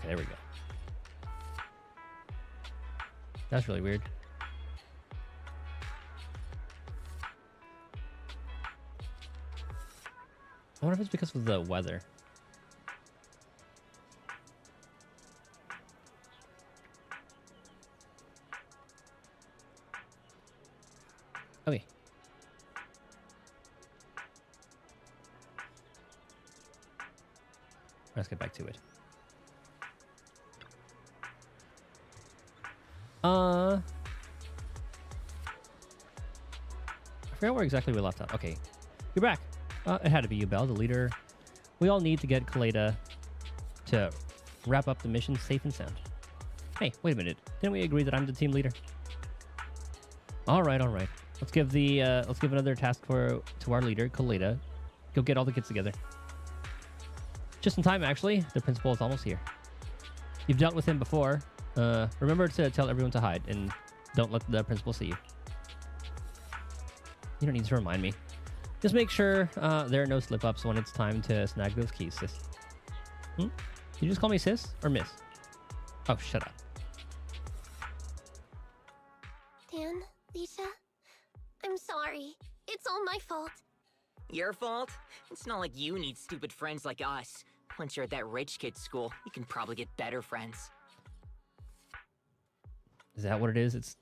there we go. That's really weird. I wonder if it's because of the weather. Okay. Let's get back to it. I forgot where exactly we left off. Okay. You're back. It had to be you, Belle, the leader. We all need to get Kaleda to wrap up the mission safe and sound. Hey, wait a minute. Didn't we agree that I'm the team leader? All right, all right. Let's give another task to our leader, Kaleda. Go get all the kids together. Just in time, actually. The principal is almost here. You've dealt with him before. Remember to tell everyone to hide and don't let the principal see you. You don't need to remind me. Just make sure there are no slip-ups when it's time to snag those keys, sis. You just call me sis or miss? Oh, shut up. Dan, Lisa, I'm sorry. It's all my fault. Your fault? It's not like you need stupid friends like us. Once you're at that rich kid's school, you can probably get better friends. Is that what it is? It's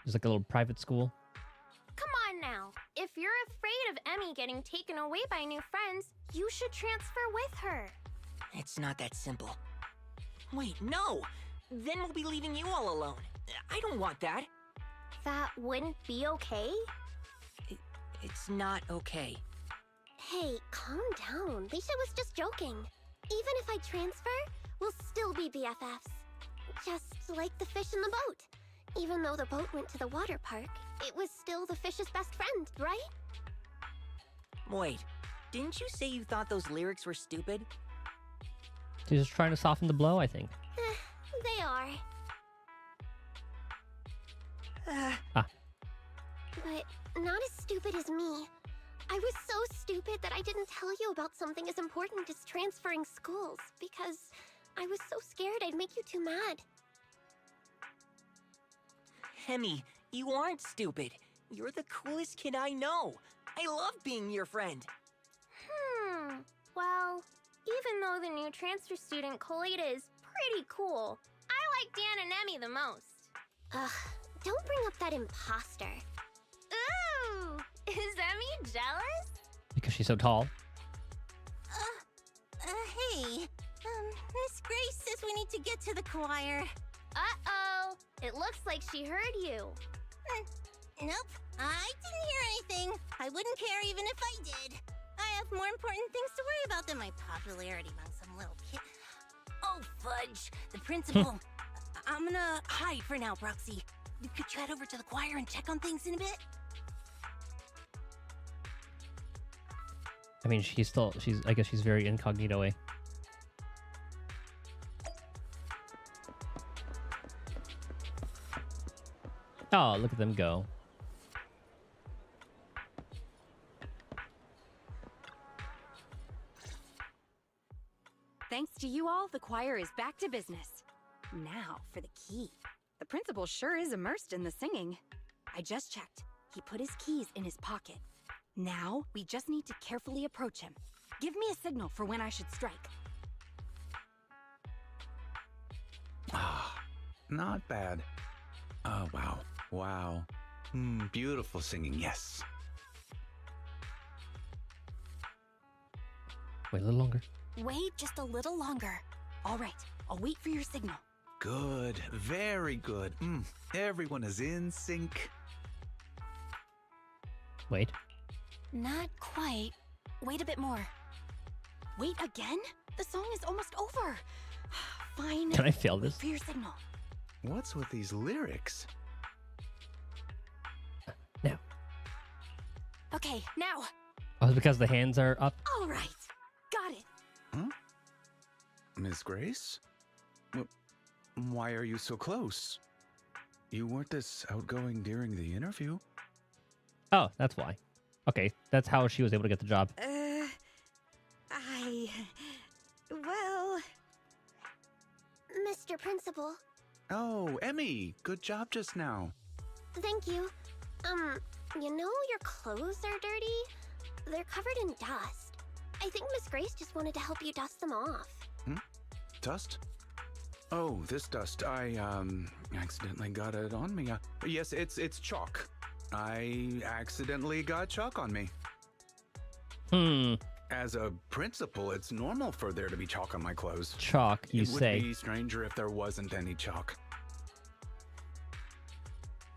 like a little private school? Come on now. If you're afraid of Emmy getting taken away by new friends, you should transfer with her. It's not that simple. Wait, no! Then we'll be leaving you all alone. I don't want that. That wouldn't be okay? It's not okay. Hey, calm down. Lisa was just joking. Even if I transfer, we'll still be BFFs. Just like the fish in the boat. Even though the boat went to the water park, it was still the fish's best friend, right? Wait, didn't you say you thought those lyrics were stupid? She's just trying to soften the blow, I think. They are. But not as stupid as me. I was so stupid that I didn't tell you about something as important as transferring schools because I was so scared I'd make you too mad. Hemi, you aren't stupid. You're the coolest kid I know. I love being your friend. Well, even though the new transfer student, Kaleda, is pretty cool, I like Dan and Emmy the most. Ugh, don't bring up that imposter. Ooh, is Emmy jealous? Because she's so tall. Hey. Miss Grace says we need to get to the choir. Uh-oh, it looks like she heard you. Nope, I didn't hear anything. I wouldn't care even if I did. I have more important things to worry about than my popularity among some little kid. Oh, fudge. The principal. I'm gonna hide for now, Proxy. Could you head over to the choir and check on things in a bit? I mean, I guess she's very incognito-y. Oh, look at them go. Thanks to you all, the choir is back to business. Now for the key. The principal sure is immersed in the singing. I just checked. He put his keys in his pocket. Now, we just need to carefully approach him. Give me a signal for when I should strike. Not bad. Oh, wow. Wow. Beautiful singing, yes. Wait a little longer. Wait just a little longer. All right, I'll wait for your signal. Good. Very good. Everyone is in sync. Wait. Not quite. Wait a bit more. Wait again? The song is almost over. Fine. Can I fail this? Wait for your signal. What's with these lyrics? Now. Okay, now. Oh, it's because the hands are up? All right. Got it. Huh? Miss Grace? Why are you so close? You weren't this outgoing during the interview. Oh, that's why. Okay, that's how she was able to get the job. Well... Mr. Principal. Oh, Emmy, good job just now. Thank you. You know your clothes are dirty? They're covered in dust. I think Miss Grace just wanted to help you dust them off. Dust? Oh, this dust. I, accidentally got it on me. Yes, it's chalk. I accidentally got chalk on me. As a principal, it's normal for there to be chalk on my clothes. Chalk, you it say. It would be stranger if there wasn't any chalk.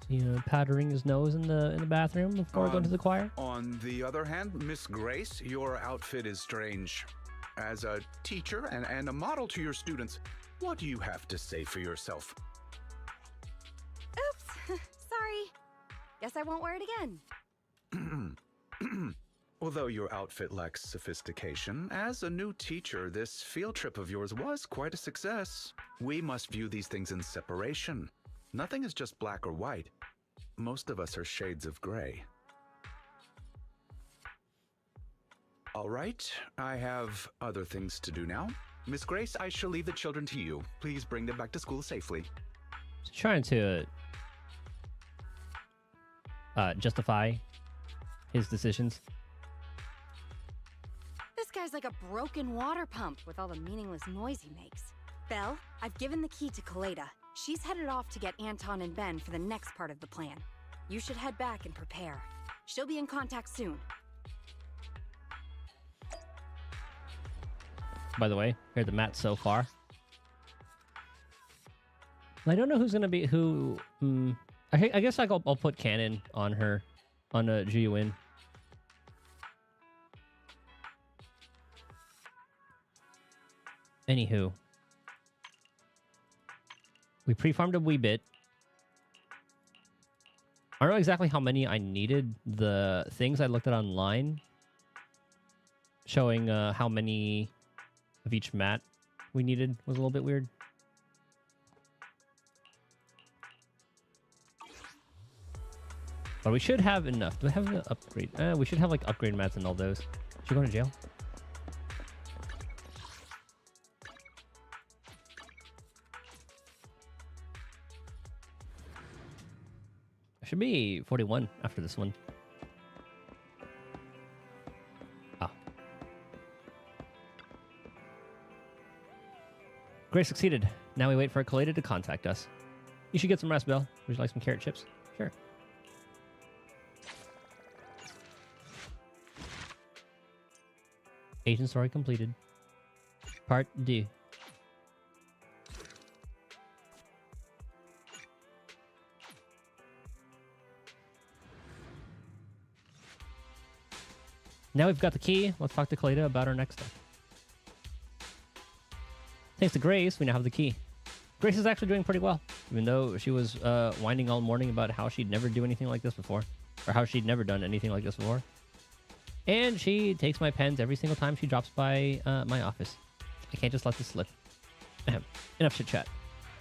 You know, powdering his nose in the bathroom before going to the choir? On the other hand, Miss Grace, your outfit is strange. As a teacher and a model to your students, what do you have to say for yourself? Oops. Sorry. Guess I won't wear it again. Although your outfit lacks sophistication, as a new teacher, this field trip of yours was quite a success. We must view these things in separation. Nothing is just black or white. Most of us are shades of gray. All right, I have other things to do now. Miss Grace, I shall leave the children to you. Please bring them back to school safely. He's trying to justify his decisions. This guy's like a broken water pump with all the meaningless noise he makes. Belle, I've given the key to Kaleda. She's headed off to get Anton and Ben for the next part of the plan. You should head back and prepare. She'll be in contact soon. By the way, here's the mat so far. I don't know who's gonna be who. I guess like I'll put Cannon on her, on Ji-Win. Anywho, we pre-farmed a wee bit. I don't know exactly how many I needed. The things I looked at online showing how many of each mat we needed was a little bit weird. But we should have enough. Do we have an upgrade? We should have like upgrade mats and all those. Should we go to jail? I should be 41 after this one. Ah. Grace succeeded. Now we wait for Kaleda to contact us. You should get some rest, Bill. Would you like some carrot chips? Sure. Agent story completed. Part D. Now we've got the key. Let's talk to Kaleda about our next step. Thanks to Grace, we now have the key. Grace is actually doing pretty well, even though she was whining all morning about how she'd never do anything like this before, or how she'd never done anything like this before. And she takes my pens every single time she drops by my office. I can't just let this slip. Enough chit chat.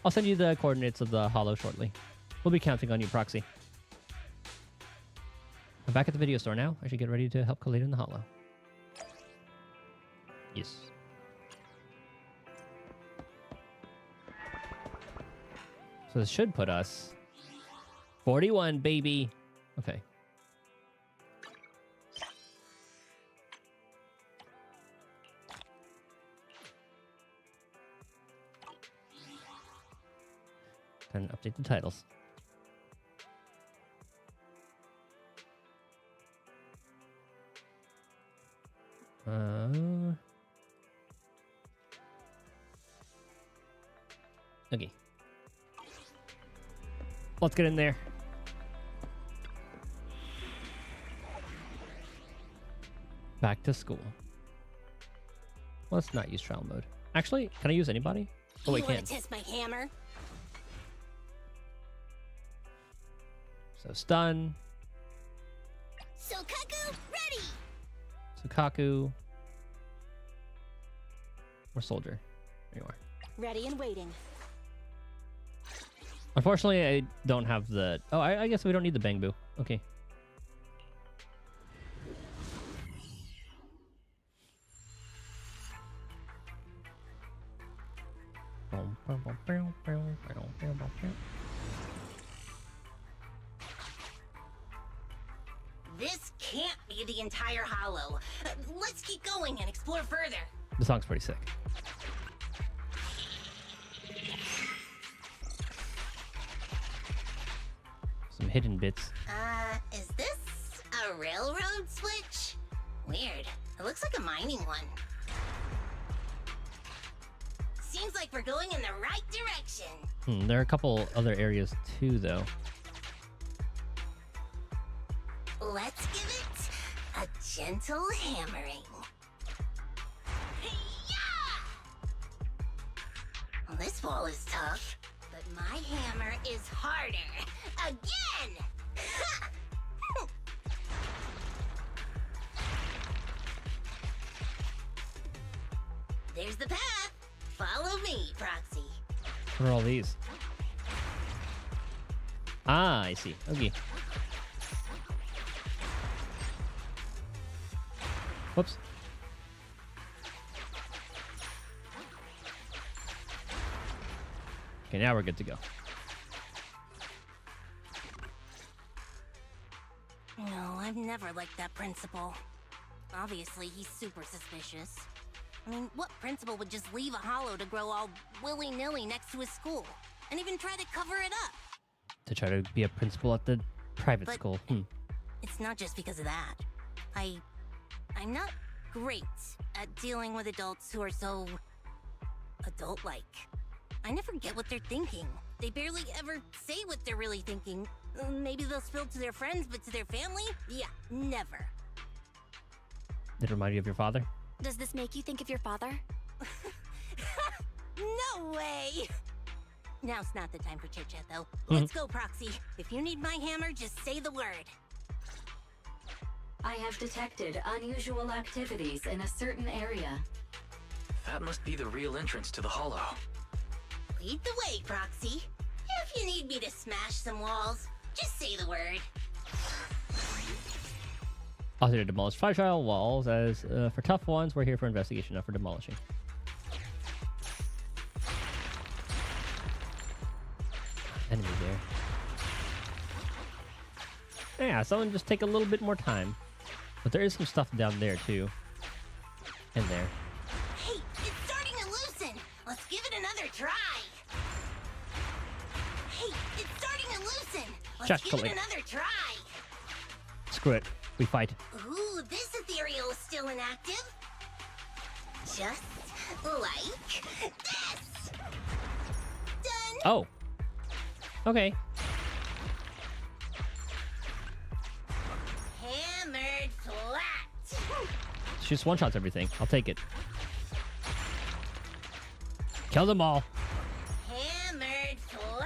I'll send you the coordinates of the holo shortly. We'll be counting on you, Proxy. I'm back at the video store now. I should get ready to help Kaleda in the holo. Yes. So this should put us 41, baby. Okay. Time to update the titles. Okay. Let's get in there. Back to school. Let's not use trial mode. Actually, can I use anybody? Oh, I You wanna can. test my hammer? So stun, Sokaku, ready! Sukaku, or soldier. There you are. Ready and waiting. Unfortunately, I don't have the... Oh, I guess we don't need the Bang Boo. Okay. Boom, This can't be the entire hollow. Let's keep going and explore further. The song's pretty sick. Some hidden bits. Is this a railroad switch? Weird. It looks like a mining one. Seems like we're going in the right direction. There are a couple other areas too, though. Let's give it a gentle hammering. Hey-ya! Well, this wall is tough, but my hammer is harder. Again! There's the path. Follow me, Proxy. What are all these? Ah, I see. Okay. Whoops. Okay, now we're good to go. No, I've never liked that principal. Obviously, he's super suspicious. I mean, what principal would just leave a hollow to grow all willy-nilly next to his school? And even try to cover it up? To try to be a principal at the private school. It's not just because of that. I'm not great at dealing with adults who are so adult-like. I never get what they're thinking. They barely ever say what they're really thinking. Maybe they'll spill to their friends, but to their family? Yeah, never. Did it remind you of your father? Does this make you think of your father? No way! Now's not the time for chit-chat, though. Let's go, Proxy. If you need my hammer, just say the word. I have detected unusual activities in a certain area. That must be the real entrance to the hollow. Lead the way, Proxy. If you need me to smash some walls, just say the word. Author to demolish fragile walls. As for tough ones, we're here for investigation, not for demolishing. Enemy there. Yeah, someone just take a little bit more time. But there is some stuff down there too. And there. Hey, it's starting to loosen. Let's give it another try. Hey, it's starting to loosen. Let's give it another try. Screw it. We fight. Ooh, this ethereal is still inactive. Just like this. Done. Oh. Okay. Hammered flat. She just one-shots everything. I'll take it. Kill them all. Hammered flat.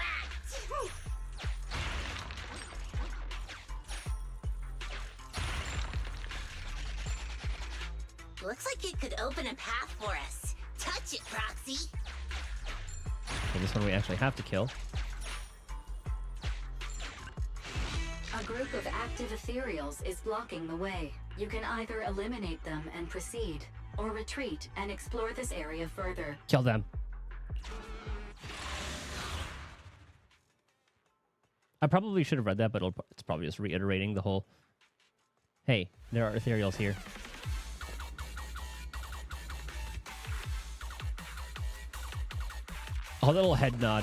Looks like it could open a path for us. Touch it, Proxy. Okay, this one we actually have to kill. A group of active ethereals is blocking the way. You can either eliminate them and proceed, or retreat and explore this area further. Kill them. I probably should have read that, but it's probably just reiterating the whole... Hey, there are ethereals here. A little head nod.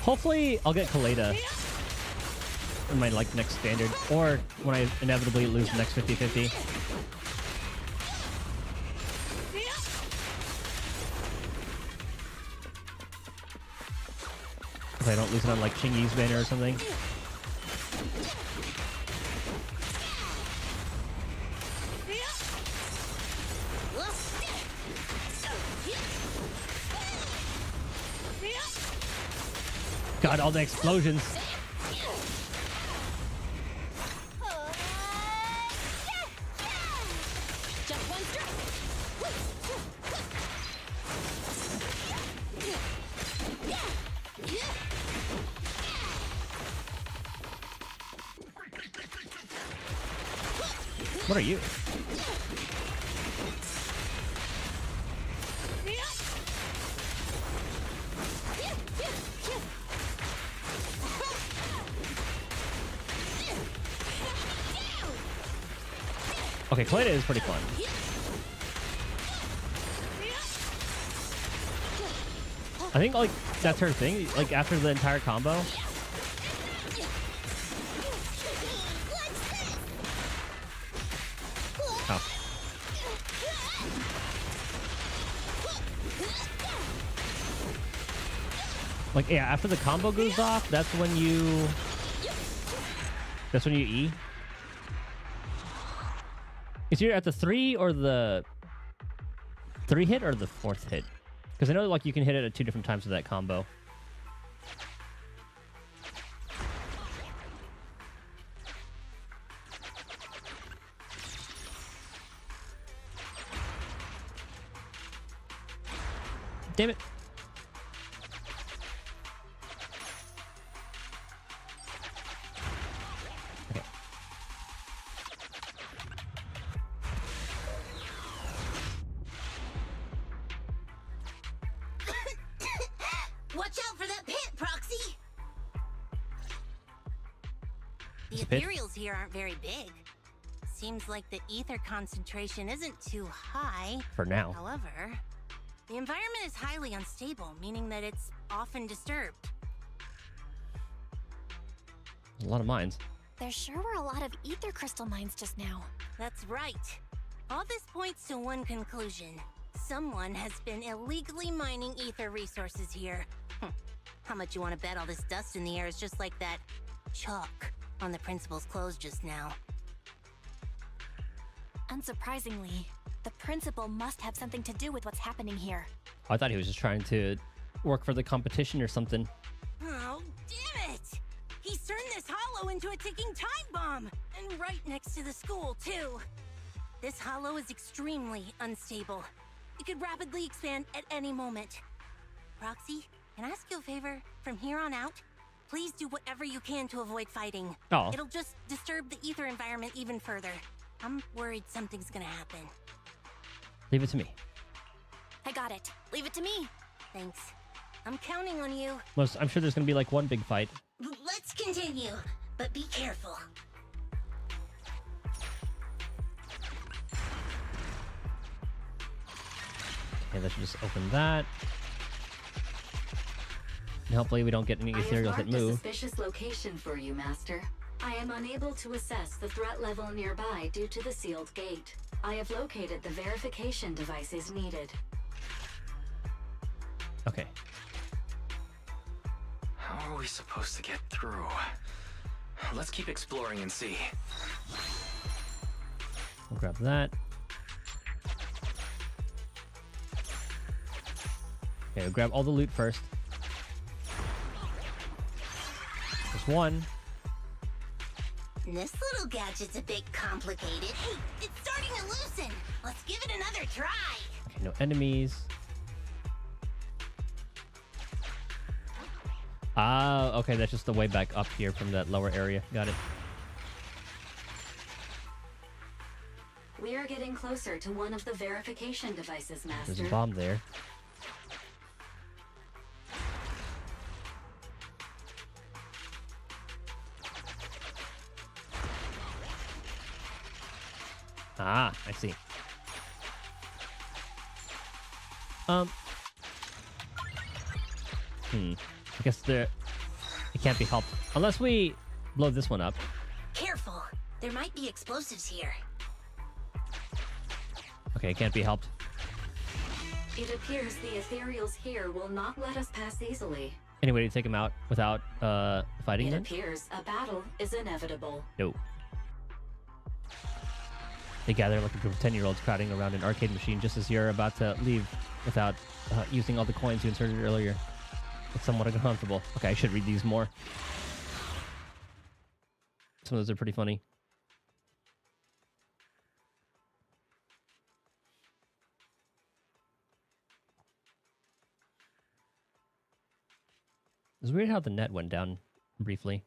Hopefully, I'll get Kaleda in my next standard, or when I inevitably lose the next 50-50. If I don't lose it on like Chingy's banner or something. God, all the explosions. What are you? Okay, Kaleda is pretty fun. I think like that's her thing. Like after the entire combo. Oh. Like yeah, after the combo goes off, that's when you E. Is you at the 3 or the 3 hit or the 4th hit? Because I know like you can hit it at 2 different times with that combo. Damn it. Okay. Watch out for that pit, Proxy! The Pit? ethereals here aren't very big. Seems like the ether concentration isn't too high. For now. However, the environment is highly unstable, meaning that it's often disturbed. There's a lot of mines. There sure were a lot of ether crystal mines just now. That's right. All this points to one conclusion. Someone has been illegally mining ether resources here. How much you want to bet all this dust in the air is just like that chalk on the principal's clothes just now? Unsurprisingly, the principal must have something to do with what's happening here. I thought he was just trying to work for the competition or something. Oh, damn it! He's turned this hollow into a ticking time bomb! And right next to the school, too. This hollow is extremely unstable. It could rapidly expand at any moment. Roxy, can I ask you a favor? From here on out, please do whatever you can to avoid fighting. Oh. It'll just disturb the ether environment even further. I'm worried something's gonna happen. Leave it to me. I got it. Leave it to me. Thanks. I'm counting on you. I'm sure there's gonna be like one big fight. Let's continue, but be careful. Okay, let's just open that. And hopefully we don't get any I have ethereals that marked a move. suspicious location for you, Master. I am unable to assess the threat level nearby due to the sealed gate. I have located the verification devices needed. Okay. How are we supposed to get through? Let's keep exploring and see. We'll grab that. Okay, we'll grab all the loot first. There's one. This little gadget's a bit complicated. Hey, it's starting to loosen. Let's give it another try. Okay, no enemies. Ah, okay, that's just the way back up here from that lower area. Got it. We are getting closer to one of the verification devices, Master. There's a bomb there. Ah, I see. I guess it can't be helped unless we blow this one up. Careful. There might be explosives here. Okay, it can't be helped. It appears the ethereals here will not let us pass easily. Any way to take him out without fighting It them? appears a battle is inevitable. No. They gather like a group of 10-year-olds crowding around an arcade machine just as you're about to leave without using all the coins you inserted earlier. It's somewhat uncomfortable. Okay, I should read these more. Some of those are pretty funny. It's weird how the net went down briefly.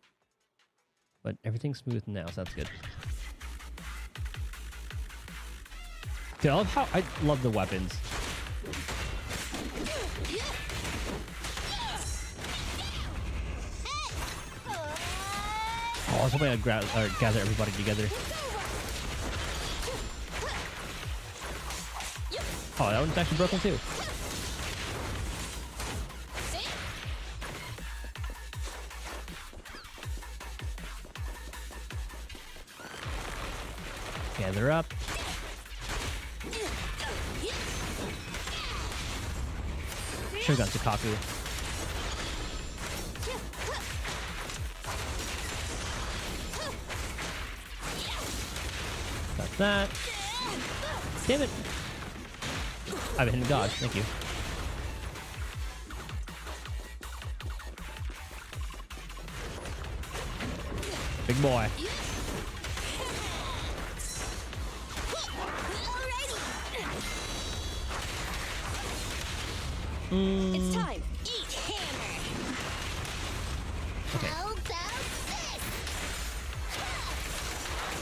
But everything's smooth now, so that's good. Dude, I love the weapons. Oh, I was hoping I'd gather everybody together. Oh, that one's actually broken too. Gather up. Should've got Takaku. Got that. Damn it. I have a hidden dodge. Thank you. Big boy. It's time. Eat hammer. Okay. How about this?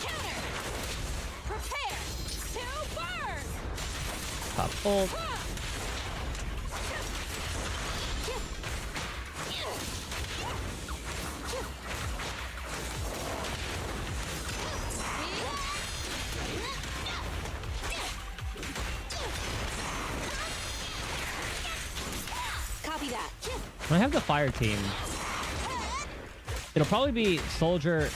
Counter. Prepare to burn. Pop ult. Copy that. When I have the fire team, it'll probably be Soldier,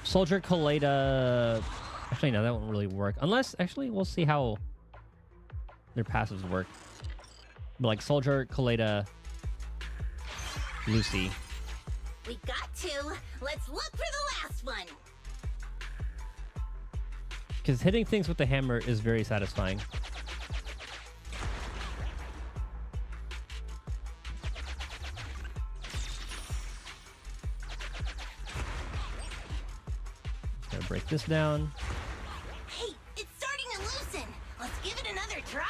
Kaleda. Actually, no, that won't really work. Unless, actually, we'll see how their passives work. But like Soldier, Kaleda, Lucy. We got to. Let's look for the last one. Because hitting things with the hammer is very satisfying. Gonna break this down. Hey, it's starting to loosen. Let's give it another try.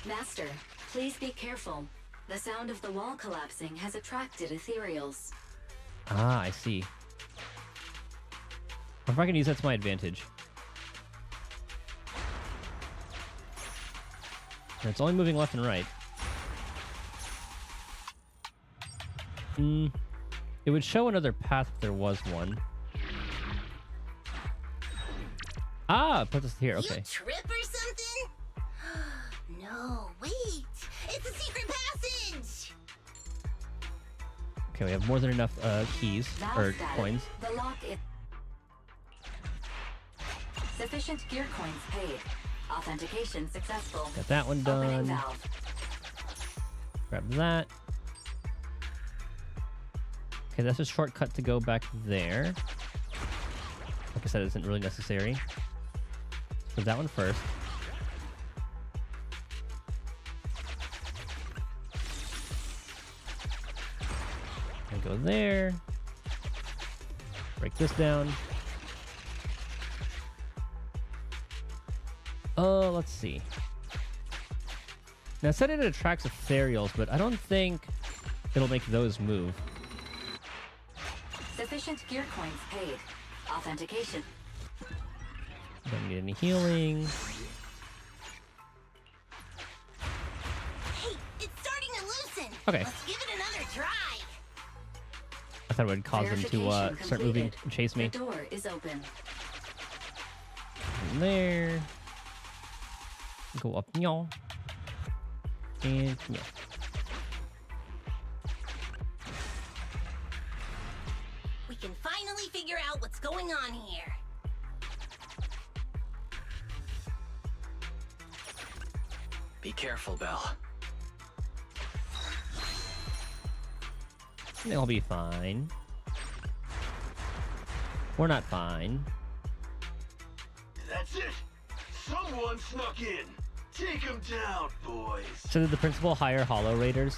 Master, please be careful. The sound of the wall collapsing has attracted ethereals. Ah, I see. If I can use that to my advantage. And it's only moving left and right. It would show another path if there was one. Ah, put this here. Okay. You trip or something? No, wait. It's a secret passage. Okay, we have more than enough keys or Valve status. coins. The lock is... Sufficient gear coins paid. Authentication successful. Got that one Opening done. valve. Grab that. Okay, that's a shortcut to go back there. Like I said, it isn't really necessary. So that one first. And go there. Break this down. Let's see. Now, it said it attracts ethereals, but I don't think it'll make those move. Sufficient gear coins paid. Authentication. Don't get any healing. Hey, it's starting to loosen. Okay. Let's give it another try. I thought it would cause them to Verification start moving completed. and chase me. The door is open. In there. Go up, y'all. And yeah. We can finally figure out what's going on here. Be careful, Belle. They'll be fine. We're not fine. That's it! Someone snuck in! Take him down, boys! So did the principal hire Hollow Raiders?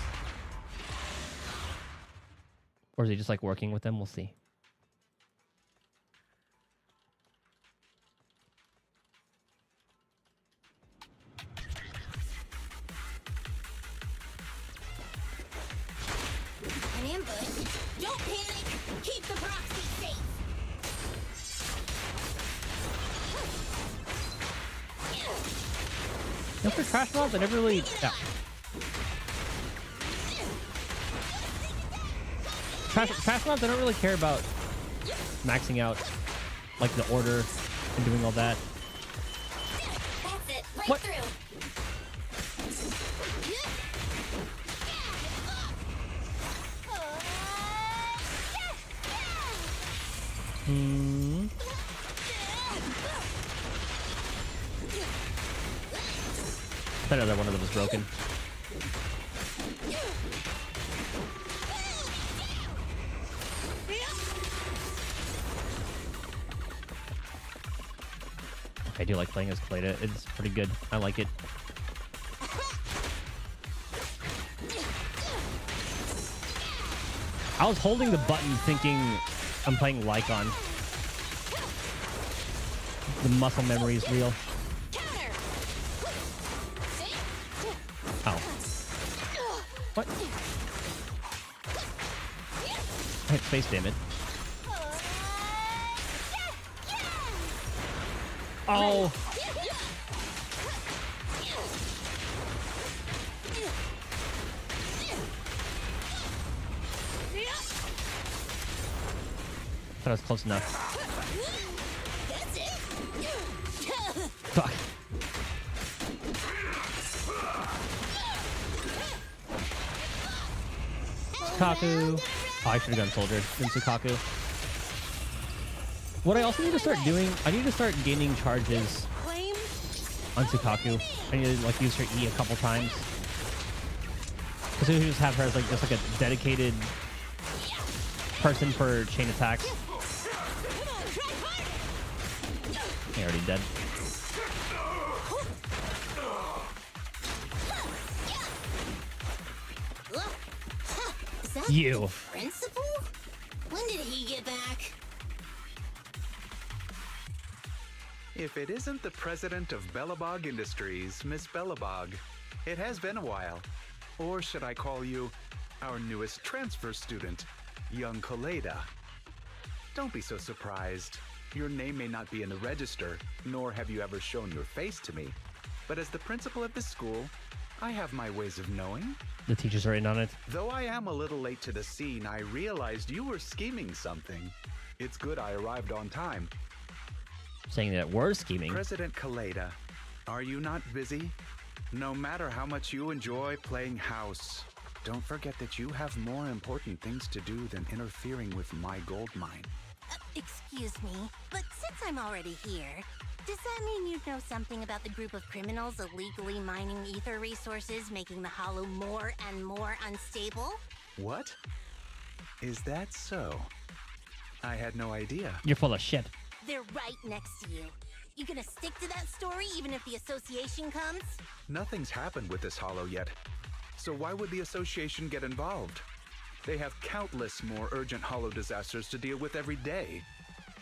Or is he just like working with them? We'll see. An ambush. Don't panic. Keep the proxy safe. After trash mobs, I never really. Yeah. Trash mobs, I don't really care about maxing out like the order and doing all that. That's it. Right What? through. Hmm. I thought another one of them was broken. I do like playing as Kaleda. It's pretty good. I like it. I was holding the button thinking I'm playing Lycon. The muscle memory is real. Ow. What? I hit space, damn it. Oh! Thought I was close enough. Fuck. Sukaku. Oh, I should have gone Soldier than Sukaku. What I also need to start doing, I need to start gaining charges on Sukaku. I need to like use her E a couple times. Because we just have her as like just like a dedicated person for chain attacks. He already dead. You. Principal? When did he get back? If it isn't the president of Bellabog Industries, Miss Bellabog, it has been a while. Or should I call you our newest transfer student, young Kaleda? Don't be so surprised. Your name may not be in the register, nor have you ever shown your face to me. But as the principal of this school, I have my ways of knowing. The teachers are in on it. Though I am a little late to the scene, I realized you were scheming something. It's good I arrived on time. Saying that we're scheming. President Kaleda, are you not busy? No matter how much you enjoy playing house, don't forget that you have more important things to do than interfering with my gold mine. Excuse me, but since I'm already here, does that mean you know something about the group of criminals illegally mining ether resources, making the Hollow more and more unstable? What? Is that so? I had no idea. You're full of shit. They're right next to you. You gonna stick to that story even if the association comes? Nothing's happened with this Hollow yet. So why would the association get involved? They have countless more urgent Hollow disasters to deal with every day.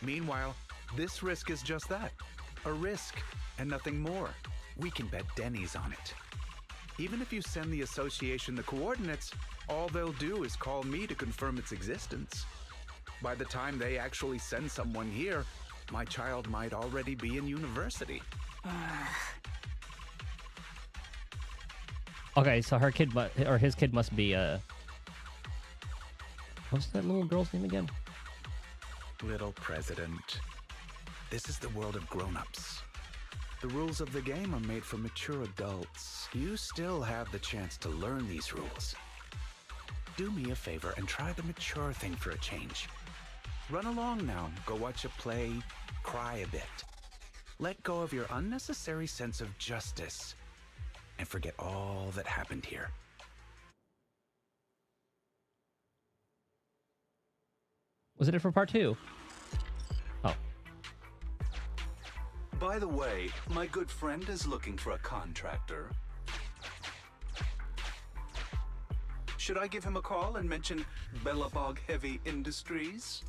Meanwhile, this risk is just that. A risk, and nothing more. We can bet Denny's on it. Even if you send the association the coordinates, all they'll do is call me to confirm its existence. By the time they actually send someone here, my child might already be in university. Okay, so her kid, or his kid must be, what's that little girl's name again? Little President. This is the world of grown-ups. The rules of the game are made for mature adults. You still have the chance to learn these rules. Do me a favor and try the mature thing for a change. Run along now, go watch a play, cry a bit. Let go of your unnecessary sense of justice and forget all that happened here. Was it for part 2? Oh. By the way, my good friend is looking for a contractor. Should I give him a call and mention Bellabog Heavy Industries?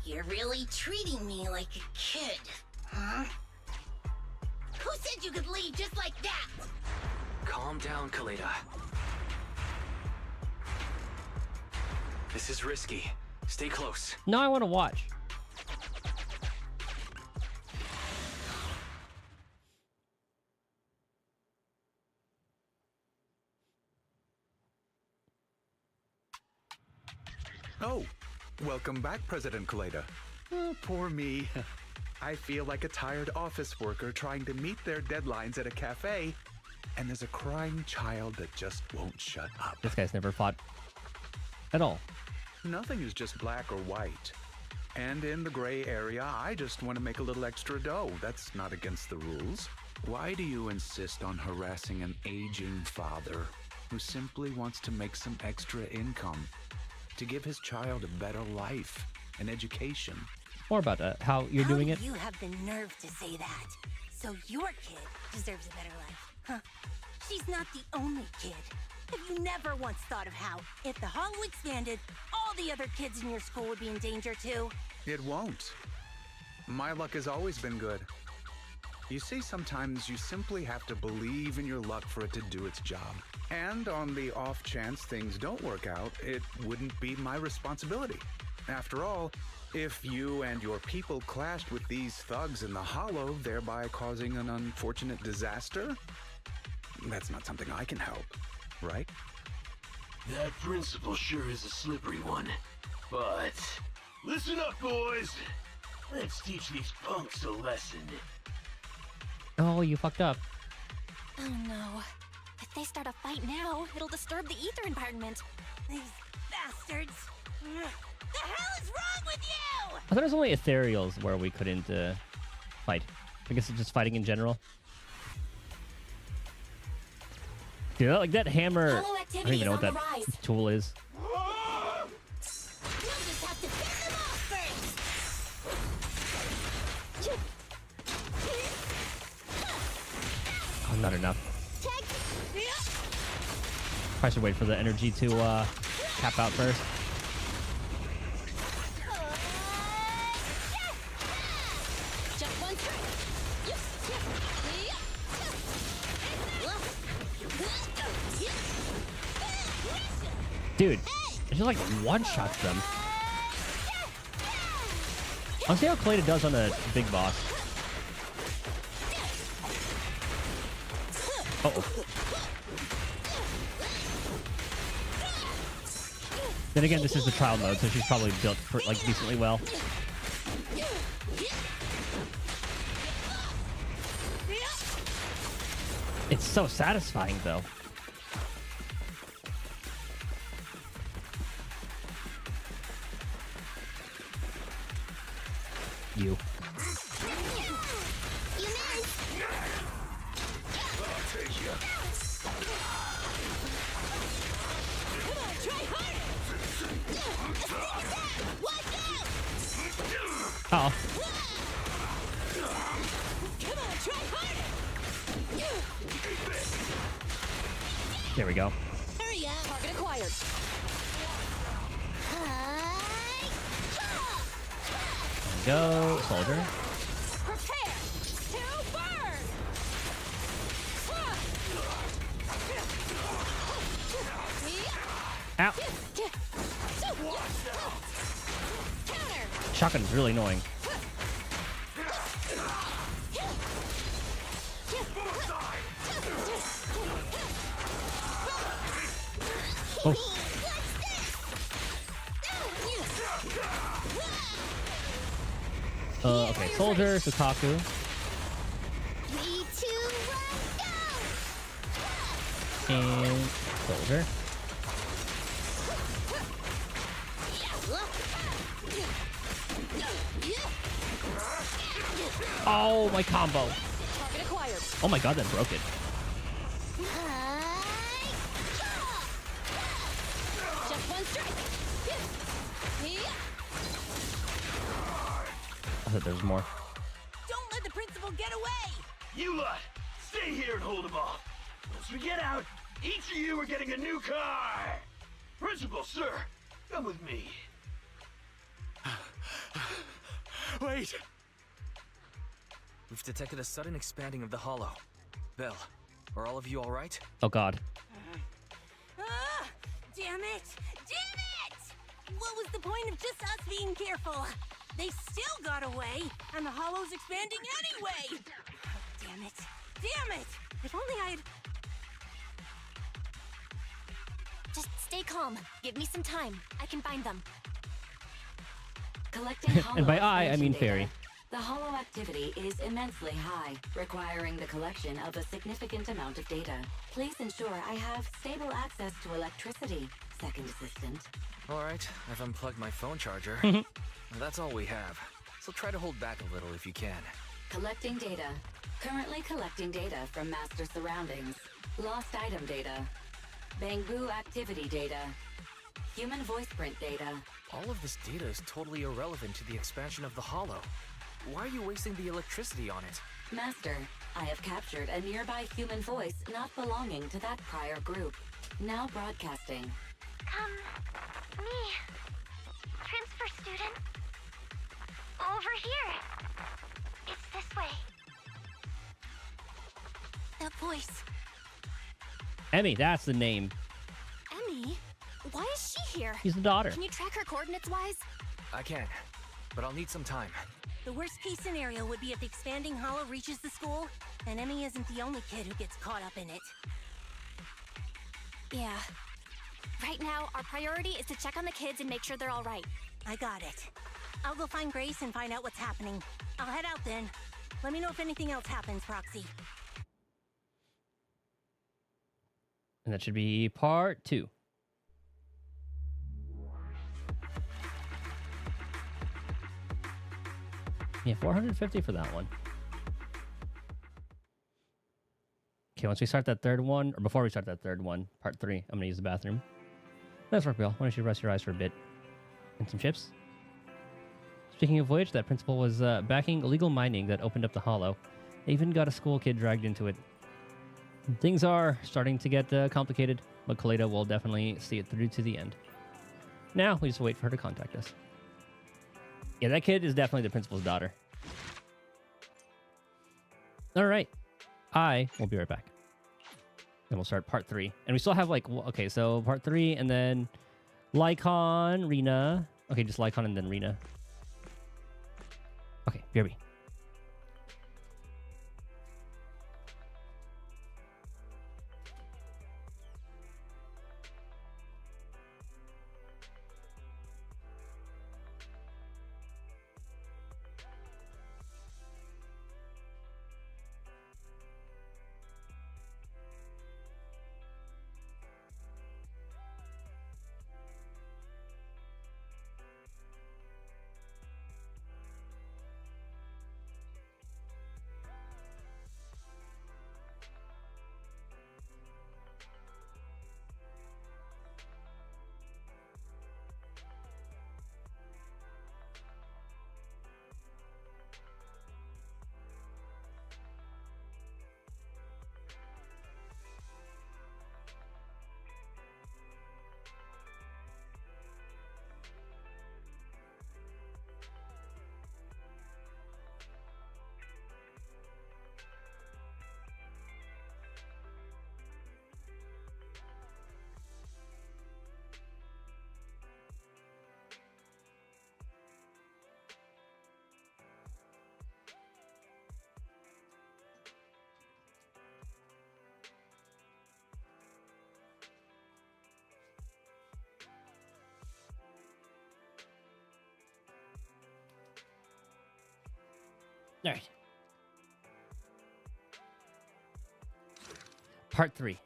You're really treating me like a kid, huh? Who said you could leave just like that? Calm down, Kaleda. This is risky. Stay close. Now I want to watch. Welcome back, President Kaleda. Oh, poor me. I feel like a tired office worker trying to meet their deadlines at a cafe, and there's a crying child that just won't shut up. This guy's never fought at all. Nothing is just black or white. And in the gray area, I just want to make a little extra dough. That's not against the rules. Why do you insist on harassing an aging father who simply wants to make some extra income to give his child a better life and education? More about how you're doing it. You have the nerve to say that. So your kid deserves a better life, huh? She's not the only kid. Have you never once thought of how, if the hollow expanded, all the other kids in your school would be in danger too? It won't. My luck has always been good. You see, sometimes you simply have to believe in your luck for it to do its job. And on the off chance things don't work out, it wouldn't be my responsibility. After all, if you and your people clashed with these thugs in the hollow, thereby causing an unfortunate disaster, that's not something I can help, right? That principle sure is a slippery one. But listen up, boys. Let's teach these punks a lesson. Oh, you fucked up. Oh no. If they start a fight now, it'll disturb the ether environment. These bastards. The hell is wrong with you? I thought it was only ethereals where we couldn't fight. I guess it's just fighting in general. Dude, like that hammer. I don't even know what that tool is. You'll just have to fend them off first. Oh, not enough. Probably should wait for the energy to cap out first. Dude, it just like one-shots them. I'll see how Kaleda does on the big boss. Uh-oh. Then again, this is the trial mode, so she's probably built for, like, decently well. It's so satisfying, though. You. Uh-oh. There we go. Hurry up. Target acquired. Go, soldier. Prepare to burn. Ow. Counter. Shotgun is really annoying. Oh. Okay, soldier, Sukaku. 3, 2, 1, go! And soldier. Oh, my combo. Target acquired. Oh my god, that broke it. Just one strike. I thought there was more. Don't let the principal get away. You lot, stay here and hold them off. Once we get out, each of you are getting a new car. Principal, sir, come with me. Wait! We've detected a sudden expanding of the hollow. Belle, are all of you alright? Oh god. Damn it! Damn it! What was the point of just us being careful? They still got away, and the hollow's expanding anyway! Damn it! Damn it! If only I'd... Just stay calm. Give me some time. I can find them. Collecting And by hollow I expansion mean data, fairy. The hollow activity is immensely high, requiring the collection of a significant amount of data. Please ensure I have stable access to electricity, second assistant. Alright, I've unplugged my phone charger. That's all we have. So try to hold back a little if you can. Collecting data. Currently collecting data from master surroundings. Lost item data. Bangbu activity data. Human voice print data. All of this data is totally irrelevant to the expansion of the hollow. Why are you wasting the electricity on it? Master, I have captured a nearby human voice not belonging to that prior group. Now broadcasting. Me. Transfer student. Over here. It's this way. That voice. Emmy, that's the name. Emmy? Why is she here? He's the daughter. Can you track her coordinates-wise? I can, but I'll need some time. The worst case scenario would be if the expanding hollow reaches the school, and Emmy isn't the only kid who gets caught up in it. Yeah. Right now, our priority is to check on the kids and make sure they're all right. I got it. I'll go find Grace and find out what's happening. I'll head out then. Let me know if anything else happens, Proxy. And that should be part 2. Yeah, 450 for that one. Okay, once we start that third one, or before we start that third one, part 3, I'm gonna use the bathroom. That's right, Bill. Why don't you rest your eyes for a bit? And some chips? Speaking of which, that principal was backing illegal mining that opened up the hollow. They even got a school kid dragged into it. Things are starting to get complicated, but Kaleda will definitely see it through to the end. Now, we just wait for her to contact us. Yeah, that kid is definitely the principal's daughter. All right. I will be right back. And we'll start part 3. And we still have okay, so part 3 and then Lycon, Rena. Okay, just Lycon and then Rena. Okay, BRB. All right. Part 3.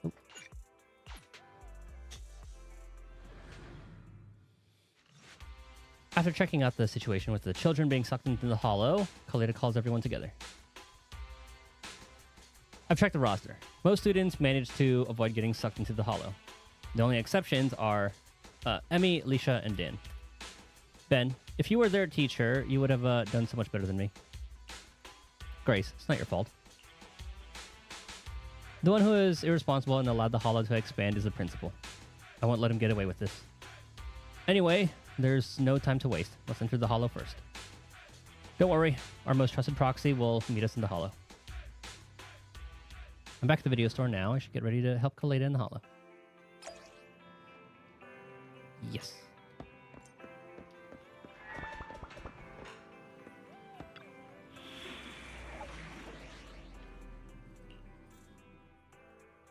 Oop. After checking out the situation with the children being sucked into the hollow, Kaleda calls everyone together. I've checked the roster. Most students managed to avoid getting sucked into the hollow. The only exceptions are Emmy, Leisha, and Dan. Ben, if you were their teacher, you would have done so much better than me. Grace, it's not your fault. The one who is irresponsible and allowed the hollow to expand is the principal. I won't let him get away with this. Anyway, there's no time to waste. Let's enter the hollow first. Don't worry, our most trusted proxy will meet us in the hollow. I'm back at the video store now. I should get ready to help Kaleda in the hollow. Yes.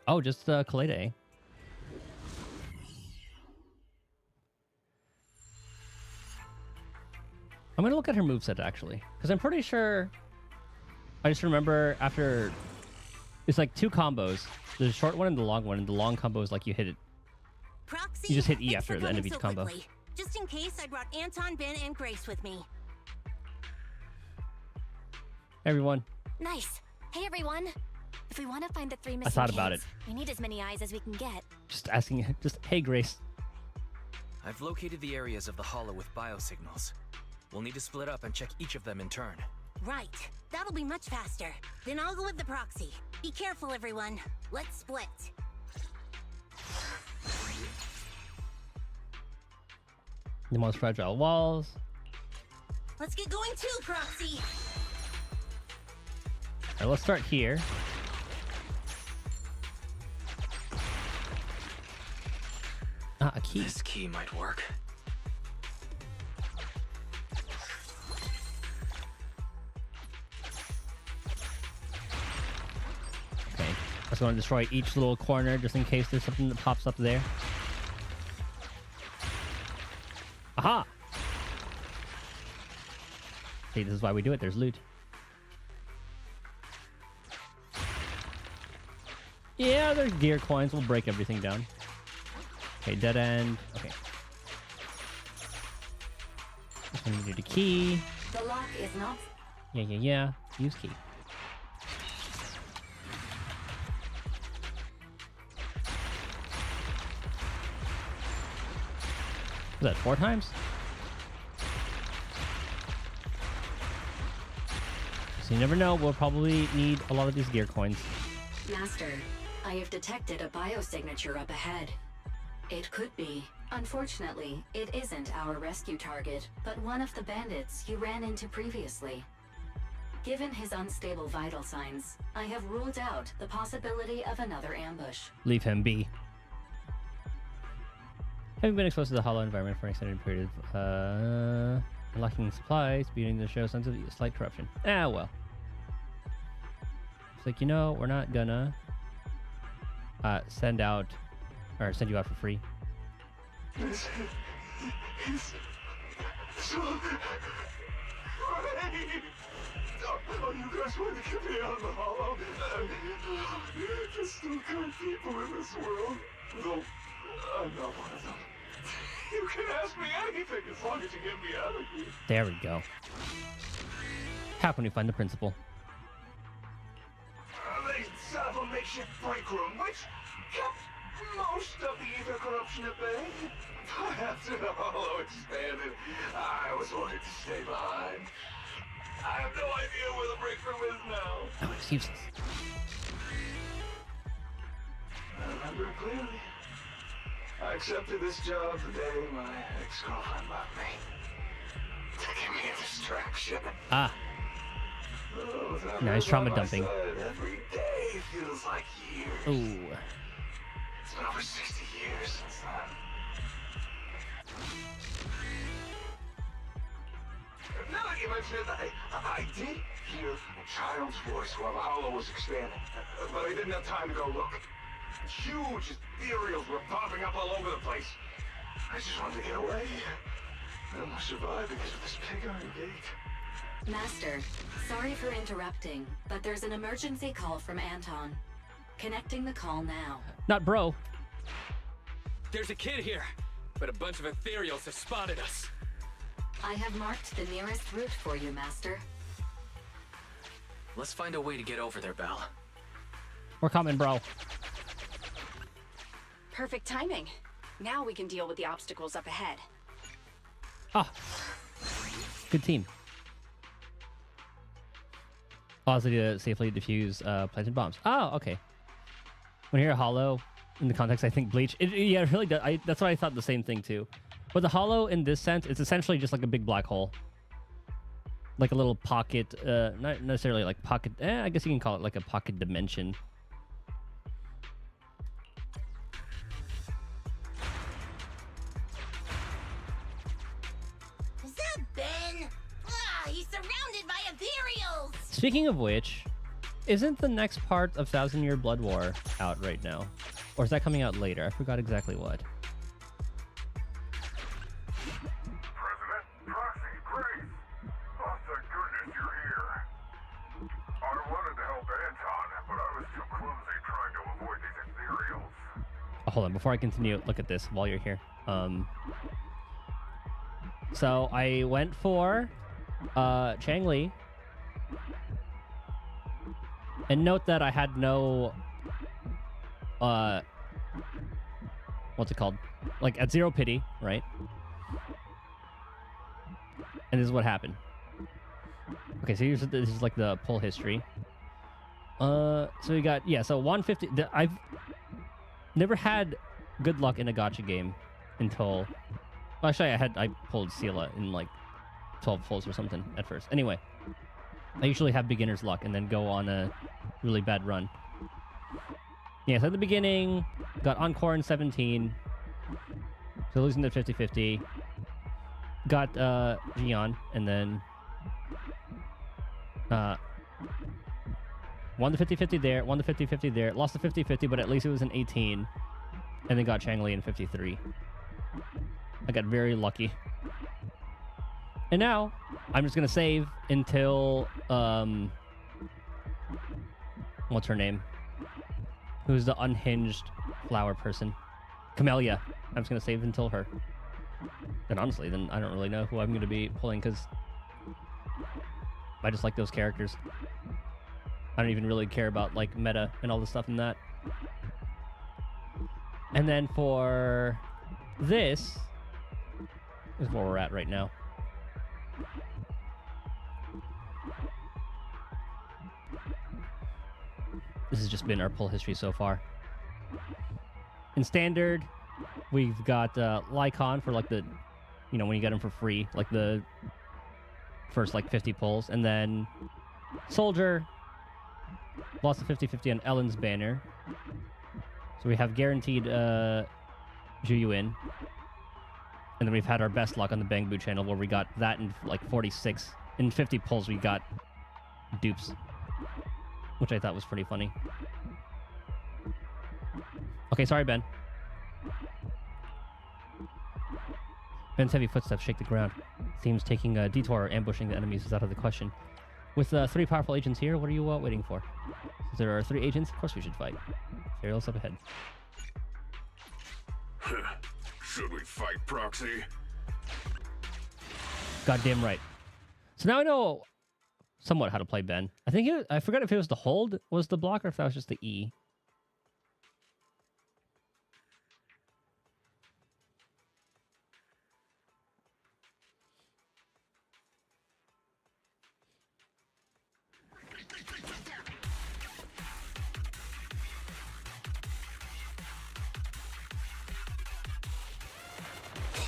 Oh, just Kaleda, eh? I'm gonna look at her moveset actually, because I'm pretty sure. I just remember after it's like 2 combos. There's a short one and the long one, and the long combo is like you hit it. Proxy, You just hit E thanks after for the end of coming each so combo. quickly. Just in case, I brought Anton, Ben, and Grace with me. Everyone. Nice. Hey, everyone. If we want to find the 3 missing thought about kids, we need as many eyes as we can get. Just asking. Just hey, Grace. I've located the areas of the hollow with biosignals. We'll need to split up and check each of them in turn. Right. That'll be much faster. Then I'll go with the proxy. Be careful, everyone. Let's split. The most fragile walls. Let's get going too, proxy. All right, let's start here. Ah, a key. This key might work. Okay. I just want to destroy each little corner just in case there's something that pops up there. Aha! See, this is why we do it. There's loot. Yeah, there's gear coins. We'll break everything down. Okay, dead end. Okay. This one needed a key. The lock is not. Yeah. Use key. Was that 4 times? So you never know. We'll probably need a lot of these gear coins. Master, I have detected a biosignature up ahead. It could be. Unfortunately, it isn't our rescue target, but one of the bandits you ran into previously. Given his unstable vital signs, I have ruled out the possibility of another ambush. Leave him be. Having been exposed to the hollow environment for an extended period of lacking supplies, beginning to show signs of slight corruption. Ah, well. It's like, you know, we're not gonna send you out for free. This is so great. Oh, you guys want to get me out of the hollow? There's still good people in this world. Though, I'm not one of them. You can ask me anything as long as you get me out of here. There we go. How can we find the principal? They set up a makeshift break room, which kept most of the ether corruption at bay. But after the hollow expanded, I was ordered to stay behind. I have no idea where the break room is now. Oh, it's useless. I remember it clearly. I accepted this job the day my ex-girlfriend left me. To give me a distraction. Ah. Oh, Nice trauma dumping. Every day feels like years. Ooh. It's been over 60 years since then. Now that you mention it, I did hear a child's voice while the hollow was expanding, but I didn't have time to go look. Huge ethereals were popping up all over the place. I just wanted to get away. I survived because of this pig iron gate. Master, sorry for interrupting, but there's an emergency call from Anton. Connecting the call now. Not bro. There's a kid here, but a bunch of ethereals have spotted us. I have marked the nearest route for you, Master. Let's find a way to get over there, Belle. We're coming, bro. Perfect timing. Now we can deal with the obstacles up ahead. Ah. Good team. Also to safely defuse planted bombs. Oh, okay. When you hear hollow, in the context, I think bleach. Yeah, it really does. That's what I thought, the same thing too. But the hollow, in this sense, it's essentially just like a big black hole. Like a little pocket, not necessarily like pocket, I guess you can call it like a pocket dimension. Is that Ben? Ah, he's surrounded by ethereals! Speaking of which, isn't the next part of Thousand Year Blood War out right now? Or is that coming out later? I forgot exactly what. President, Proxy, Grace, hold on, before I continue, look at this while you're here. So I went for Chang Li. And note that I had no what's it called? Like at zero pity, right? And this is what happened. Okay, so this is like the pull history. So we got, yeah, so 150. I've never had good luck in a gacha game until, well, actually I pulled Sela in like 12 pulls or something at first. Anyway, I usually have beginner's luck and then go on a really bad run. Yeah, so at the beginning, got Encore in 17. So losing to 50-50. Got Gion, and then won the 50-50 there, won the 50-50 there, lost the 50-50, but at least it was an 18. And then got Chang Li in 53. I got very lucky. And now, I'm just going to save until, what's her name? Who's the unhinged flower person? Camellia. I'm just going to save until her. And honestly, then I don't really know who I'm going to be pulling, because I just like those characters. I don't even really care about, like, meta and all the stuff in that. And then for this is where we're at right now. This has just been our pull history so far. In standard, we've got Lycon for like the, you know, when you get them for free, like the first like 50 pulls. And then Soldier, lost the 50-50 on Ellen's banner. So we have guaranteed Juyuin. And then we've had our best luck on the Bangbu channel where we got that in like 46. In 50 pulls, we got dupes, which I thought was pretty funny. Okay, sorry, Ben. Ben's heavy footsteps shake the ground. Seems taking a detour or ambushing the enemies is out of the question. With 3 powerful agents here, what are you waiting for? Since there are 3 agents, of course we should fight. Serial's up ahead. Should we fight, Proxy? Goddamn right. So now I know somewhat how to play Ben. I forgot if it was the hold was the block or if that was just the E.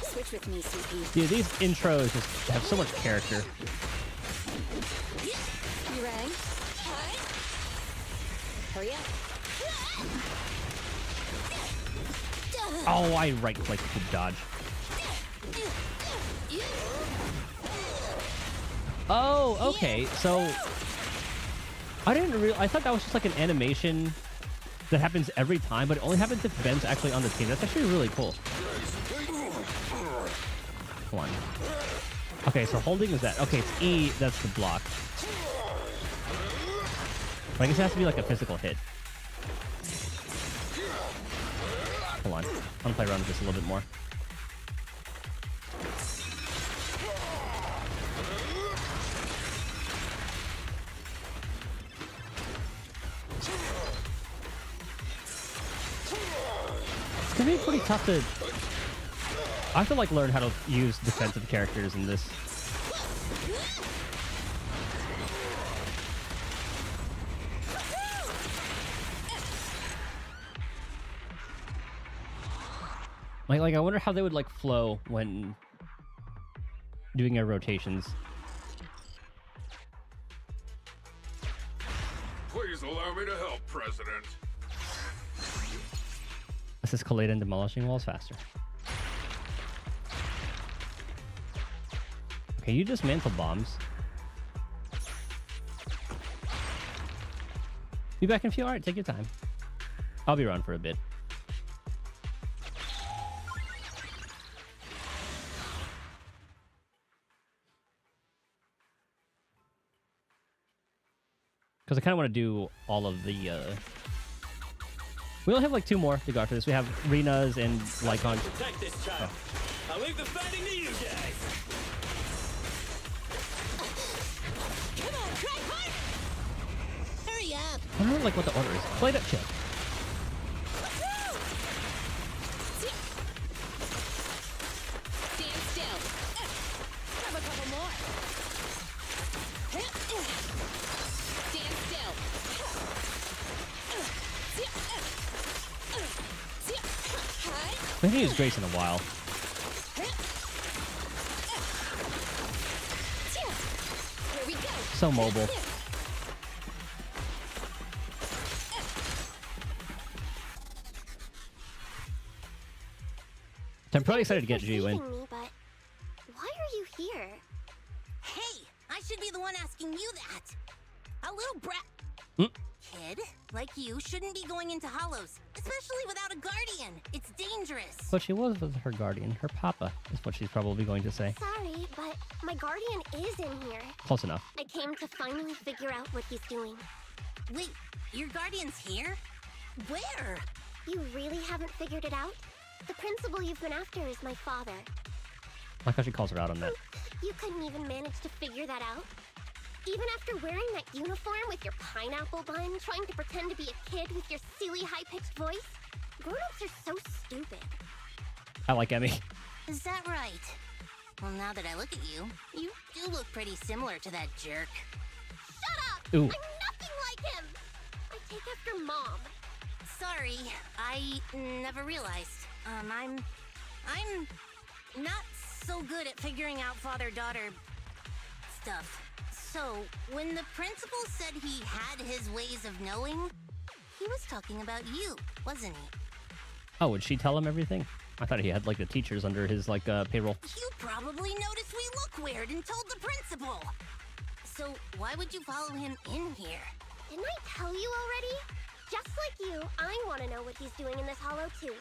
Switch with me, CP. Dude, these intros just have so much character. You ready? Hurry up. Oh, I right-clicked to dodge. Oh, okay. So I thought that was just like an animation that happens every time, but it only happens if Ben's actually on the team. That's actually really cool. Hold on. Okay, so holding is that. Okay, it's E, that's the block. But I guess it has to be like a physical hit. Hold on. I'm gonna play around with this a little bit more. It's gonna be pretty tough to... I have to like learn how to use defensive characters in this. Like I wonder how they would like flow when doing our rotations. Please allow me to help, President. Assist Kaleda in demolishing walls faster. Okay, you dismantle bombs. Be back in a few. Alright, take your time. I'll be around for a bit. Because I kind of want to do all of the We only have like 2 more to go after this. We have Rena's and Lycon. Protect this child. I'll leave the fighting to you guys. Come on, try harder! Hurry up! I don't know like what the order is. Play that chip. Stand still. Grab a couple more. Stand still. I haven't used Grace in a while. Here we go. So mobile. I'm pretty excited to get Ju in. Me, but why are you here? Hey, I should be the one asking you that. A little brat. Kid, like you, shouldn't be going into hollows, especially without a guardian. It's dangerous. But she was with her guardian. Her papa is what she's probably going to say. Sorry, but my guardian is in here. Close enough. I came to finally figure out what he's doing. Wait, your guardian's here? Where? You really haven't figured it out? The principal you've been after is my father. I like how she calls her out on that. You couldn't even manage to figure that out? Even after wearing that uniform with your pineapple bun, trying to pretend to be a kid with your silly high-pitched voice? Grown-ups are so stupid. I like Emmy. Is that right? Well, now that I look at you, you do look pretty similar to that jerk. Shut up! Ooh. I'm nothing like him! I take after Mom. Sorry, I never realized. I'm not so good at figuring out father-daughter stuff. So, when the principal said he had his ways of knowing, he was talking about you, wasn't he? Oh, would she tell him everything? I thought he had like the teachers under his like payroll. You probably noticed we look weird and told the principal. So, why would you follow him in here? Didn't I tell you already? Just like you, I want to know what he's doing in this hollow too.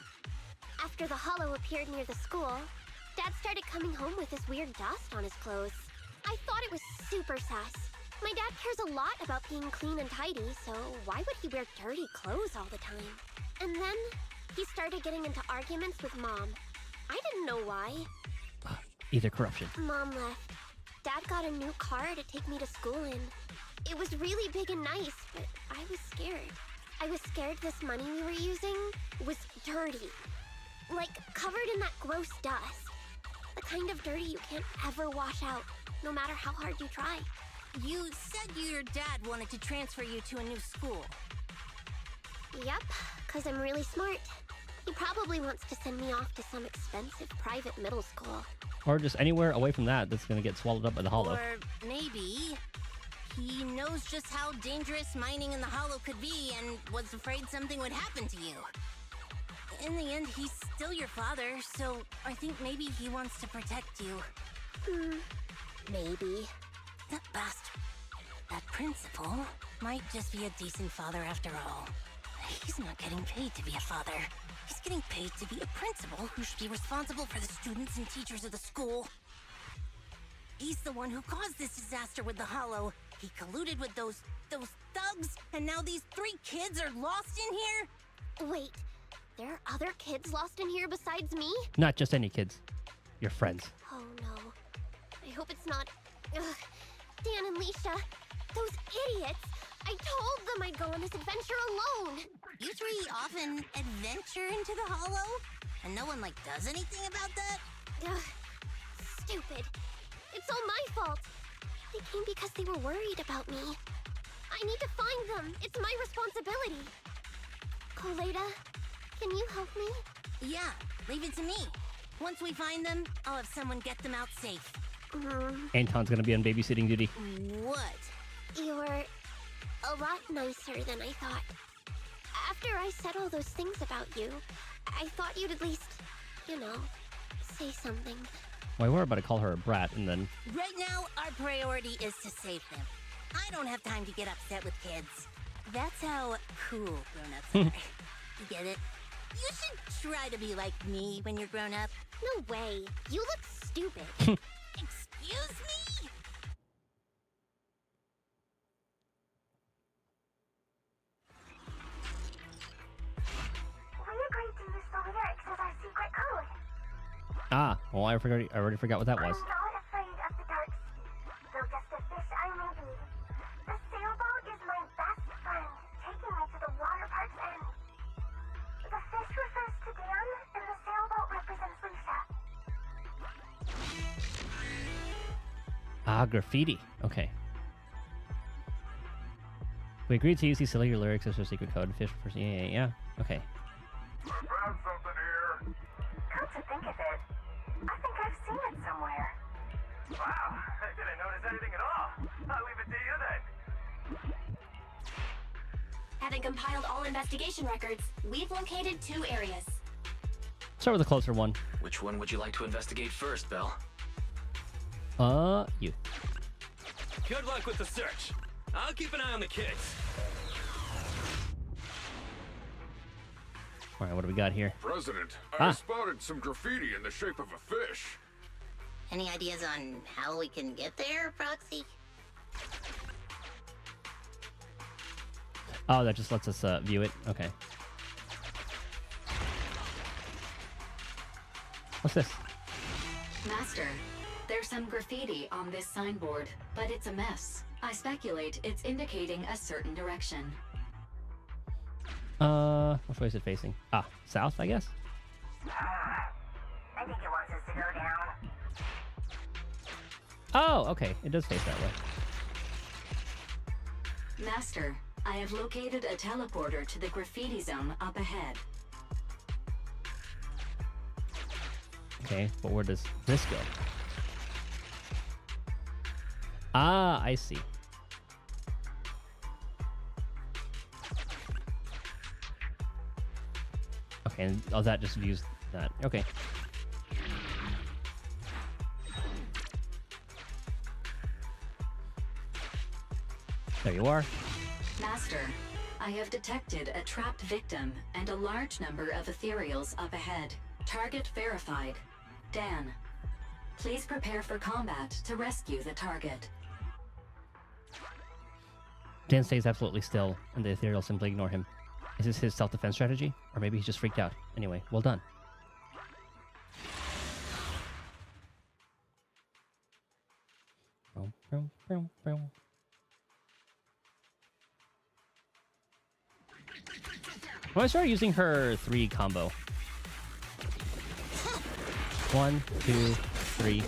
After the hollow appeared near the school, Dad started coming home with this weird dust on his clothes. I thought it was super sus. My dad cares a lot about being clean and tidy, so why would he wear dirty clothes all the time? And then he started getting into arguments with Mom. I didn't know why. Either corruption. Mom left. Dad got a new car to take me to school in. It was really big and nice, but I was scared. I was scared this money we were using was dirty. Like, covered in that gross dust. The kind of dirty you can't ever wash out, no matter how hard you try. You said your dad wanted to transfer you to a new school. Yep, because I'm really smart. He probably wants to send me off to some expensive private middle school. Or just anywhere away from that that's going to get swallowed up by the hollow. Or maybe he knows just how dangerous mining in the hollow could be and was afraid something would happen to you. In the end, he's still your father, so I think maybe he wants to protect you. Maybe. That bastard. That principal might just be a decent father after all. He's not getting paid to be a father. He's getting paid to be a principal who should be responsible for the students and teachers of the school. He's the one who caused this disaster with the hollow. He colluded with those thugs, and now these 3 kids are lost in here? Wait, there are other kids lost in here besides me? Not just any kids. Your friends. Oh no. I hope it's not... Ugh. Dan and Leisha, those idiots! I told them I'd go on this adventure alone! You 3 often adventure into the hollow? And no one, does anything about that? Ugh. Stupid. It's all my fault. They came because they were worried about me. I need to find them. It's my responsibility. Koleda, can you help me? Yeah, leave it to me. Once we find them, I'll have someone get them out safe. Anton's going to be on babysitting duty. What? You're a lot nicer than I thought. After I said all those things about you, I thought you'd at least, say something. Well, we were about to call her a brat, and then... Right now, our priority is to save them. I don't have time to get upset with kids. That's how cool grown-ups are. You get it? You should try to be like me when you're grown up. No way. You look stupid. Excuse me? Ah, well, I already forgot what that was. I'm not afraid of the dark sea, though just a fish I may be. The sailboat is my best friend, taking me to the water park's end. The fish refers to Dan, and the sailboat represents Lisa. Ah, graffiti. Okay. We agreed to use these silly lyrics as a secret code. Fish person. Yeah. Okay. Found something here. Come to think of it, I think I've seen it somewhere. Wow, I didn't notice anything at all. I'll leave it to you then. Having compiled all investigation records, we've located 2 areas. Start with a closer one. Which one would you like to investigate first, Belle? You. Good luck with the search. I'll keep an eye on the kids. All right, what do we got here? President, I spotted some graffiti in the shape of a fish. Any ideas on how we can get there, Proxy? Oh, that just lets us view it. Okay. What's this? Master, there's some graffiti on this signboard, but it's a mess. I speculate it's indicating a certain direction. Which way is it facing? Ah, south, I guess? I think it wants us to go down. Oh, okay. It does face that way. Master, I have located a teleporter to the graffiti zone up ahead. Okay, but where does this go? Ah, I see. Okay, and that just views that. Okay. There you are. Master, I have detected a trapped victim and a large number of ethereals up ahead. Target verified. Dan, please prepare for combat to rescue the target. Dan stays absolutely still, and the ethereal simply ignore him. Is this his self-defense strategy? Or maybe he's just freaked out. Anyway, well done. Well, I started using her 3 combo. 1, 2, 3.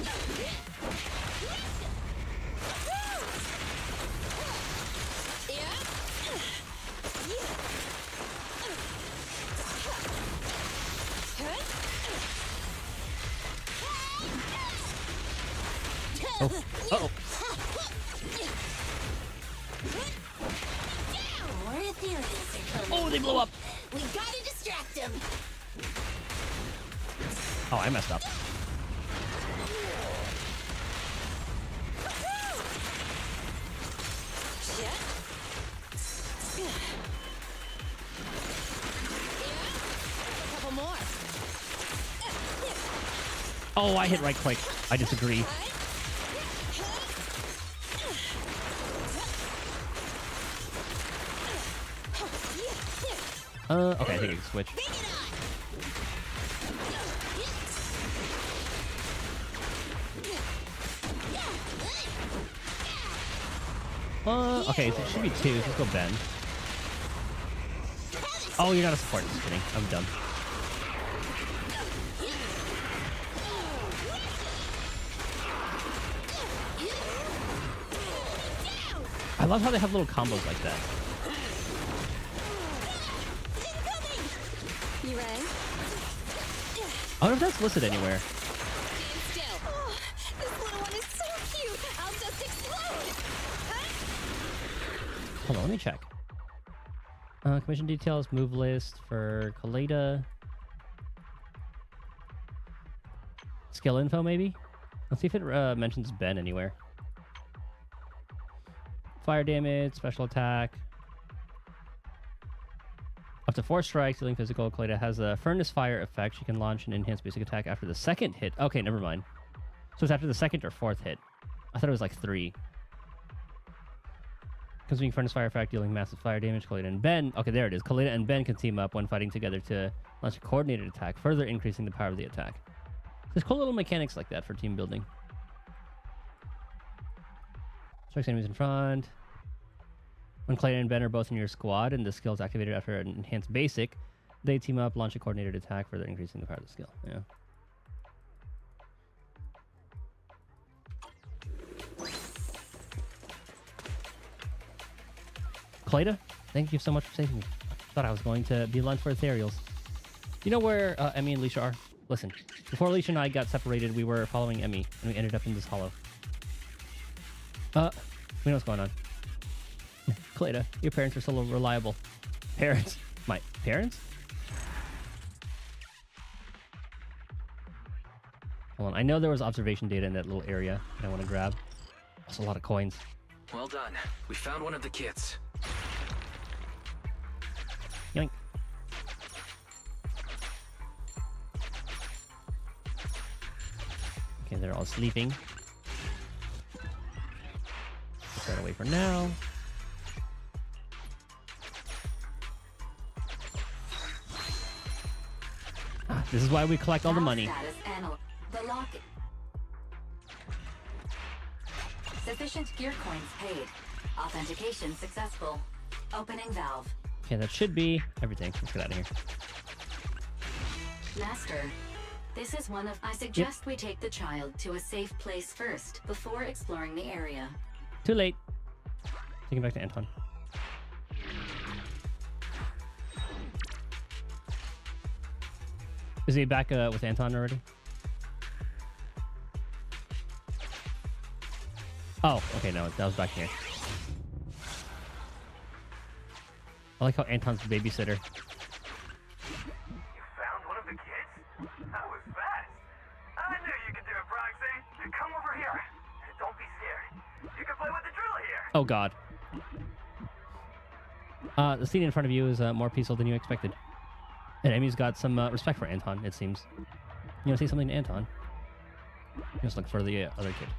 Oh. Uh-oh. More ethereals are coming. Oh, they blew up. We gotta distract them. Oh, I messed up. A couple more. Oh, I hit right click. I disagree. Okay, I think I can switch. Okay, so it should be 2. Let's go Ben. Oh, you're not a support. Just kidding. I'm dumb. I love how they have little combos like that. You ready? I wonder if that's listed anywhere. Still. Oh, this little one is so cute. I'll just explode. Hold on, let me check. Commission details, move list for Kaleda. Skill info, maybe? Let's see if it mentions Ben anywhere. Fire damage, special attack. Up to 4 strikes, dealing physical. Kaleda has a furnace fire effect. She can launch an enhanced basic attack after the 2nd hit. Okay, never mind. So it's after the 2nd or 4th hit. I thought it was like 3. Consuming furnace fire effect, dealing massive fire damage. Kaleda and Ben. Okay, there it is. Kaleda and Ben can team up when fighting together to launch a coordinated attack, further increasing the power of the attack. There's cool little mechanics like that for team building. Strikes enemies in front. When Clayton and Ben are both in your squad and the skill is activated after an enhanced basic, they team up, launch a coordinated attack, further increasing the power of the skill. Yeah. Clayton, thank you so much for saving me. I thought I was going to be lunch for ethereals. You know where Emmy and Alicia are? Listen, before Alicia and I got separated, we were following Emmy, and we ended up in this hollow. We know what's going on. Clayton, your parents are so reliable. Parents? My parents? Hold on, I know there was observation data in that little area that I want to grab. That's a lot of coins. Well done. We found one of the kits. Yoink. Okay, they're all sleeping. Put that away for now. This is why we collect all the money. The locket. Sufficient gear coins paid. Authentication successful. Opening valve. Okay, that should be everything. Let's get out of here. Master, this is one of... I suggest we take the child to a safe place first, before exploring the area. Too late. Take him back to Anton. Is he back with Anton already? Oh, okay, no, that was back here. I like how Anton's the babysitter. You found one of the kids? That was fast. I knew you could do it, Proxy. Come over here. Don't be scared. You can play with the drill here. Oh, God. The scene in front of you is more peaceful than you expected. And Emmy's got some respect for Anton, it seems. You want to say something to Anton? Just look for the other kid.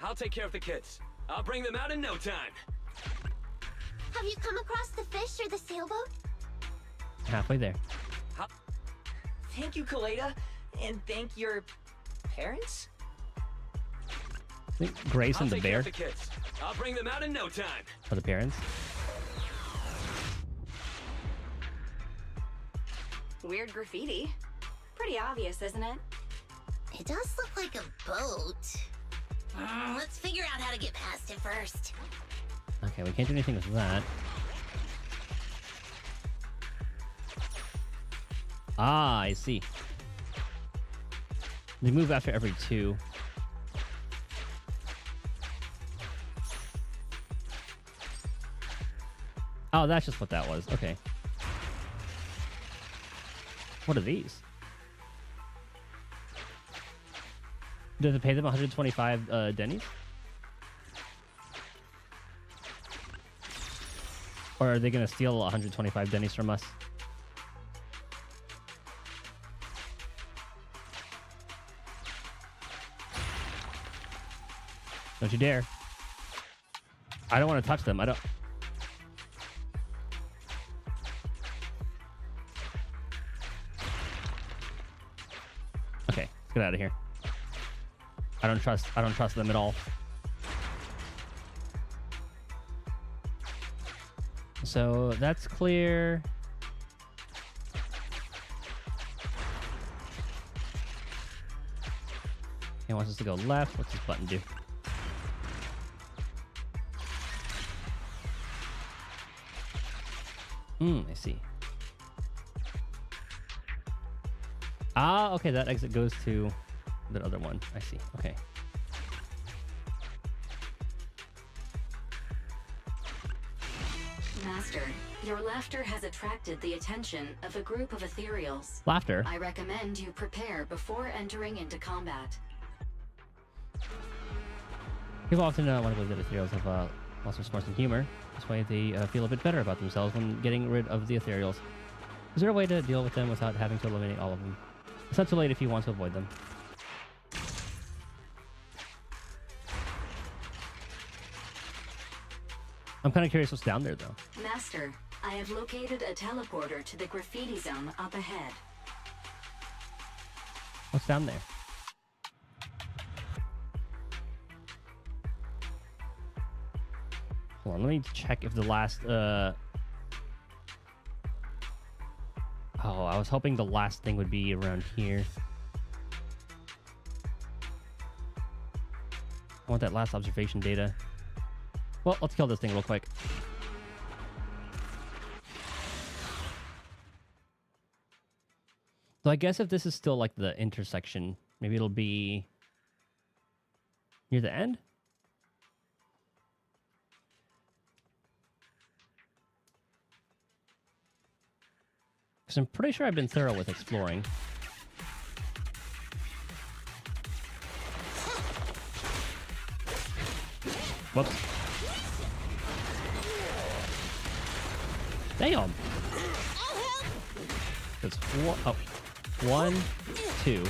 I'll take care of the kids. I'll bring them out in no time. Have you come across the fish or the sailboat? Halfway there. Thank you, Kaleda. And thank your parents? I think Grace and the bear. I'll take care of the kids. I'll bring them out in no time. Are the parents? Weird graffiti. Pretty obvious, isn't it? It does look like a boat. Let's figure out how to get past it first. Okay, we can't do anything with that. Ah, I see. They move after every 2. Oh, that's just what that was. Okay. What are these? Does it pay them 125 Denny's? Or are they going to steal 125 Denny's from us? Don't you dare. I don't want to touch them. I don't... Okay, let's get out of here. I don't trust them at all. So that's clear. He wants us to go left. What's this button do? I see. Ah, okay, that exit goes to the other one. I see. Okay. Master, your laughter has attracted the attention of a group of ethereals. Laughter? I recommend you prepare before entering into combat. People often want to believe that ethereals have lots of smarts and humor. This way they feel a bit better about themselves when getting rid of the ethereals. Is there a way to deal with them without having to eliminate all of them? It's not too late if you want to avoid them. I'm kind of curious what's down there, though. Master, I have located a teleporter to the graffiti zone up ahead. What's down there? Hold on, let me check if the last, Oh, I was hoping the last thing would be around here. I want that last observation data. Well, let's kill this thing real quick. So I guess if this is still like the intersection, maybe it'll be near the end? Because I'm pretty sure I've been thorough with exploring. Whoops. Damn. It's one, oh, 1, 2.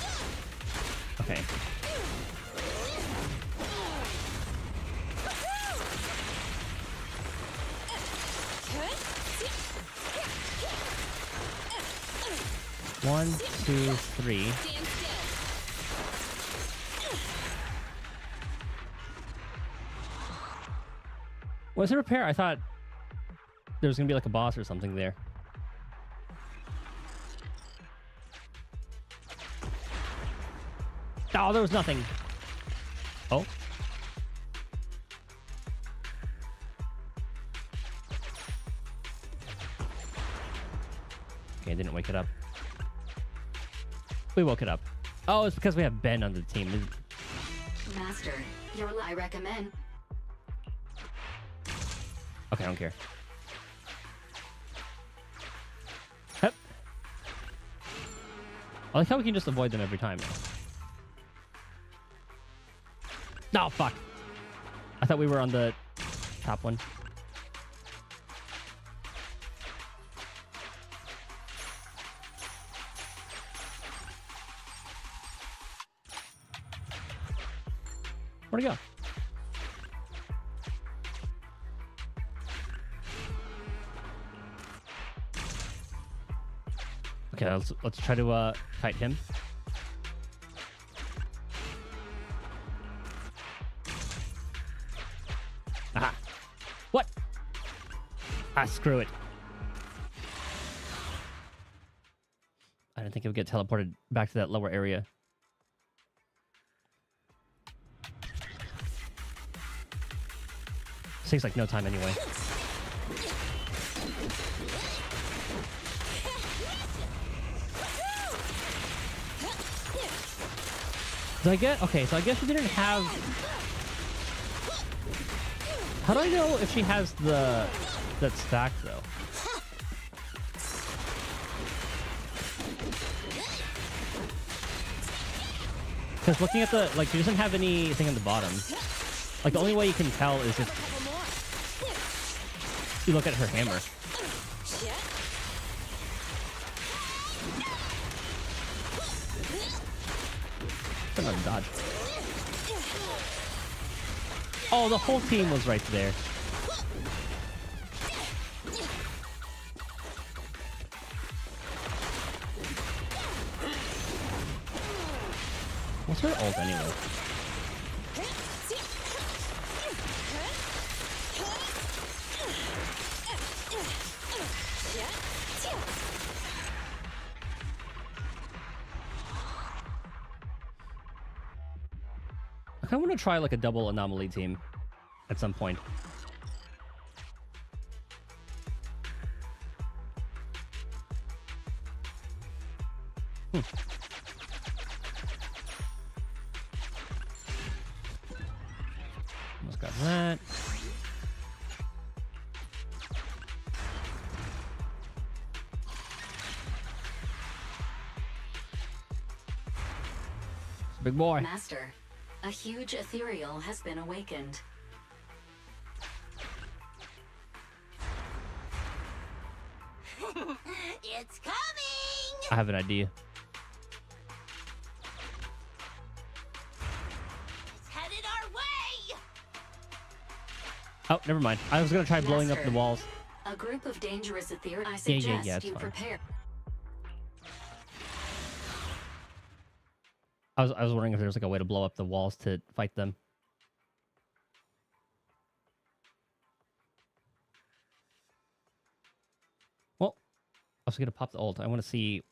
Okay. One, 2, 3. Was it repair? I thought there was gonna be like a boss or something there. Oh, there was nothing. Oh. Okay, I didn't wake it up. We woke it up. Oh, it's because we have Ben on the team. Master, I recommend. Okay, I don't care. Hup. I like how we can just avoid them every time. No, fuck. I thought we were on the top one. Where'd he go? Okay, let's try to fight him. Aha! What? Ah, screw it. I didn't think it would get teleported back to that lower area. Seems like no time anyway. Did I get... Okay, so I guess we didn't have... How do I know if she has the... that stack, though? Because looking at the... Like, she doesn't have anything on the bottom. Like, the only way you can tell is if... you look at her hammer. Come on, dodge. Oh, the whole team was right there. What's her ult anyway? I want to try like a double anomaly team at some point. Almost got that. Big boy. Master, a huge ethereal has been awakened. It's coming! I have an idea. It's headed our way! Oh, never mind. I was gonna try blowing up the walls. A A group of dangerous ethereal. I Yeah, suggest it's you fine. prepare. I was wondering if there's like a way to blow up the walls to fight them. Well, I was gonna pop the ult. I want to see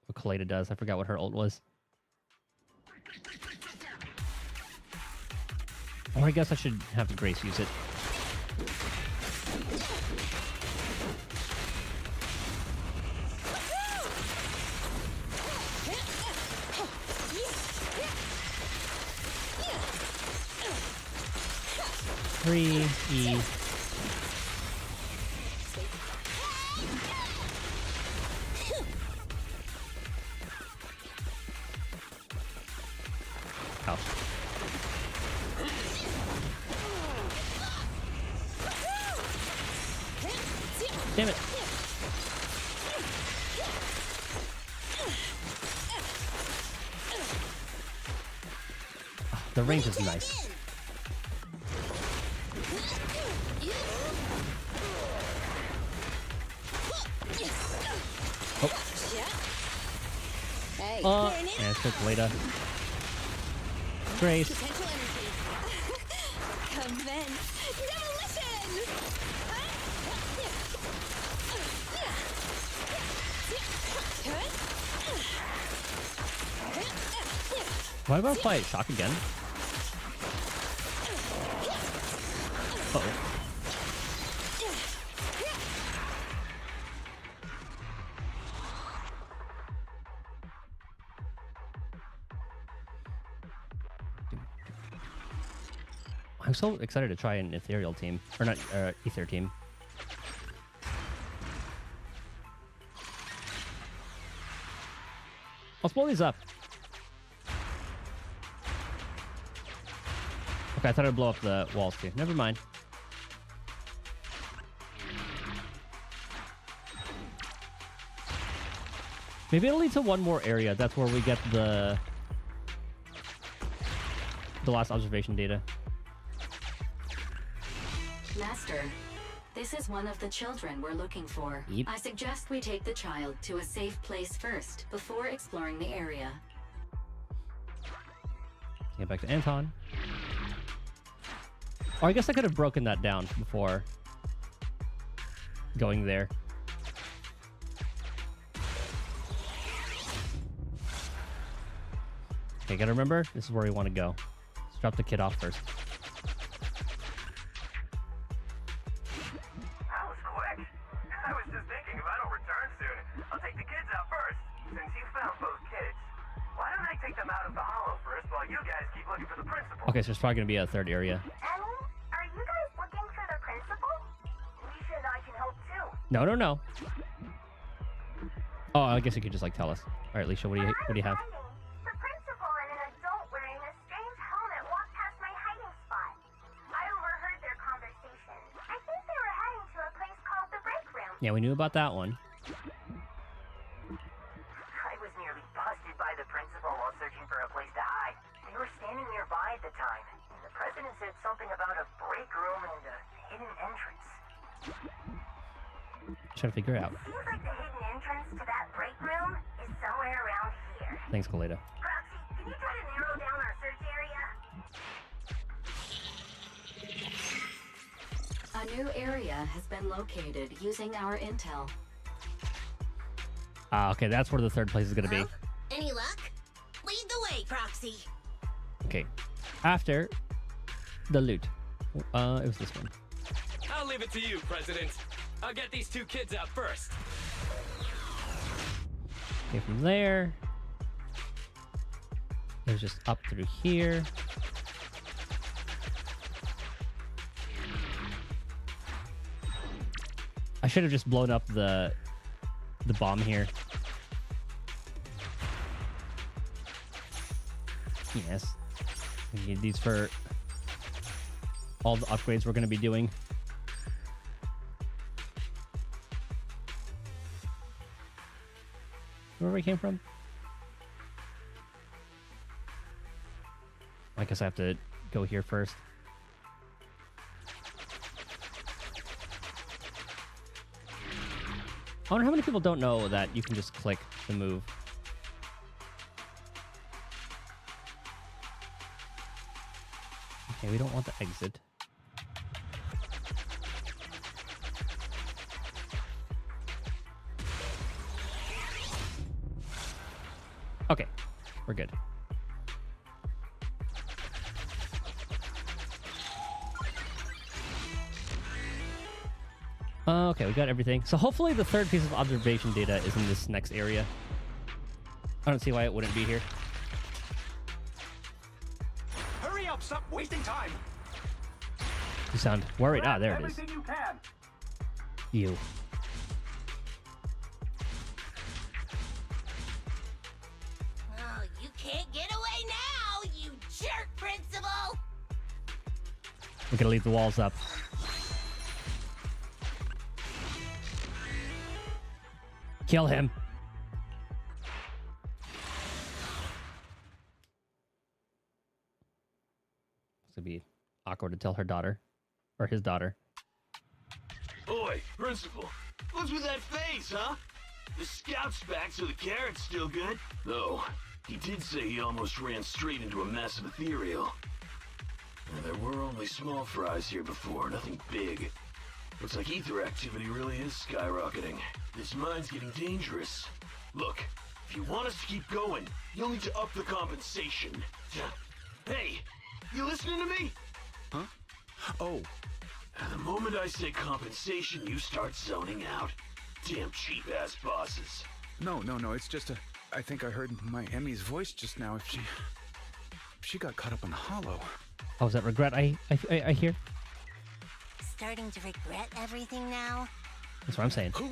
what Kaleda does. I forgot what her ult was. Or I guess I should have Grace use it. Three E. Oh. Damn it. Oh, the range is nice. Oh. And it's took later. Grace. Why about fight shock again? Uh-oh. I'm so excited to try an ethereal team. Or not, ether team. Let's blow these up. Okay, I thought I'd blow up the walls too. Never mind. Maybe it'll lead to one more area. That's where we get the last observation data. Master, this is one of the children we're looking for. Yep. I suggest we take the child to a safe place first, before exploring the area. Get back to Anton. Or I guess I could have broken that down before going there. Okay, gotta remember, this is where we want to go. Let's drop the kid off first. That was quick. I was just thinking if I don't return soon, I'll take the kids out first. Since you found both kids, why don't I take them out of the hollow first while you guys keep looking for the principal? Okay, so there's probably gonna be a third area. Emmy, are you guys looking for the principal? Leisha and I can help too. No, no, no. Oh, I guess you could just like tell us. All right, Leisha, what do you have? The principal and an adult wearing a strange helmet walked past my hiding spot. I overheard their conversation. I think they were heading to a place called the break room. Yeah, we knew about that one. I was nearly busted by the principal while searching for a place to hide. They were standing nearby at the time. And the president said something about a break room and a hidden entrance. Trying to figure it out. Seems like the hidden entrance to that break room is somewhere around here. Thanks, Kaleda. Proxy, can you try to narrow down our search area? A new area has been located using our intel. Ah, okay, that's where the third place is gonna be. Any luck? Lead the way, Proxy. Okay, after the loot. It was this one. I'll leave it to you, President. I'll get these two kids out first. Okay, from there. It was just up through here. I should have just blown up the bomb here. Yes. We need these for all the upgrades we're going to be doing. Where we came from? I guess I have to go here first. I wonder how many people don't know that you can just click the move. Okay, we don't want the exit. Okay, we're good. Okay, we got everything. So hopefully the third piece of observation data is in this next area. I don't see why it wouldn't be here. Hurry up! Stop wasting time! You sound worried. Ah, there it is. Everything you can. You. Oh, you can't get away now, you jerk, Principal! We're gonna leave the walls up. Kill him. This would be awkward to tell her daughter. Or his daughter. Oi, Principal. What's with that face, huh? The scout's back, so the carrot's still good. Though, he did say he almost ran straight into a massive ethereal. And there were only small fries here before, nothing big. Looks like ether activity really is skyrocketing. This mine's getting dangerous. Look, if you want us to keep going, you'll need to up the compensation. Hey, you listening to me? Huh? Oh. The moment I say compensation, you start zoning out. Damn cheap-ass bosses. No, it's just I think I heard my Emmy's voice just now. If she got caught up in the hollow. Oh, is that regret I hear? Starting to regret everything now? That's what I'm saying. Who?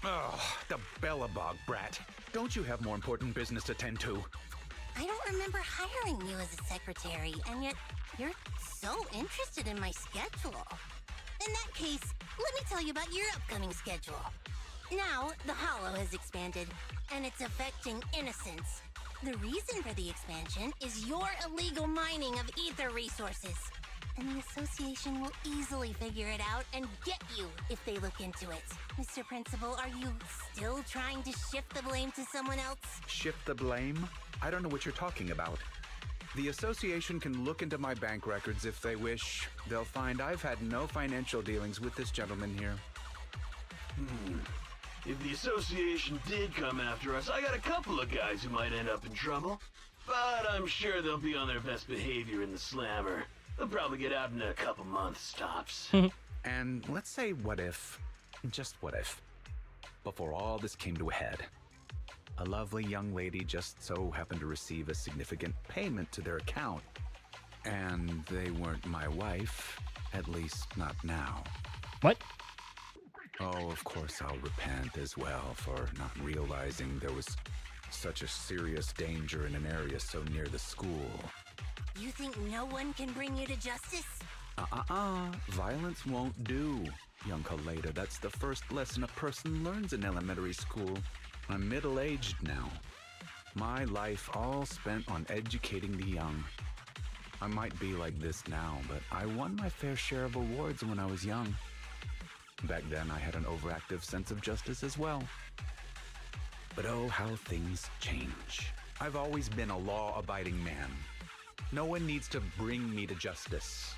Oh, the Bellabog brat. Don't you have more important business to tend to? I don't remember hiring you as a secretary, and yet you're so interested in my schedule. In that case, let me tell you about your upcoming schedule. Now, the Hollow has expanded, and it's affecting innocents. The reason for the expansion is your illegal mining of ether resources. And the association will easily figure it out and get you if they look into it. Mr. Principal, are you still trying to shift the blame to someone else? Shift the blame? I don't know what you're talking about. The association can look into my bank records if they wish. They'll find I've had no financial dealings with this gentleman here. If the association did come after us, I got a couple of guys who might end up in trouble. But I'm sure they'll be on their best behavior in the slammer. They'll probably get out in a couple months, tops. And let's say what if, just what if, before all this came to a head, a lovely young lady just so happened to receive a significant payment to their account. And they weren't my wife, at least not now. What? Oh, of course I'll repent as well for not realizing there was such a serious danger in an area so near the school. You think no one can bring you to justice? Violence won't do, young Kaleda. That's the first lesson a person learns in elementary school. I'm middle-aged now. My life all spent on educating the young. I might be like this now, but I won my fair share of awards when I was young. Back then, I had an overactive sense of justice as well. But oh, how things change. I've always been a law-abiding man. No one needs to bring me to justice.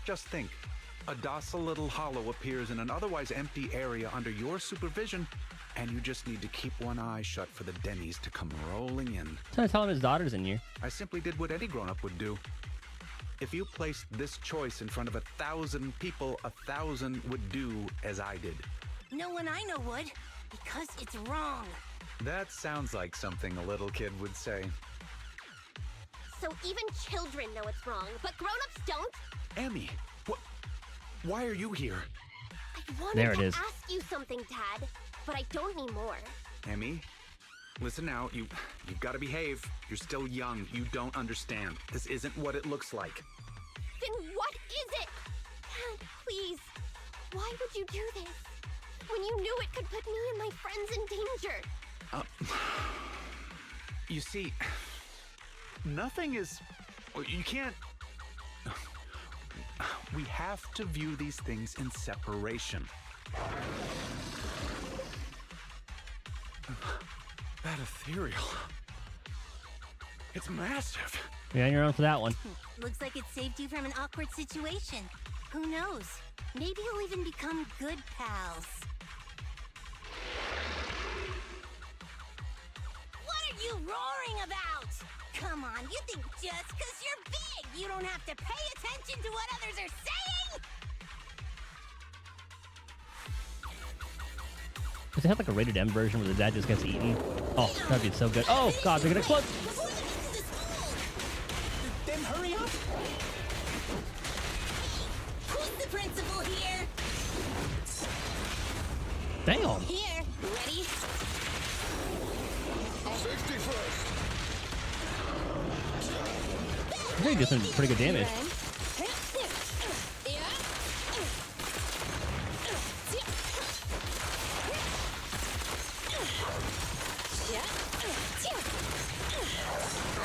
Just think, a docile little hollow appears in an otherwise empty area under your supervision, and you just need to keep one eye shut for the Denny's to come rolling in. Trying to tell him his daughter's in here. I simply did what any grown-up would do. If you placed this choice in front of 1,000 people, 1,000 would do as I did. No one I know would, because it's wrong. That sounds like something a little kid would say. So even children know it's wrong, but grown-ups don't? Emmy, why are you here? I wanted to ask you something, Dad, but I don't anymore. Emmy, listen now, you've got to behave. You're still young. You don't understand. This isn't what it looks like. Then what is it? Dad, please. Why would you do this? When you knew it could put me and my friends in danger. You see, nothing is... You can't... We have to view these things in separation. That ethereal. It's massive. You're on your own for that one. Looks like it saved you from an awkward situation. Who knows? Maybe you'll even become good pals. What are you roaring about? Come on, you think just because you're big, you don't have to pay attention to what others are saying? Does it have like a rated M version where the dad just gets eaten? Oh, that'd be so good. Oh, God, they're gonna explode. Then hurry up! Who's the principal here? Damn. Here, ready? 61st. I think he did some pretty good damage.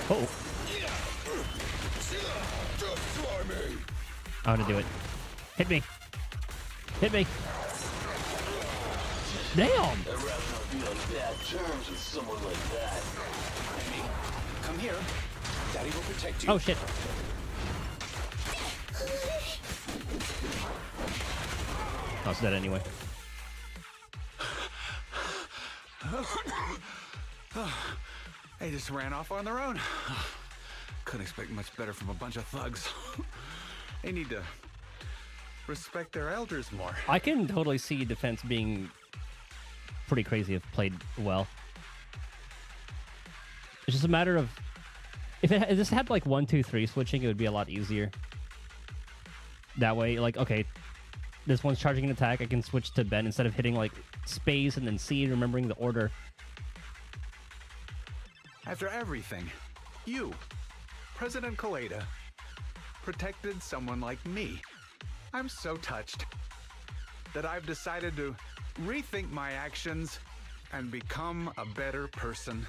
Oh. Just try me. I'm gonna do it. Hit me. Hit me. Damn. I'd rather not be on bad terms with someone like that. Come here. Daddy will protect you. Oh, shit. I was dead anyway. They just ran off on their own. Couldn't expect much better from a bunch of thugs. They need to respect their elders more. I can totally see defense being pretty crazy if played well. It's just a matter of if this had like 1, 2, 3 switching, it would be a lot easier. That way, like, okay, this one's charging an attack, I can switch to Ben instead of hitting like space and then C and remembering the order. After everything, you, President Kaleda, protected someone like me. I'm so touched that I've decided to rethink my actions and become a better person.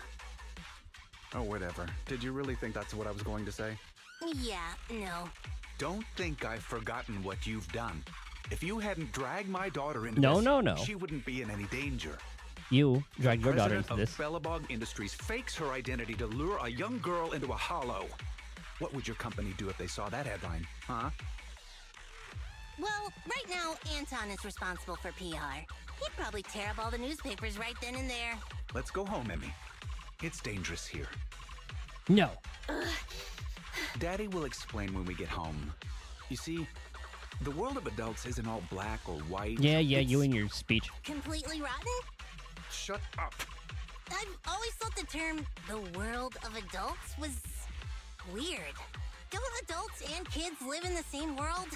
Oh, whatever. Did you really think that's what I was going to say? Yeah, no. Don't think I've forgotten what you've done. If you hadn't dragged my daughter into No, this, no, no. she wouldn't be in any danger. You dragged your daughter into President this. of Bellabog Industries fakes her identity to lure a young girl into a hollow. What would your company do if they saw that headline, huh? Well, right now, Anton is responsible for PR. He'd probably tear up all the newspapers right then and there. Let's go home, Emmy. It's dangerous here. No. Daddy will explain when we get home. You see, the world of adults isn't all black or white. Yeah, you and your speech. Completely rotten? Shut up. I've always thought the term the world of adults was weird. Don't adults and kids live in the same world?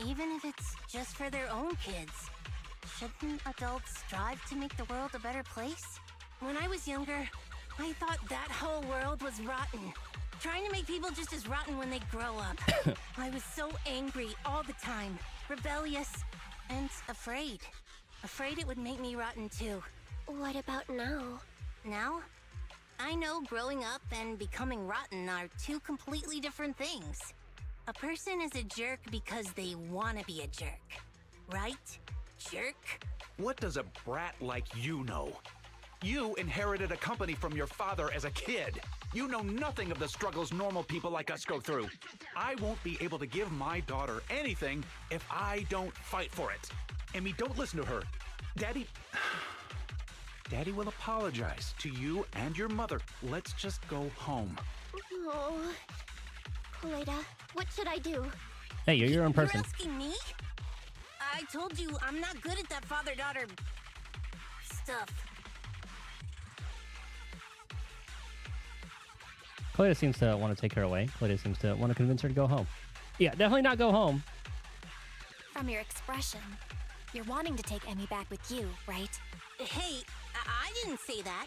Even if it's just for their own kids. Shouldn't adults strive to make the world a better place? When I was younger, I thought that whole world was rotten. Trying to make people just as rotten when they grow up. I was so angry all the time, rebellious, and afraid. Afraid it would make me rotten too. What about now? Now? I know growing up and becoming rotten are two completely different things. A person is a jerk because they want to be a jerk. Right? Jerk? What does a brat like you know? You inherited a company from your father as a kid. You know nothing of the struggles normal people like us go through. I won't be able to give my daughter anything if I don't fight for it. Emmy, don't listen to her. Daddy will apologize to you and your mother. Let's just go home. Oh, Kaleda, what should I do? Hey, you're your own person. You're asking me? I told you I'm not good at that father-daughter stuff. Kaleda seems to want to take her away. Kaleda seems to want to convince her to go home. Yeah, definitely not go home. From your expression, you're wanting to take Emmy back with you, right? Hey, I didn't say that.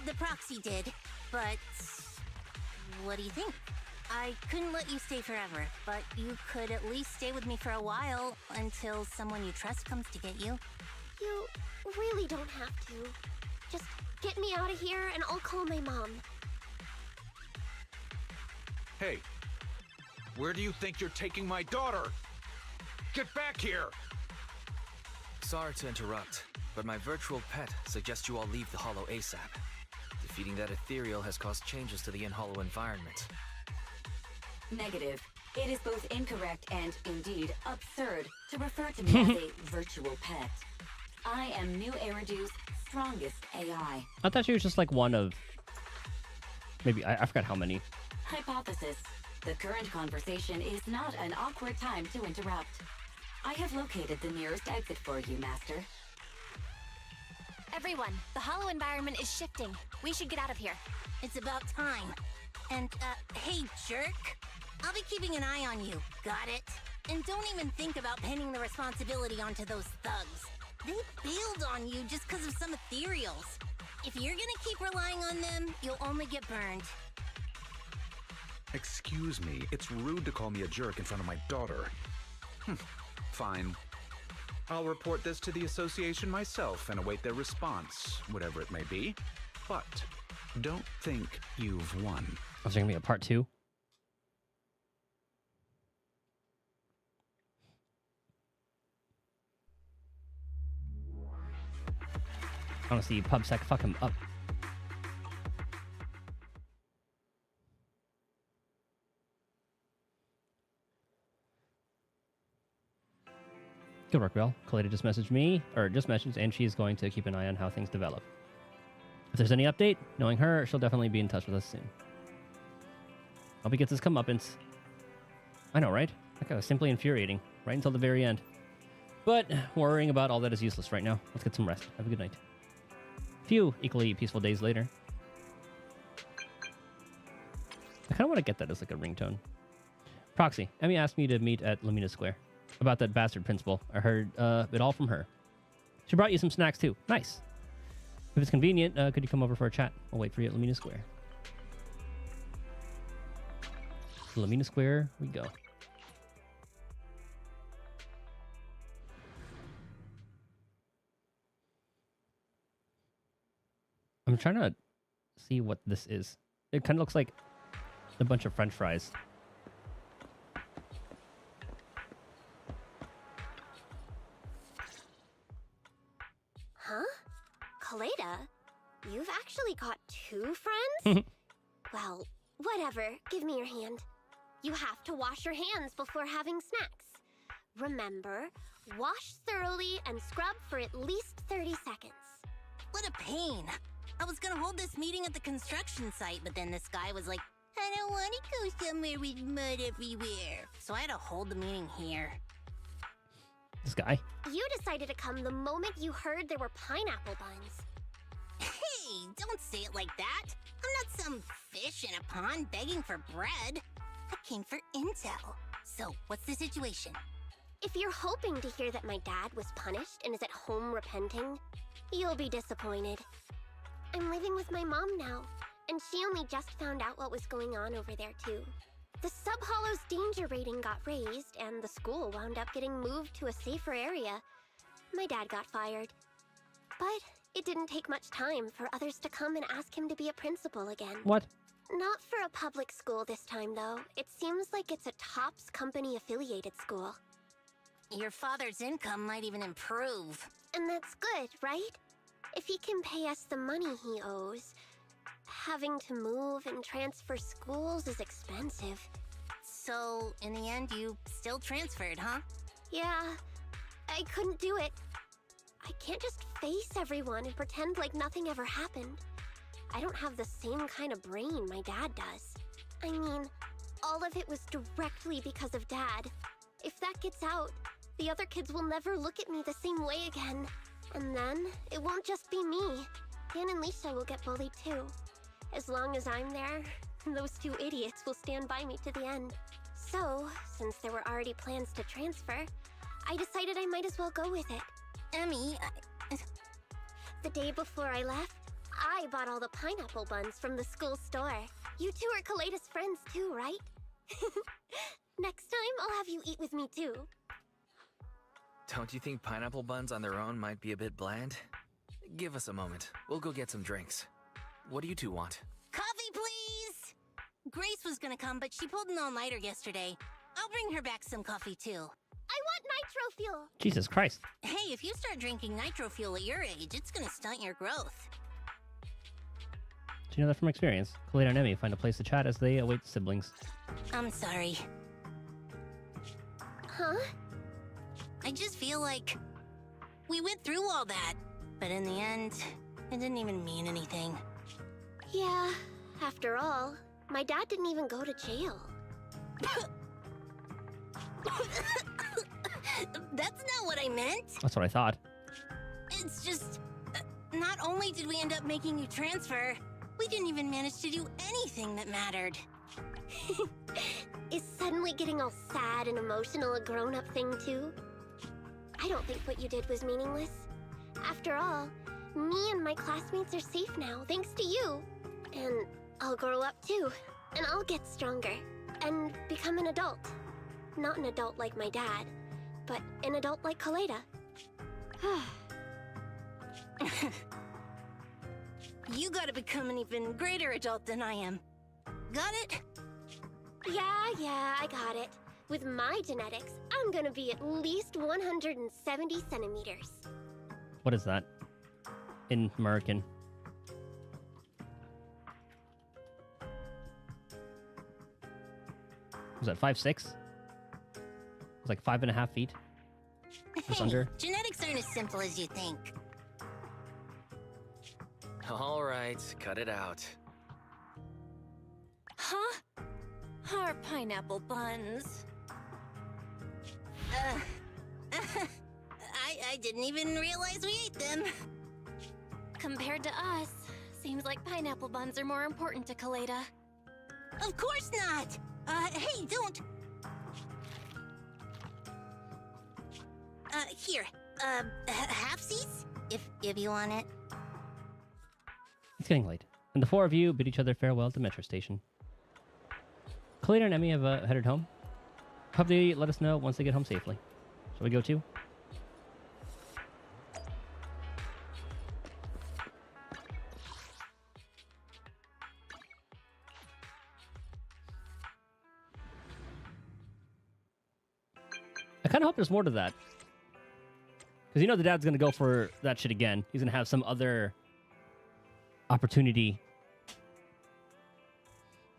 The proxy did. But what do you think? I couldn't let you stay forever, but you could at least stay with me for a while until someone you trust comes to get you. You really don't have to. Just get me out of here and I'll call my mom. Hey, where do you think you're taking my daughter? Get back here! Sorry to interrupt, but my virtual pet suggests you all leave the Hollow ASAP. Defeating that ethereal has caused changes to the in-Hollow environment. Negative. It is both incorrect and, indeed, absurd to refer to me as a virtual pet. I am New Eridu's strongest AI. I thought she was just like one of... Maybe, I forgot how many. Hypothesis. The current conversation is not an awkward time to interrupt. I have located the nearest exit for you, Master. Everyone, the hollow environment is shifting. We should get out of here. It's about time. And, hey, jerk. I'll be keeping an eye on you. Got it? And don't even think about pinning the responsibility onto those thugs. They bailed on you just because of some ethereals. If you're gonna keep relying on them, you'll only get burned. Excuse me, it's rude to call me a jerk in front of my daughter. Fine. I'll report this to the association myself and await their response, whatever it may be. But don't think you've won. Was there gonna be a part 2? I want to see PubSec fuck him up. Good work, Bill. Kaleda just messaged me, and she's going to keep an eye on how things develop. If there's any update, knowing her, she'll definitely be in touch with us soon. Hope he gets his comeuppance. I know, right? That guy was simply infuriating, right until the very end. But worrying about all that is useless right now. Let's get some rest. Have a good night. Few equally peaceful days later. I kind of want to get that as like a ringtone. Proxy, Emmy asked me to meet at Lamina Square. About that bastard principal. I heard it all from her. She brought you some snacks too. Nice. If it's convenient, could you come over for a chat? I'll wait for you at Lamina Square. Lamina Square we go. I'm trying to see what this is. It kind of looks like a bunch of French fries. Huh? Kaleda? You've actually got 2 friends? Well, whatever. Give me your hand. You have to wash your hands before having snacks. Remember, wash thoroughly and scrub for at least 30 seconds. What a pain. I was gonna hold this meeting at the construction site, but then this guy was like, I don't want to go somewhere with mud everywhere. So I had to hold the meeting here. This guy? You decided to come the moment you heard there were pineapple buns. Hey, don't say it like that. I'm not some fish in a pond begging for bread. I came for intel. So, what's the situation? If you're hoping to hear that my dad was punished and is at home repenting, you'll be disappointed. I'm living with my mom now, and she only just found out what was going on over there too. The Sub-Hollow's danger rating got raised, and the school wound up getting moved to a safer area. My dad got fired. But it didn't take much time for others to come and ask him to be a principal again. What? Not for a public school this time, though. It seems like it's a TOPS company-affiliated school. Your father's income might even improve. And that's good, right? If he can pay us the money he owes, having to move and transfer schools is expensive. So, in the end, you still transferred, huh? Yeah, I couldn't do it. I can't just face everyone and pretend like nothing ever happened. I don't have the same kind of brain my dad does. I mean, all of it was directly because of Dad. If that gets out, the other kids will never look at me the same way again. And then, it won't just be me. Dan and Lisa will get bullied too. As long as I'm there, those 2 idiots will stand by me to the end. So, since there were already plans to transfer, I decided I might as well go with it. Emmy, The day before I left, I bought all the pineapple buns from the school store. You 2 are Kaleda's friends too, right? Next time, I'll have you eat with me too. Don't you think pineapple buns on their own might be a bit bland? Give us a moment. We'll go get some drinks. What do you 2 want? Coffee, please! Grace was gonna come, but she pulled an all-nighter yesterday. I'll bring her back some coffee too. I want nitro fuel. Jesus Christ. Hey, if you start drinking nitro fuel at your age, it's gonna stunt your growth. Do you know that from experience? Kaleda and Emmy find a place to chat as they await the siblings. I'm sorry. Huh? I just feel like we went through all that, but in the end, it didn't even mean anything. Yeah, after all, my dad didn't even go to jail. That's not what I meant. That's what I thought. It's just, not only did we end up making you transfer, we didn't even manage to do anything that mattered. Is suddenly getting all sad and emotional a grown-up thing too? I don't think what you did was meaningless. After all, me and my classmates are safe now, thanks to you. And I'll grow up too, and I'll get stronger, and become an adult. Not an adult like my dad, but an adult like Kaleda. You gotta become an even greater adult than I am. Got it? Yeah, I got it. With my genetics, I'm gonna be at least 170 centimeters. What is that? In American. Was that 5'6"? It was like 5.5 feet. Just under. Genetics aren't as simple as you think. All right, cut it out. Huh? Our pineapple buns. I didn't even realize we ate them. Compared to us, seems like pineapple buns are more important to Kaleda. Of course not! Hey, don't! Here. Halfsies? If you want it. It's getting late, and the four of you bid each other farewell at the metro station. Kaleda and Emmy have headed home. Hope they let us know once they get home safely. Shall we go too? I kind of hope there's more to that. Because you know the dad's going to go for that shit again. He's going to have some other opportunity.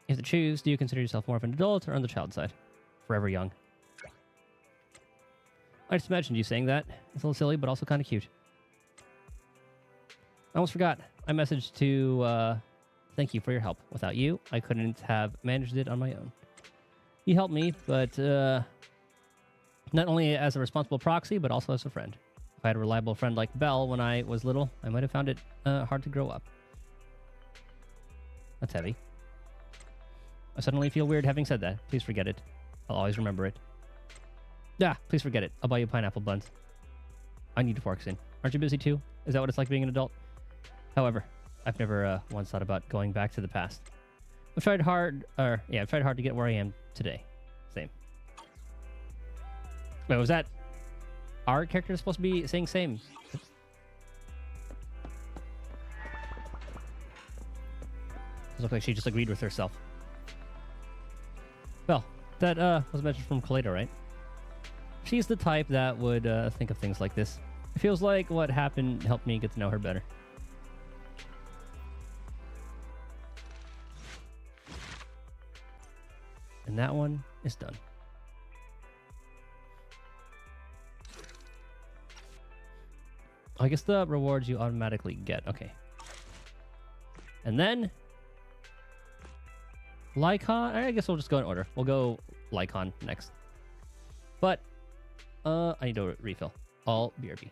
If to choose, do you consider yourself more of an adult or on the child side? Forever young. I just imagined you saying that. It's a little silly, but also kind of cute. I almost forgot. I messaged to thank you for your help. Without you, I couldn't have managed it on my own. You helped me, but not only as a responsible proxy, but also as a friend. If I had a reliable friend like Belle when I was little, I might have found it hard to grow up. That's heavy. I suddenly feel weird having said that. Please forget it. I'll always remember it. Yeah, please forget it. I'll buy you pineapple buns. I need to fork soon. Aren't you busy too? Is that what it's like being an adult? However, I've never once thought about going back to the past. I've tried hard to get where I am today. Same. Wait, was that our character supposed to be saying same? It looked like she just agreed with herself. Well, that was a message from Kaleda, right? She's the type that would think of things like this. It feels like what happened helped me get to know her better. And that one is done. I guess the rewards you automatically get. Okay. And then Lycon. I guess we'll just go in order. We'll go Lycon next. But I need to refill. All BRB.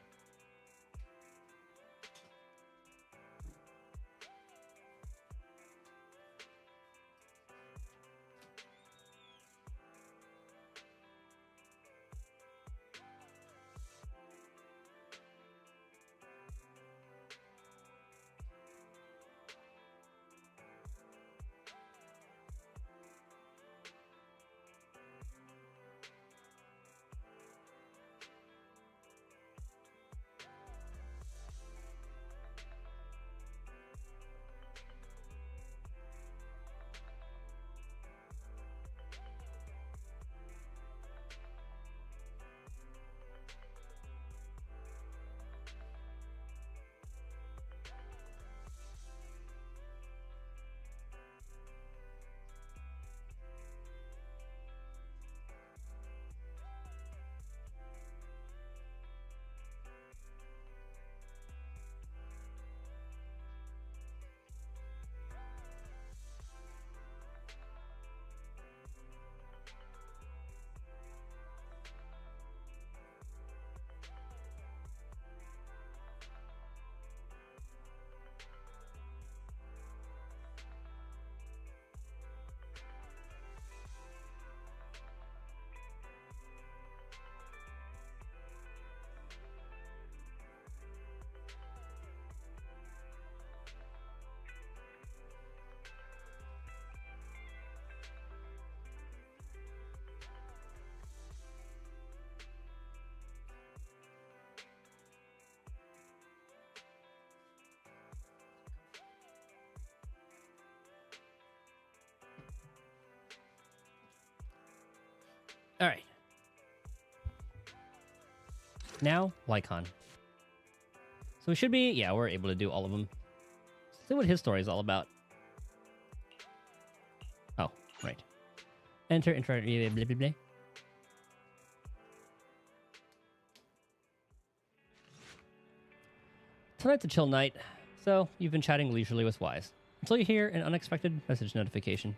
All right. Now, Lycon. So we should be... Yeah, we're able to do all of them. Let's see what his story is all about. Oh, right. Enter, intro, blah, blah, blah, blah. Tonight's a chill night, so you've been chatting leisurely with Wise, until you hear an unexpected message notification.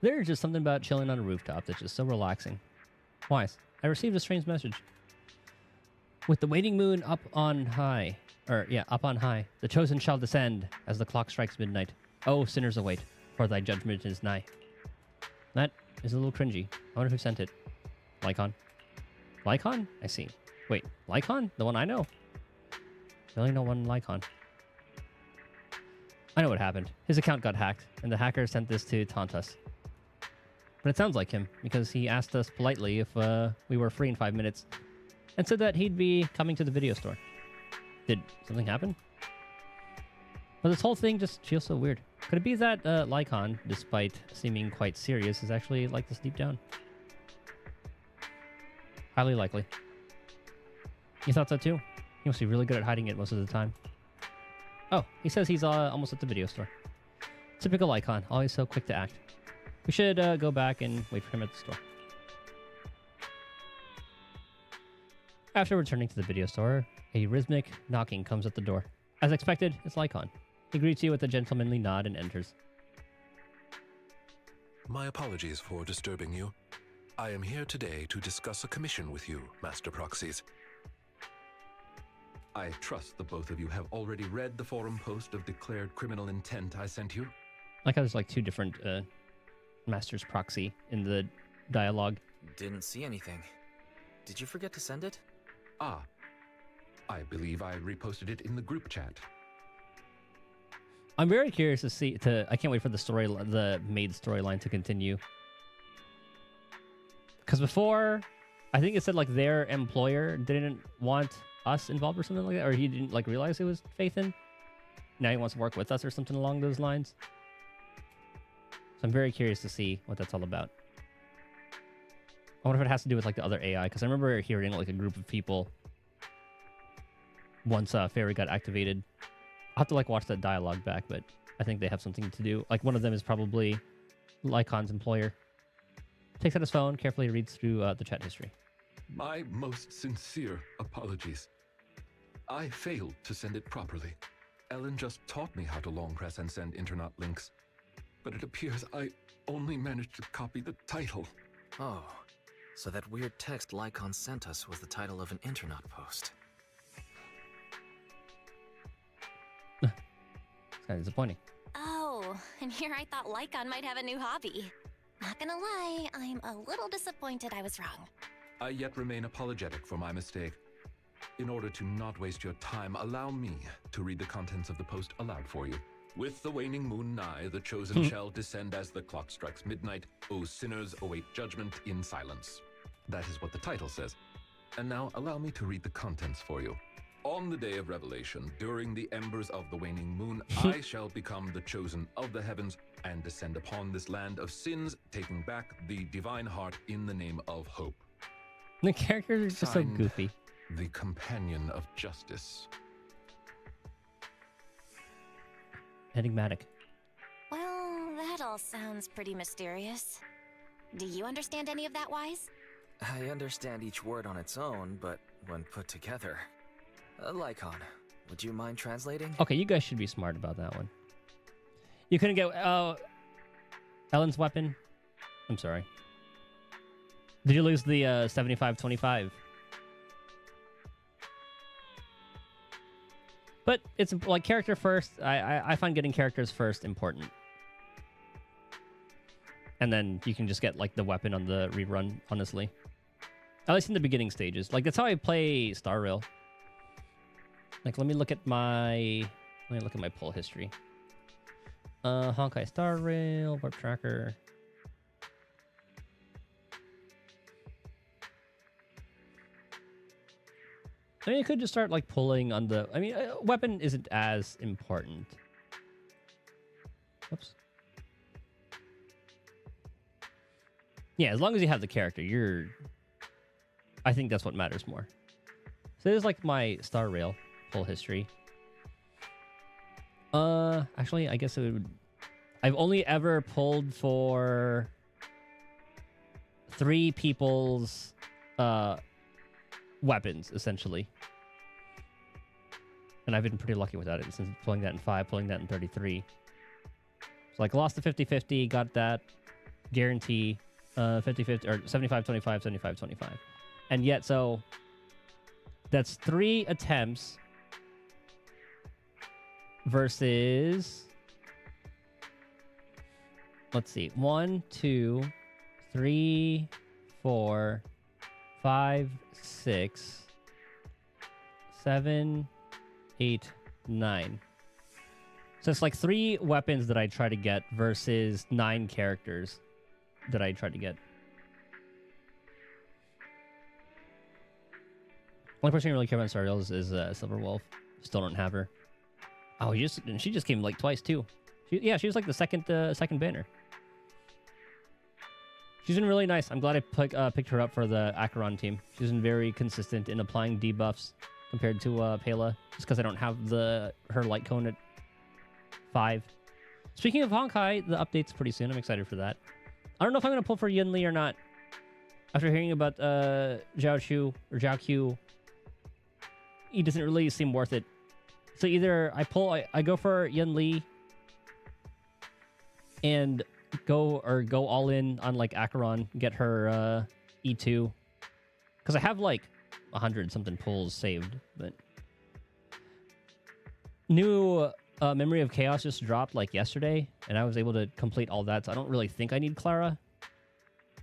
There's just something about chilling on a rooftop that's just so relaxing. Wise, I received a strange message. With the waning moon up on high, the chosen shall descend as the clock strikes midnight. Oh, sinners await, for thy judgment is nigh. That is a little cringy. I wonder who sent it. Lycon? Lycon? I see. Wait, Lycon? The one I know? I only know one Lycon. I know what happened. His account got hacked, and the hacker sent this to taunt us. But it sounds like him, because he asked us politely if we were free in 5 minutes, and said that he'd be coming to the video store. Did something happen? But this whole thing just feels so weird. Could it be that Lycon, despite seeming quite serious, is actually like this deep down? Highly likely. You thought so too? He must be really good at hiding it most of the time. Oh, he says he's almost at the video store. Typical Lycon, always so quick to act. We should go back and wait for him at the store. After returning to the video store, a rhythmic knocking comes at the door. As expected, it's Lycon. He greets you with a gentlemanly nod and enters. My apologies for disturbing you. I am here today to discuss a commission with you, Master Proxies. I trust the both of you have already read the forum post of declared criminal intent I sent you. Like how there's like two different Master's Proxy in the dialogue. Didn't see anything. Did you forget to send it? Ah, I believe I reposted it in the group chat. I'm very curious to see. I can't wait for the maid storyline to continue. Because before, I think it said like their employer didn't want us involved or something like that, or he didn't like realize it was Phaethon. Now he wants to work with us or something along those lines. So I'm very curious to see what that's all about. I wonder if it has to do with like the other AI, because I remember hearing like a group of people once Fairy got activated. I'll have to like watch that dialogue back, but I think they have something to do. Like one of them is probably Lycon's employer. Takes out his phone, carefully reads through the chat history. My most sincere apologies. I failed to send it properly. Ellen just taught me how to long press and send internet links. But it appears I only managed to copy the title. Oh, so that weird text Lycon sent us was the title of an internet post. It's kind of disappointing. Oh, and here I thought Lycon might have a new hobby. Not gonna lie, I'm a little disappointed I was wrong. I yet remain apologetic for my mistake. In order to not waste your time, allow me to read the contents of the post aloud for you. With the waning moon nigh, the chosen shall descend as the clock strikes midnight. O sinners, await judgment in silence. That is what the title says. And now allow me to read the contents for you. On the day of revelation, during the embers of the waning moon, I shall become the chosen of the heavens and descend upon this land of sins, taking back the divine heart in the name of hope. The characters are just so Signed, goofy. The companion of justice. Enigmatic. Well, that all sounds pretty mysterious. Do you understand any of that, Wise? I understand each word on its own, but when put together... Lycon, would you mind translating? Okay, you guys should be smart about that one. You couldn't get... Ellen's weapon? I'm sorry. Did you lose the 75-25? But it's like character first. I find getting characters first important. And then you can just get like the weapon on the rerun, honestly. At least in the beginning stages. Like that's how I play Star Rail. Like let me look at my pull history. Honkai Star Rail, Warp Tracker. I mean, you could just start like pulling on the. I mean, weapon isn't as important. Oops. Yeah, as long as you have the character, I think that's what matters more. So this is like my Star Rail full history. Actually, I guess it would... I've only ever pulled for 3 people's weapons, essentially. And I've been pretty lucky without it, since pulling that in 5, pulling that in 33. So like lost the 50-50, got that guarantee, 50-50, or 75-25, 75-25. And yet, so that's 3 attempts versus, let's see, 1, 2, 3, 4, 5, 6, 7, 8, 9. So it's like 3 weapons that I try to get versus 9 characters that I try to get. Only person I really care about in Star Rail is Silver Wolf. Still don't have her. Oh, she just came like twice too. She was like the second banner. She's been really nice. I'm glad I picked her up for the IK41 team. She's been very consistent in applying debuffs compared to Pela, just because I don't have her light cone at 5. Speaking of Honkai, the update's pretty soon. I'm excited for that. I don't know if I'm going to pull for Yun Li or not. After hearing about Zhao Q, he doesn't really seem worth it. So either I go for Yun Li and go all in on like IK41, get her E2, because I have like 100 something pulls saved. But new Memory of Chaos just dropped like yesterday, and I was able to complete all that, so I don't really think I need Clara.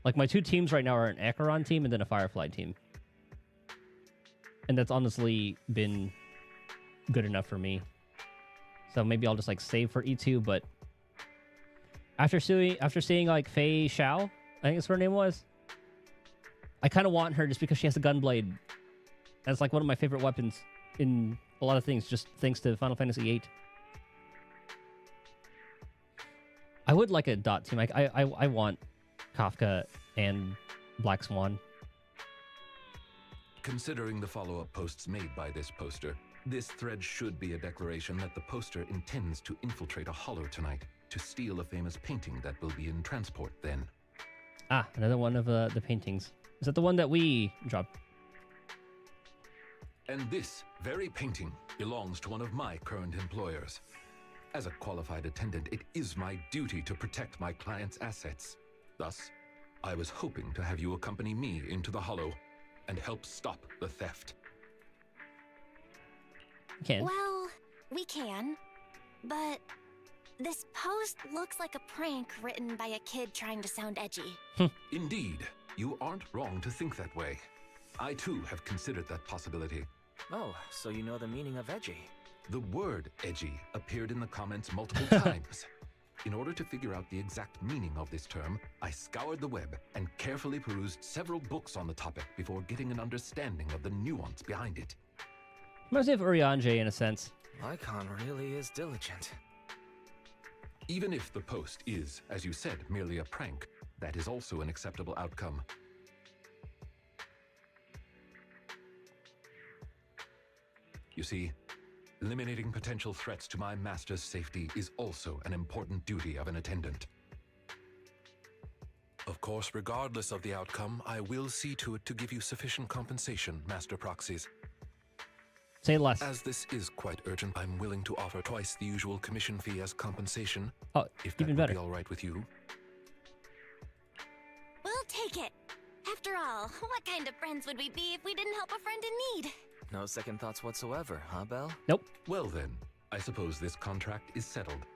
Like my 2 teams right now are an IK41 team and then a Firefly team, and that's honestly been good enough for me. So maybe I'll just like save for E2, but after seeing like Fei Xiao, I think that's what her name was, I kind of want her just because she has a gunblade. That's like one of my favorite weapons in a lot of things, just thanks to Final Fantasy VIII. I would like a dot team. I want Kafka and Black Swan. Considering the follow-up posts made by this poster, this thread should be a declaration that the poster intends to infiltrate a hollow tonight to steal a famous painting that will be in transport then. Ah, another one of the paintings. Is that the one that we dropped? And this very painting belongs to one of my current employers. As a qualified attendant, it is my duty to protect my client's assets. Thus, I was hoping to have you accompany me into the hollow and help stop the theft. Well, we can, but this post looks like a prank written by a kid trying to sound edgy. Indeed, you aren't wrong to think that way. I too have considered that possibility. Oh, so you know the meaning of edgy. The word edgy appeared in the comments multiple times. In order to figure out the exact meaning of this term, I scoured the web and carefully perused several books on the topic before getting an understanding of the nuance behind it. Reminds me of Urianger in a sense. Icon really is diligent. Even if the post is, as you said, merely a prank, that is also an acceptable outcome. You see, eliminating potential threats to my master's safety is also an important duty of an attendant. Of course, regardless of the outcome, I will see to it to give you sufficient compensation, Master Proxies. Say less. As this is quite urgent, I'm willing to offer twice the usual commission fee as compensation. Oh, if that even would better. be all right with you. We'll take it. After all, what kind of friends would we be if we didn't help a friend in need? No second thoughts whatsoever, huh, Belle? Nope. Well then, I suppose this contract is settled.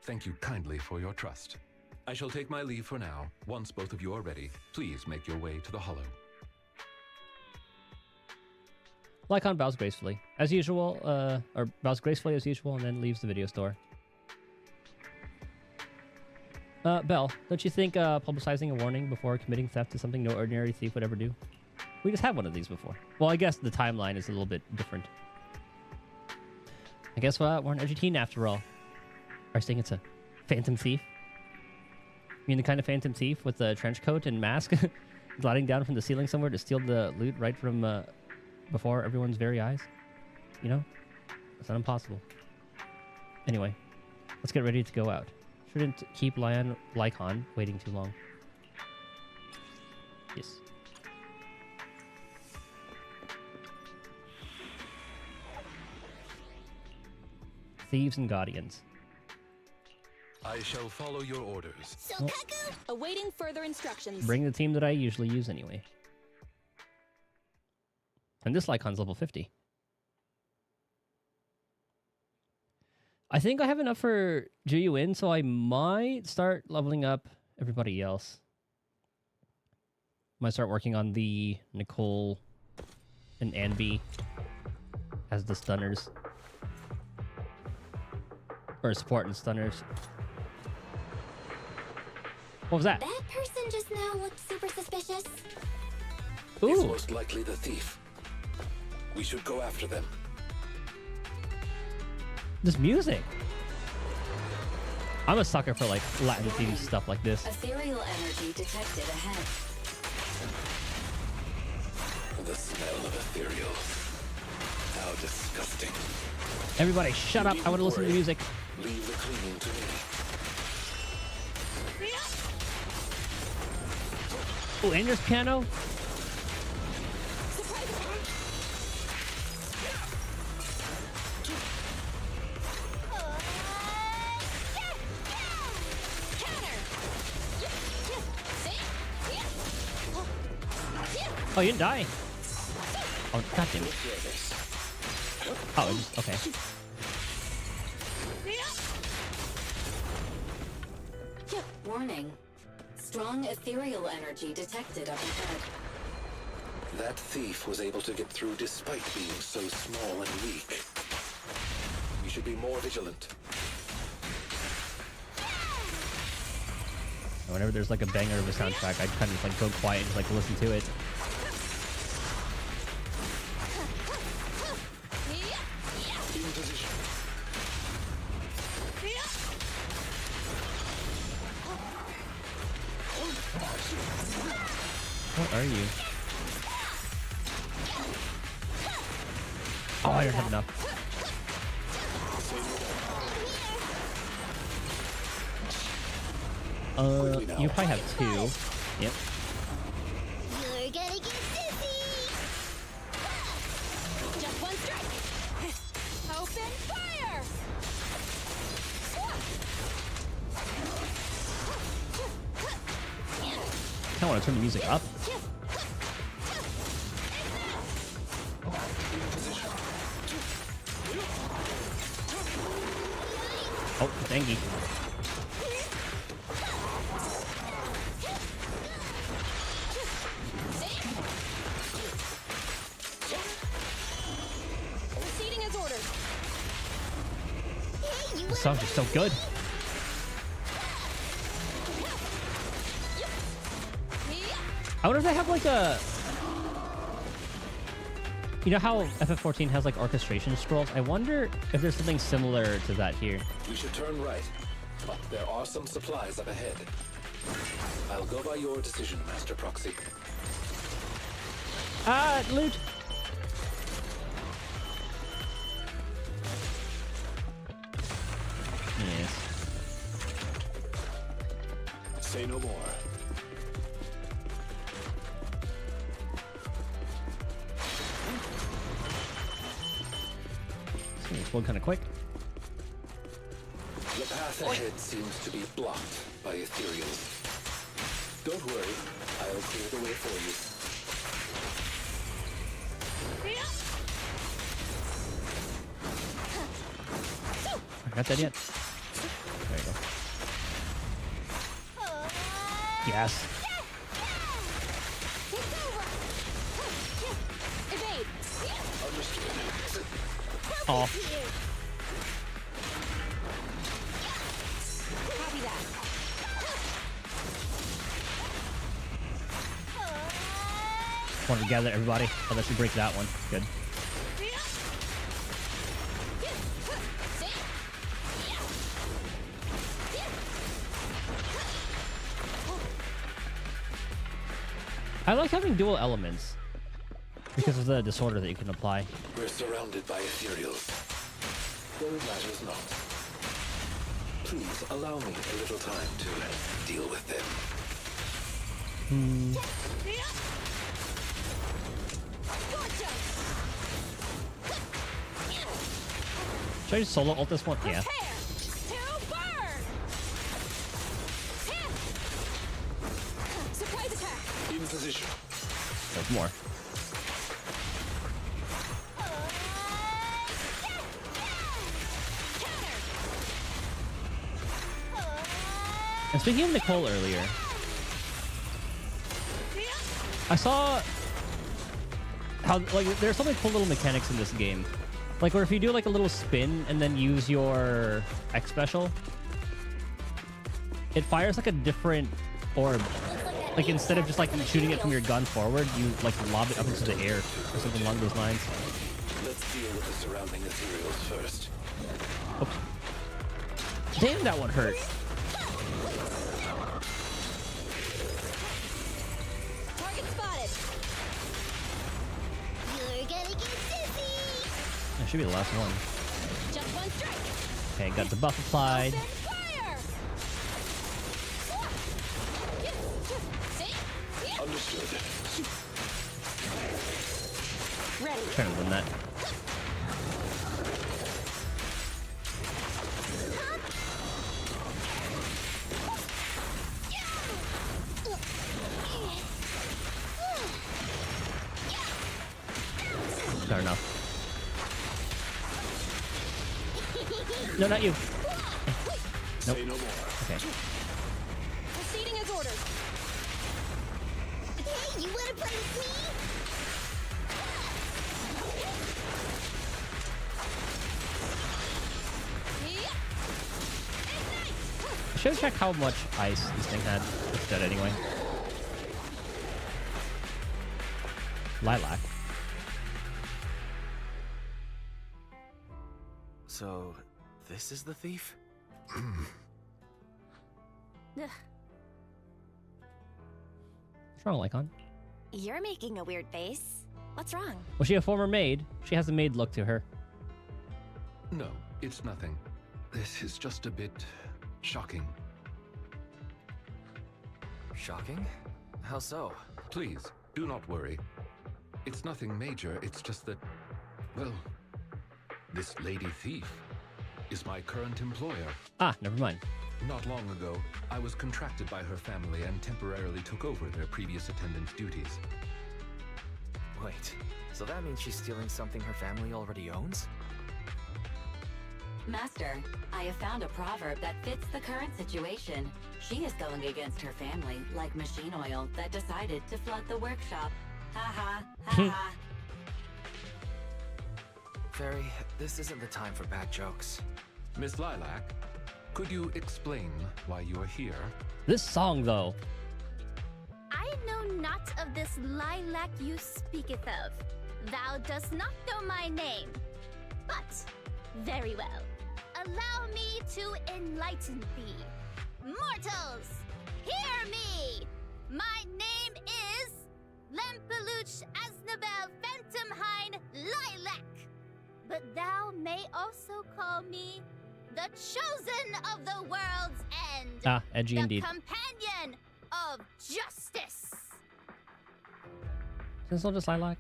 Thank you kindly for your trust. I shall take my leave for now. Once both of you are ready, please make your way to the hollow. Lycon bows gracefully, as usual, or bows gracefully as usual, and then leaves the video store. Belle, don't you think publicizing a warning before committing theft is something no ordinary thief would ever do? We just had one of these before. Well, I guess the timeline is a little bit different. I guess we're an edgy teen after all. I was thinking it's a phantom thief. mean the kind of phantom thief with the trench coat and mask gliding down from the ceiling somewhere to steal the loot right from before everyone's very eyes? You know? It's not impossible. Anyway, let's get ready to go out. Shouldn't keep Lycon waiting too long. Yes. Thieves and Guardians. I shall follow your orders. Well, Awaiting further instructions. bring the team that I usually use anyway. And this Lycon's level 50. I think I have enough for Juyuin, so I might start leveling up everybody else. Might start working on the Nicole and Anby as the stunners. Or support and stunners. What was that? That person just now looked super suspicious. Ooh. It's most likely the thief. We should go after them. This music. I'm a sucker for like Latin themed stuff like this. Ethereal energy detected ahead. The smell of ethereal. How disgusting. Everybody shut up. I want to listen to the music. Leave the cleaning to me. Oh, and there's piano. Oh, you didn't die. Oh, goddamn it. Oh, just, okay. Warning. Strong ethereal energy detected up ahead. That thief was able to get through despite being so small and weak. We should be more vigilant. Whenever there's like a banger of a soundtrack, I'd kind of like go quiet and just like listen to it. In position. What are you? Oh, I don't have enough. You probably have 2. Yep. You're gonna get dizzy! Just one strike. Open fire! I want to turn the music up. Oh, thanky. Proceeding as ordered. The songs are so good. I wonder if they have like a... You know how FF14 has like orchestration scrolls? I wonder if there's something similar to that here. We should turn right, but there are some supplies up ahead. I'll go by your decision, Master Proxy. Loot. Yes. Say no more. Explode kind of quick. The path ahead seems to be blocked by ethereals. Don't worry, I'll clear the way for you. Got that yet? There you go. Yes. Evade. Oh. Copy that. Want to gather everybody? Oh, that should break that one. Good. I like having dual elements because of the disorder that you can apply. We're surrounded by ethereals. Though it matters not. Please allow me a little time to deal with them. Should I just solo ult this one? Yeah. Surprise attack. In position. There's more. And speaking of Nicole earlier, I saw how like there's some cool little mechanics in this game, like where if you do like a little spin and then use your X special, it fires like a different orb. Like instead of just like shooting it from your gun forward, you like lob it up into the air or something along those lines. Let's deal with the surrounding ethereals first. Oops. Damn, that one hurt. Target spotted. You're gonna get dizzy. That should be the last one. Just one strike. Okay, got the buff applied. Fire. Understood. Ready. Trying to win that. Fair enough. No, not you. Nope. Say no more. Okay. Proceeding as ordered. Hey, you wanna play with me? I should have checked how much ice this thing had. It's dead anyway. Lilac. So, this is the thief? Ugh. What's wrong, Lycon? You're making a weird face. What's wrong? Was she a former maid? She has a maid look to her. No, it's nothing. This is just a bit shocking. Shocking? How so? Please, do not worry. It's nothing major, it's just that, well, this lady thief is my current employer. Ah, never mind. Not long ago, I was contracted by her family and temporarily took over their previous attendant's duties. Wait, so that means she's stealing something her family already owns? Master, I have found a proverb that fits the current situation. She is going against her family, like machine oil that decided to flood the workshop. Ha ha, ha ha. Fairy, this isn't the time for bad jokes. Miss Lilac, could you explain why you are here? This song, though. I know not of this lilac you speaketh of. Thou dost not know my name. But, very well. Allow me to enlighten thee. Mortals, hear me! My name is Lempeluch Aznabel Phantomhine Lilac. But thou may also call me the chosen of the world's end. Ah, edgy the indeed. Companion of justice. Is this still just Lilac?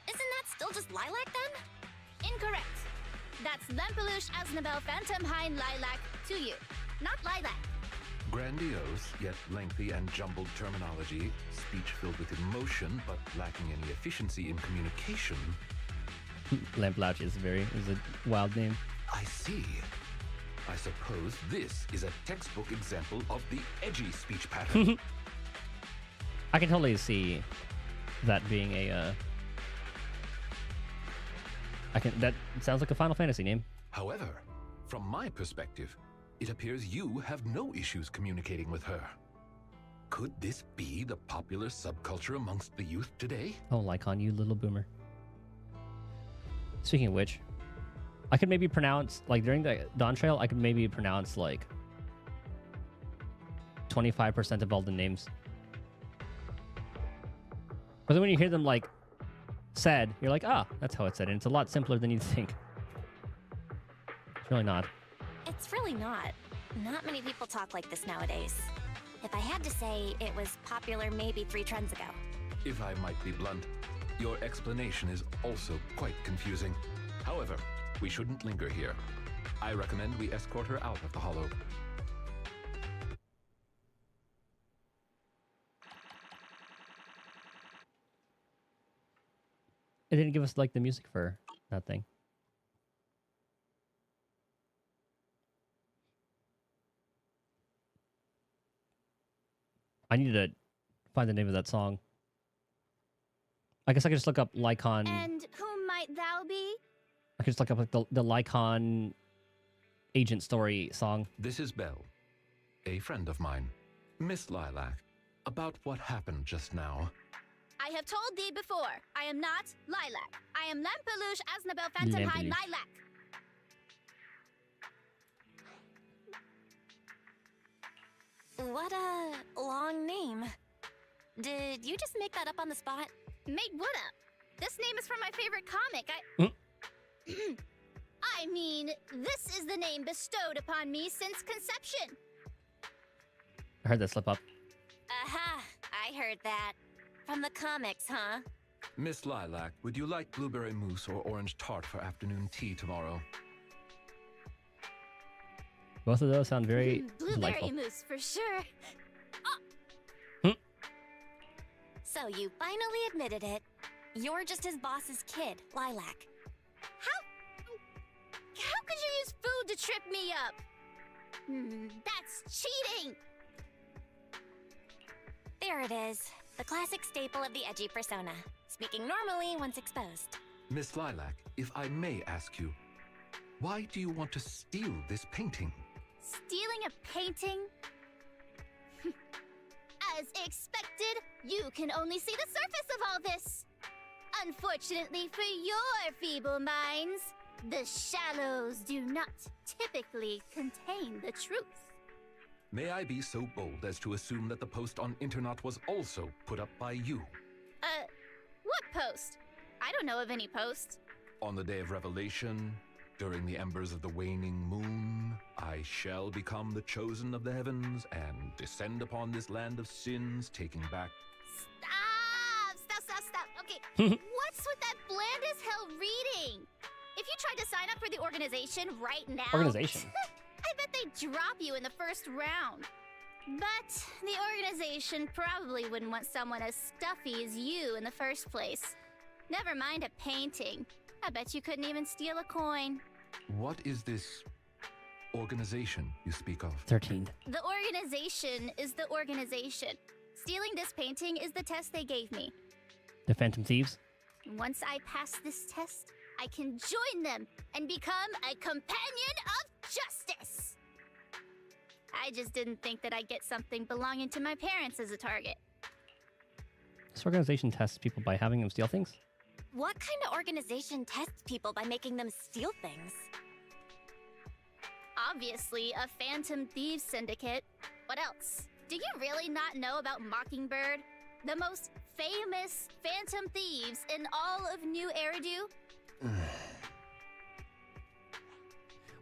Isn't that still just Lilac then? Incorrect. That's Lempeluch Aznabel Phantomhine Lilac to you, not Lilac. Grandiose, yet lengthy and jumbled terminology, speech filled with emotion but lacking any efficiency in communication. Lamplouch is a wild name. I see. I suppose this is a textbook example of the edgy speech pattern. I can totally see that being a. That sounds like a Final Fantasy name. However, from my perspective, it appears you have no issues communicating with her. Could this be the popular subculture amongst the youth today? Oh, Lycon, you little boomer. Speaking of which, I could maybe pronounce, like during the Dawn Trail, I could maybe pronounce like 25% of all the names. But then when you hear them like said, you're like, ah, that's how it's said. And it's a lot simpler than you'd think. It's really not. It's really not. Not many people talk like this nowadays. If I had to say, it was popular maybe 3 trends ago. If I might be blunt, your explanation is also quite confusing. However, we shouldn't linger here. I recommend we escort her out of the hollow. It didn't give us like the music for that thing. I need to find the name of that song. I guess I could just look up Lycon. And whom might thou be? I could just look up like the Lycon agent story song. This is Belle, a friend of mine. Miss Lilac, about what happened just now. I have told thee before, I am not Lilac. I am Lampeluche Asnabel Phantomhide Lampeluche. Lilac. What a long name. Did you just make that up on the spot? Made what up? This name is from my favorite comic. I mean, this is the name bestowed upon me since conception. I heard that slip up. Aha, I heard that. From the comics, huh? Miss Lilac, would you like blueberry mousse or orange tart for afternoon tea tomorrow? Both of those sound very Blueberry delightful. mousse for sure. So you finally admitted it. You're just his boss's kid, Lilac. How could you use food to trip me up? That's cheating! There it is. The classic staple of the edgy persona. Speaking normally once exposed. Miss Lilac, if I may ask you, why do you want to steal this painting? Stealing a painting? As expected, you can only see the surface of all this. Unfortunately for your feeble minds, the shallows do not typically contain the truth. May I be so bold as to assume that the post on Internet was also put up by you? What post? I don't know of any post. On the day of revelation, during the embers of the waning moon, I shall become the chosen of the heavens and descend upon this land of sins, taking back... Stop. Okay, what's with that bland as hell reading? If you tried to sign up for the organization right now... Organization? I bet they'd drop you in the first round. But the organization probably wouldn't want someone as stuffy as you in the first place. Never mind a painting. I bet you couldn't even steal a coin. What is this organization you speak of? 13. The organization is the organization. Stealing this painting is the test they gave me. The Phantom Thieves? Once I pass this test, I can join them and become a companion of justice. I just didn't think that I'd get something belonging to my parents as a target. This organization tests people by having them steal things? What kind of organization tests people by making them steal things? Obviously, a Phantom Thieves Syndicate. What else? Do you really not know about Mockingbird? The most famous Phantom Thieves in all of New Eridu?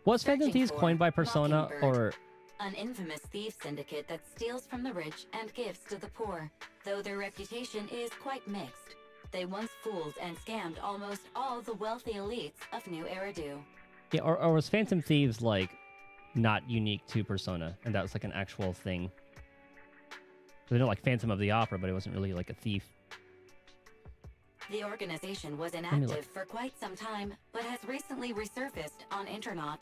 Was Phantom Searching Thieves for coined by Persona Mockingbird, or... an infamous thief syndicate that steals from the rich and gives to the poor, though their reputation is quite mixed. They once fooled and scammed almost all the wealthy elites of New Eridu. Yeah, or was Phantom Thieves, like, not unique to Persona, and that was, like, an actual thing? They know, like, Phantom of the Opera, but it wasn't really, like, a thief. The organization was me inactive look. for quite some time, but has recently resurfaced on Internet.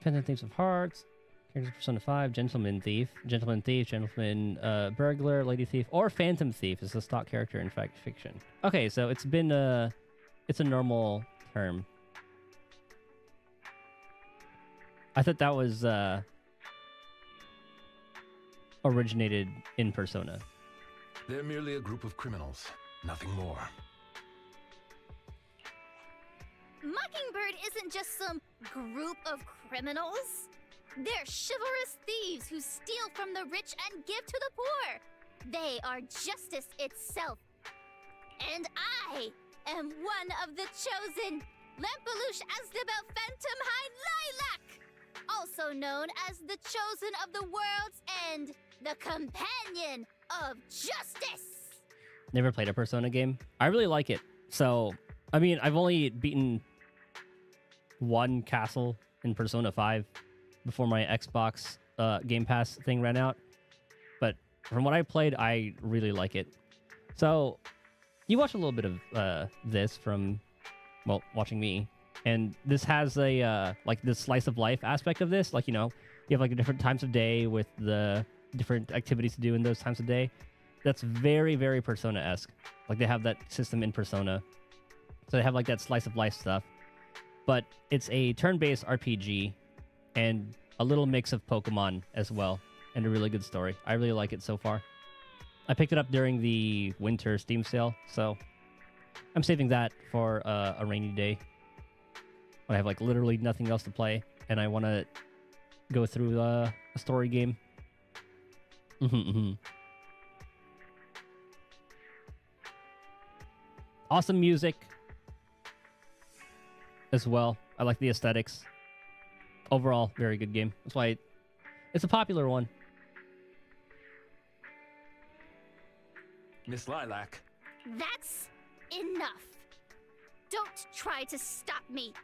Phantom Thieves of Hearts, characters of Persona 5, Gentleman Thief, Gentleman Burglar, Lady Thief, or Phantom Thief is the stock character in fact fiction. Okay, so it's been it's a normal term. I thought that was originated in Persona. They're merely a group of criminals, nothing more. Mockingbird isn't just some group of criminals. They're chivalrous thieves who steal from the rich and give to the poor. They are justice itself. And I am one of the chosen. Lampeluche Asdabel Phantom High Lilac, also known as the chosen of the world's end, the companion of justice. Never played a Persona game. I really like it. So, I mean, I've only beaten one castle in Persona 5 before my Xbox Game Pass thing ran out. But from what I played, I really like it. So, you watch a little bit of this from, well, watching me. And this has a, like, this slice of life aspect of this. Like, you know, you have, like, different times of day with the different activities to do in those times of day. That's very, very Persona-esque. Like, they have that system in Persona. So they have, like, that slice of life stuff. But it's a turn-based RPG and a little mix of Pokemon as well. And a really good story. I really like it so far. I picked it up during the winter Steam sale, so I'm saving that for a rainy day when I have, like, literally nothing else to play and I want to go through a story game. Awesome music as well. I like the aesthetics. Overall, very good game. That's why it's a popular one. Miss Lilac. That's enough. Don't try to stop me.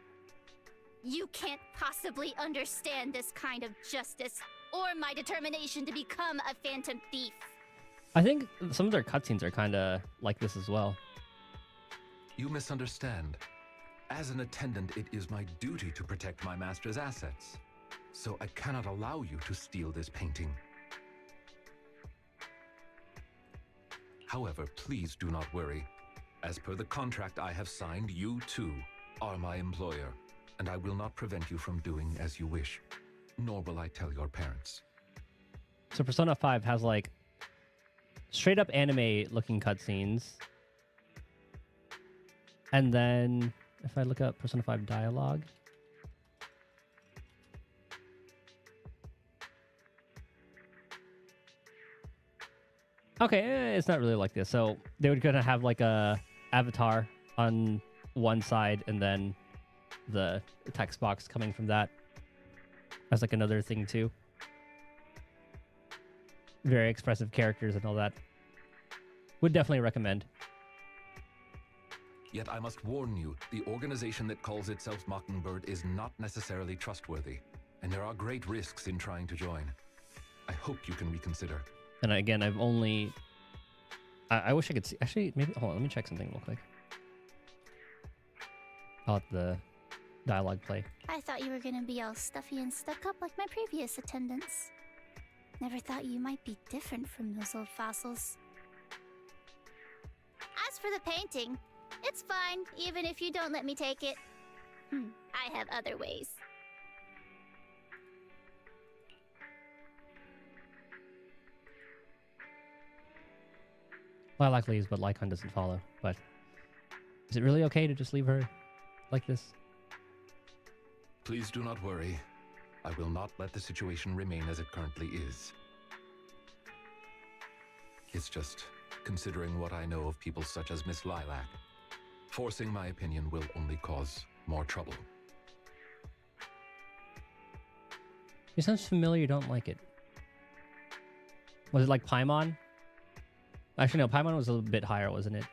You can't possibly understand this kind of justice or my determination to become a phantom thief. I think some of their cutscenes are kind of like this as well. You misunderstand. As an attendant, it is my duty to protect my master's assets. So I cannot allow you to steal this painting. However, please do not worry. As per the contract I have signed, you too are my employer, and I will not prevent you from doing as you wish, nor will I tell your parents. So Persona 5 has, like, straight up anime looking cutscenes. And then if I look up Persona 5 dialogue, okay, it's not really like this. So they would kind of have, like, a avatar on one side and then the text box coming from that as, like, another thing too. Very expressive characters and all that. Would definitely recommend. Yet I must warn you, the organization that calls itself Mockingbird is not necessarily trustworthy, and there are great risks in trying to join. I hope you can reconsider. And again, I've only... I wish I could see... Actually, maybe... Hold on, let me check something real quick. I'll let the dialogue play. I thought you were gonna be all stuffy and stuck up like my previous attendants. Never thought you might be different from those old fossils. As for the painting, it's fine, even if you don't let me take it. I have other ways. Lilac leaves, but Lycon doesn't follow. But is it really okay to just leave her like this? Please do not worry. I will not let the situation remain as it currently is. It's just, considering what I know of people such as Miss Lilac, forcing my opinion will only cause more trouble. It sounds familiar, don't like it. Was it like Paimon? Actually, no, Paimon was a little bit higher, wasn't it?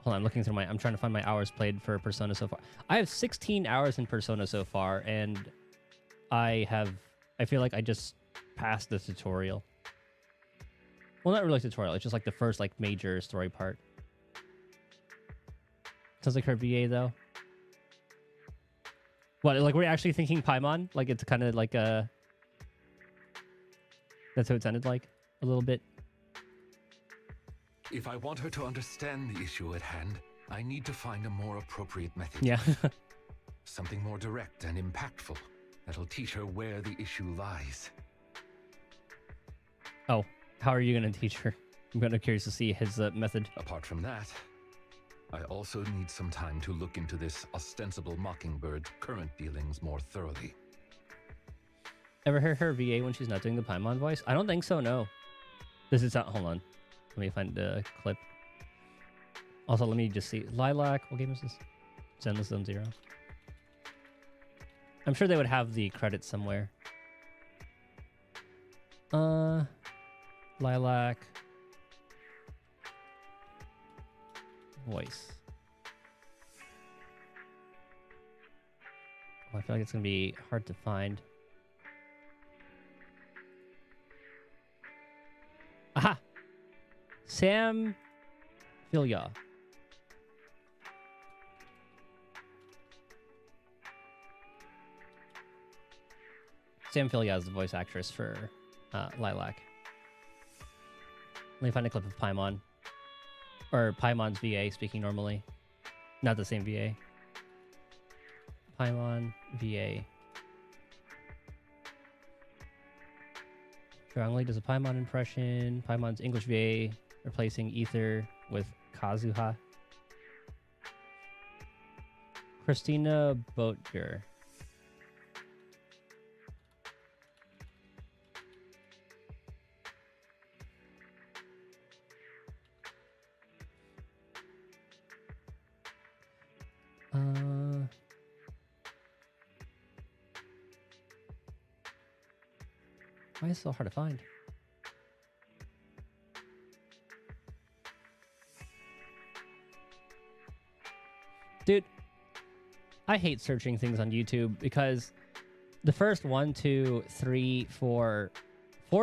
Hold on, I'm looking through I'm trying to find my hours played for Persona so far. I have 16 hours in Persona so far, and I feel like I just passed the tutorial. Well, not really tutorial, it's just like the first, like, major story part. Sounds like her VA, though. What, like, we're actually thinking Paimon? Like, it's kind of like a... That's how it sounded like, a little bit. If I want her to understand the issue at hand, I need to find a more appropriate method. Yeah. Something more direct and impactful that'll teach her where the issue lies. Oh, how are you going to teach her? I'm kind of curious to see his method. Apart from that, I also need some time to look into this ostensible Mockingbird's current dealings more thoroughly. Ever hear her VA when she's not doing the Paimon voice? I don't think so, no. This is not... Hold on. Let me find the clip. Also, let me just see. Lilac. What game is this? Zenless Zone Zero. I'm sure they would have the credits somewhere. Lilac. Voice. Oh, I feel like it's going to be hard to find. Aha! Sam Filia. Sam Filia is the voice actress for Lilac. Let me find a clip of Paimon. Or Paimon's VA speaking normally. Not the same VA. Paimon VA. Strongly does a Paimon impression. Paimon's English VA replacing Ether with Kazuha. Christina Boatger. Why is it so hard to find? Dude, I hate searching things on YouTube because the first 1, 2, 3, 4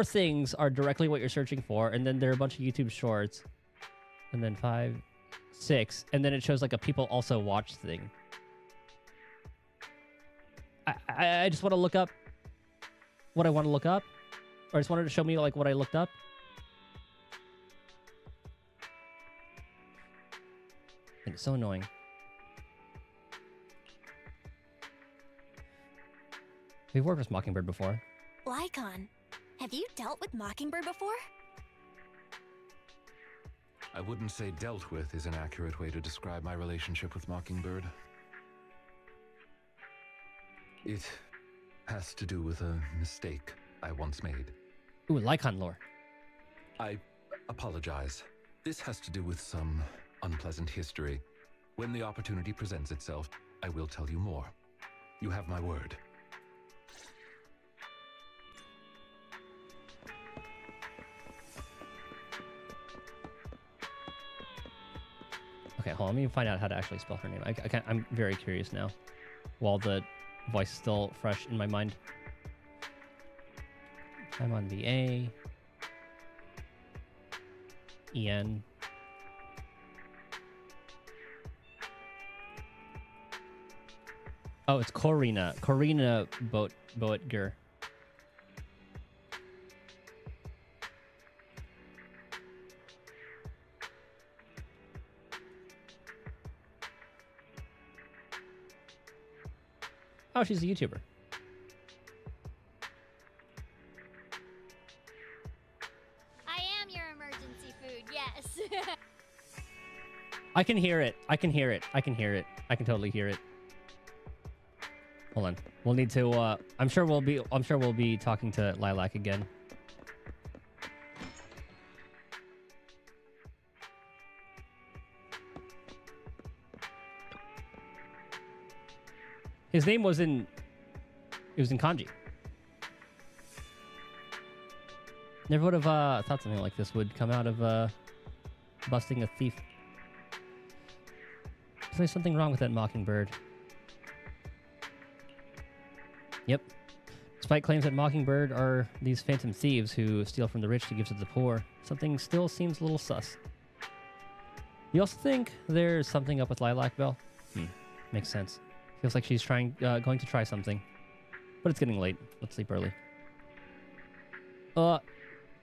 things are directly what you're searching for, and then there are a bunch of YouTube shorts, and then 5, 6, and then it shows like a people also watch thing. I just want to look up what I want to look up, or I just wanted to show me like what I looked up. And it's so annoying. We've worked with Mockingbird before. Lycon, have you dealt with Mockingbird before? I wouldn't say dealt with is an accurate way to describe my relationship with Mockingbird. It has to do with a mistake I once made. Ooh, Lycon lore. I apologize. This has to do with some unpleasant history. When the opportunity presents itself, I will tell you more. You have my word. Okay, hold on. Let me find out how to actually spell her name. I'm very curious now, while the voice is still fresh in my mind. I'm on VA. EN. Oh, it's Corina. Corina Boatger. Oh, she's a YouTuber. I am your emergency food, yes. I can hear it. I can hear it. I can hear it. I can totally hear it. Hold on. We'll need to I'm sure we'll be talking to Lilac again. His name was in... It was in kanji. Never would have thought something like this would come out of busting a thief. There's something wrong with that Mockingbird. Yep. Despite claims that Mockingbird are these phantom thieves who steal from the rich to give to the poor, something still seems a little sus. You also think there's something up with Lilac Bell? Makes sense. Feels like she's going to try something. But it's getting late. Let's sleep early.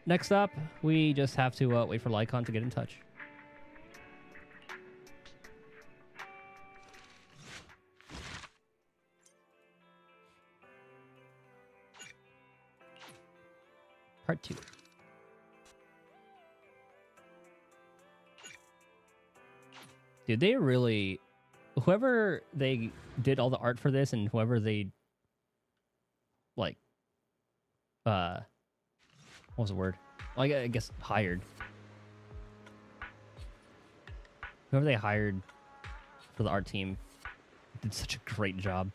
Next up, we just have to wait for Lycon to get in touch. Part 2. Dude, they really... Whoever they did all the art for this and whoever they, like, what was the word? Well, I guess hired. Whoever they hired for the art team did such a great job.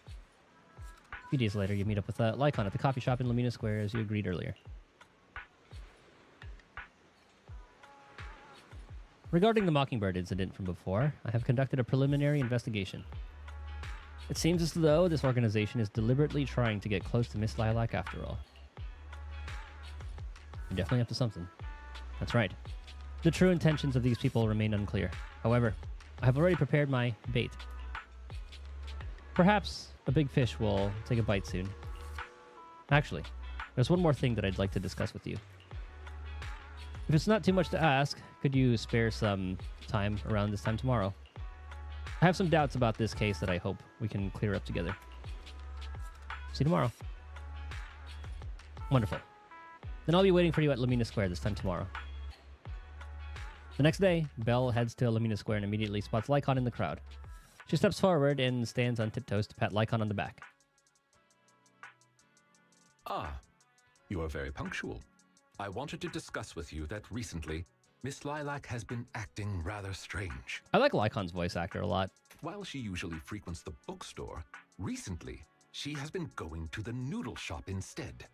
A few days later, you meet up with Lycon at the coffee shop in Lamina Square as you agreed earlier. Regarding the Mockingbird incident from before, I have conducted a preliminary investigation. It seems as though this organization is deliberately trying to get close to Miss Lilac after all. You're definitely up to something. That's right. The true intentions of these people remain unclear. However, I have already prepared my bait. Perhaps a big fish will take a bite soon. Actually, there's one more thing that I'd like to discuss with you. If it's not too much to ask, could you spare some time around this time tomorrow? I have some doubts about this case that I hope we can clear up together. See you tomorrow. Wonderful. Then I'll be waiting for you at Lamina Square this time tomorrow. The next day, Belle heads to Lamina Square and immediately spots Lycon in the crowd. She steps forward and stands on tiptoes to pat Lycon on the back. Ah, you are very punctual. I wanted to discuss with you that recently, Miss Lilac has been acting rather strange. I like Lycon's voice actor a lot. While she usually frequents the bookstore, recently, she has been going to the noodle shop instead.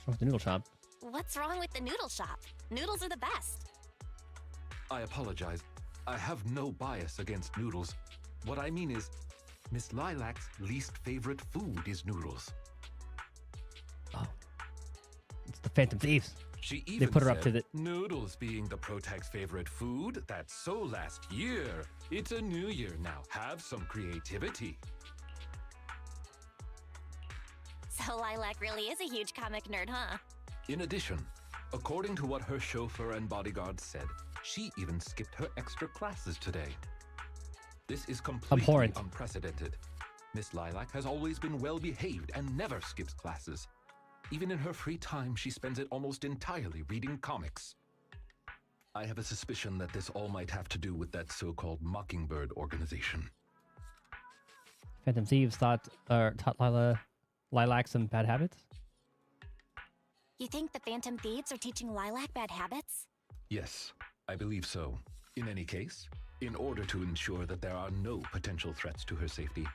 What's wrong with the noodle shop? What's wrong with the noodle shop? Noodles are the best. I apologize. I have no bias against noodles. What I mean is, Miss Lilac's least favorite food is noodles. Oh. It's the Phantom Thieves. She even they put her said, up to the... Noodles being the Protag's favorite food, that's so last year. It's a new year now. Have some creativity. So Lilac really is a huge comic nerd, huh? In addition, according to what her chauffeur and bodyguard said, she even skipped her extra classes today. This is completely abhorrent. Unprecedented. Miss Lilac has always been well-behaved and never skips classes. Even in her free time, she spends it almost entirely reading comics. I have a suspicion that this all might have to do with that so-called Mockingbird organization. Phantom Thieves taught Lilac some bad habits? You think the Phantom Thieves are teaching Lilac bad habits? Yes, I believe so. In any case, in order to ensure that there are no potential threats to her safety,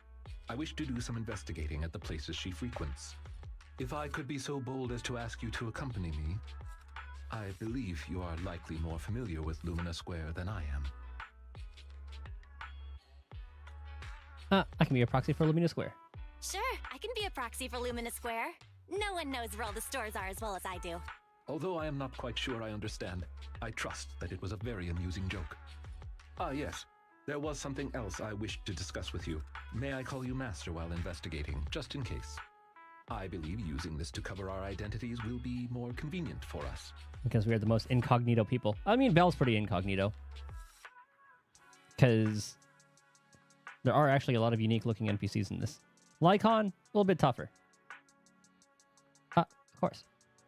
I wish to do some investigating at the places she frequents. If I could be so bold as to ask you to accompany me, I believe you are likely more familiar with Lumina Square than I am. I can be a proxy for Lumina Square. Sure, I can be a proxy for Lumina Square. No one knows where all the stores are as well as I do. Although I am not quite sure I understand, I trust that it was a very amusing joke. Ah, yes. There was something else I wished to discuss with you. May I call you Master while investigating, just in case? I believe using this to cover our identities will be more convenient for us. Because we are the most incognito people. I mean, Belle's pretty incognito. Because there are actually a lot of unique-looking NPCs in this. Lycon, a little bit tougher. Of course.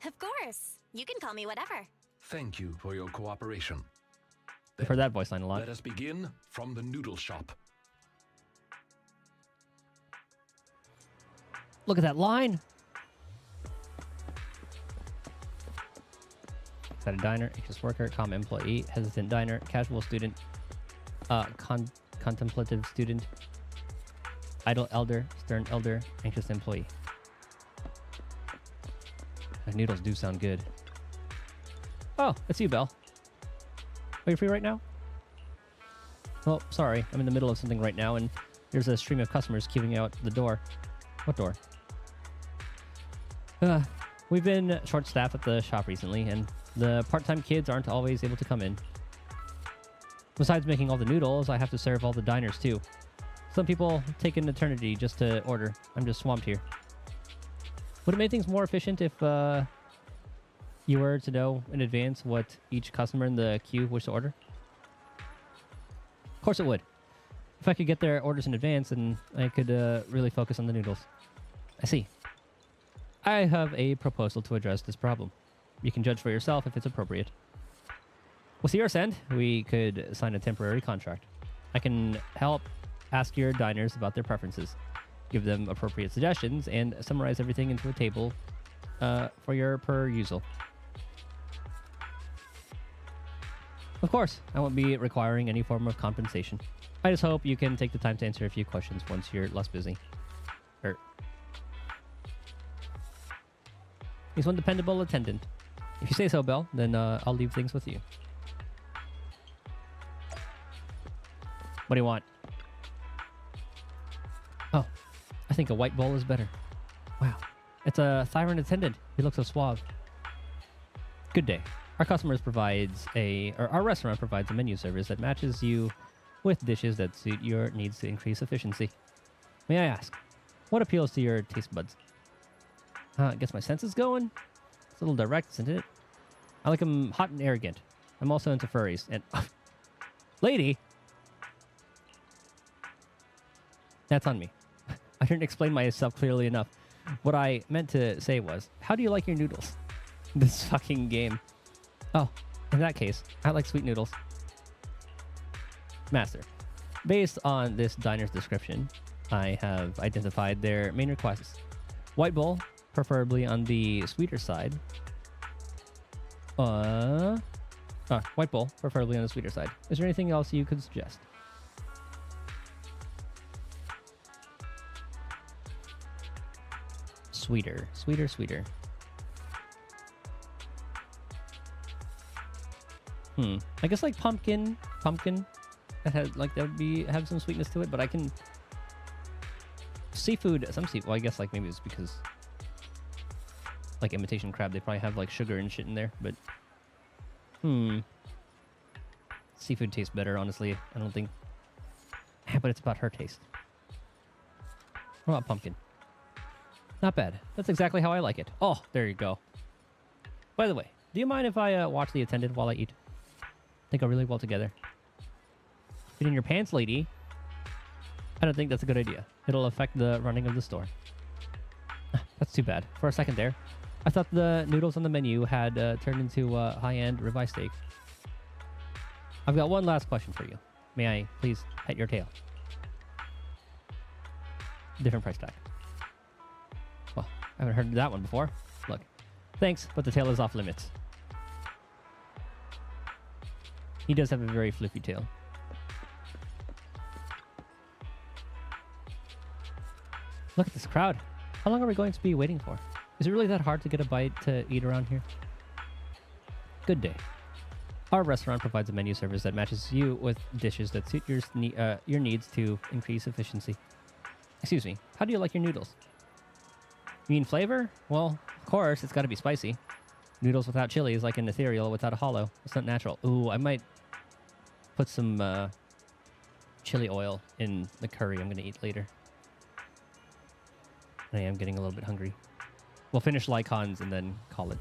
Of course. You can call me whatever. Thank you for your cooperation. I've heard that voice line a lot. Let us begin from the noodle shop. Look at that line. Excited diner, anxious worker, calm employee, hesitant diner, casual student, contemplative student, idle elder, stern elder, anxious employee. The noodles do sound good. Oh, it's you, Belle. Are you free right now? Well, sorry, I'm in the middle of something right now, and there's a stream of customers queuing out the door. What door? We've been short-staffed at the shop recently, and the part-time kids aren't always able to come in. Besides making all the noodles, I have to serve all the diners, too. Some people take an eternity just to order. I'm just swamped here. Would it make things more efficient if you were to know in advance what each customer in the queue wished to order? Of course it would. If I could get their orders in advance, then I could really focus on the noodles. I see. I have a proposal to address this problem. You can judge for yourself if it's appropriate. With your assent, we could sign a temporary contract. I can help ask your diners about their preferences. give them appropriate suggestions, and summarize everything into a table for your perusal. Of course, I won't be requiring any form of compensation. I just hope you can take the time to answer a few questions once you're less busy. He's one dependable attendant. If you say so, Belle, then I'll leave things with you. What do you want? Oh, I think a white bowl is better. Wow, it's a Thyron attendant. He looks so suave. Good day. Our our restaurant provides a menu service that matches you with dishes that suit your needs to increase efficiency. May I ask, what appeals to your taste buds? Gets my senses going. It's a little direct, isn't it? I like them hot and arrogant. I'm also into furries. And lady, that's on me. I didn't explain myself clearly enough. What I meant to say was, how do you like your noodles? This fucking game. Oh, in that case, I like sweet noodles. Master, based on this diner's description, I have identified their main requests. White bowl, preferably on the sweeter side. White bowl, preferably on the sweeter side. Is there anything else you could suggest? Sweeter, sweeter, sweeter. I guess like pumpkin. That has like have some sweetness to it, but I can seafood. Well, I guess like maybe it's because like imitation crab, they probably have like sugar and shit in there. But seafood tastes better, honestly. I don't think. But it's about her taste. What about pumpkin? Not bad. That's exactly how I like it. Oh, there you go. By the way, do you mind if I watch the attendant while I eat? They go really well together. Fit in your pants, lady. I don't think that's a good idea. It'll affect the running of the store. That's too bad. For a second there, I thought the noodles on the menu had turned into high-end ribeye steak. I've got one last question for you. May I please pet your tail? Different price tag. Well, I haven't heard that one before. Look, thanks, but the tail is off limits. He does have a very fluffy tail. Look at this crowd. How long are we going to be waiting for? Is it really that hard to get a bite to eat around here? Good day. Our restaurant provides a menu service that matches you with dishes that suit your needs to increase efficiency. Excuse me, how do you like your noodles? You mean flavor? Well, of course, it's got to be spicy. Noodles without chili is like an ethereal without a hollow. It's not natural. Ooh, I might put some chili oil in the curry I'm going to eat later. I am getting a little bit hungry. We'll finish Lycons and then call it.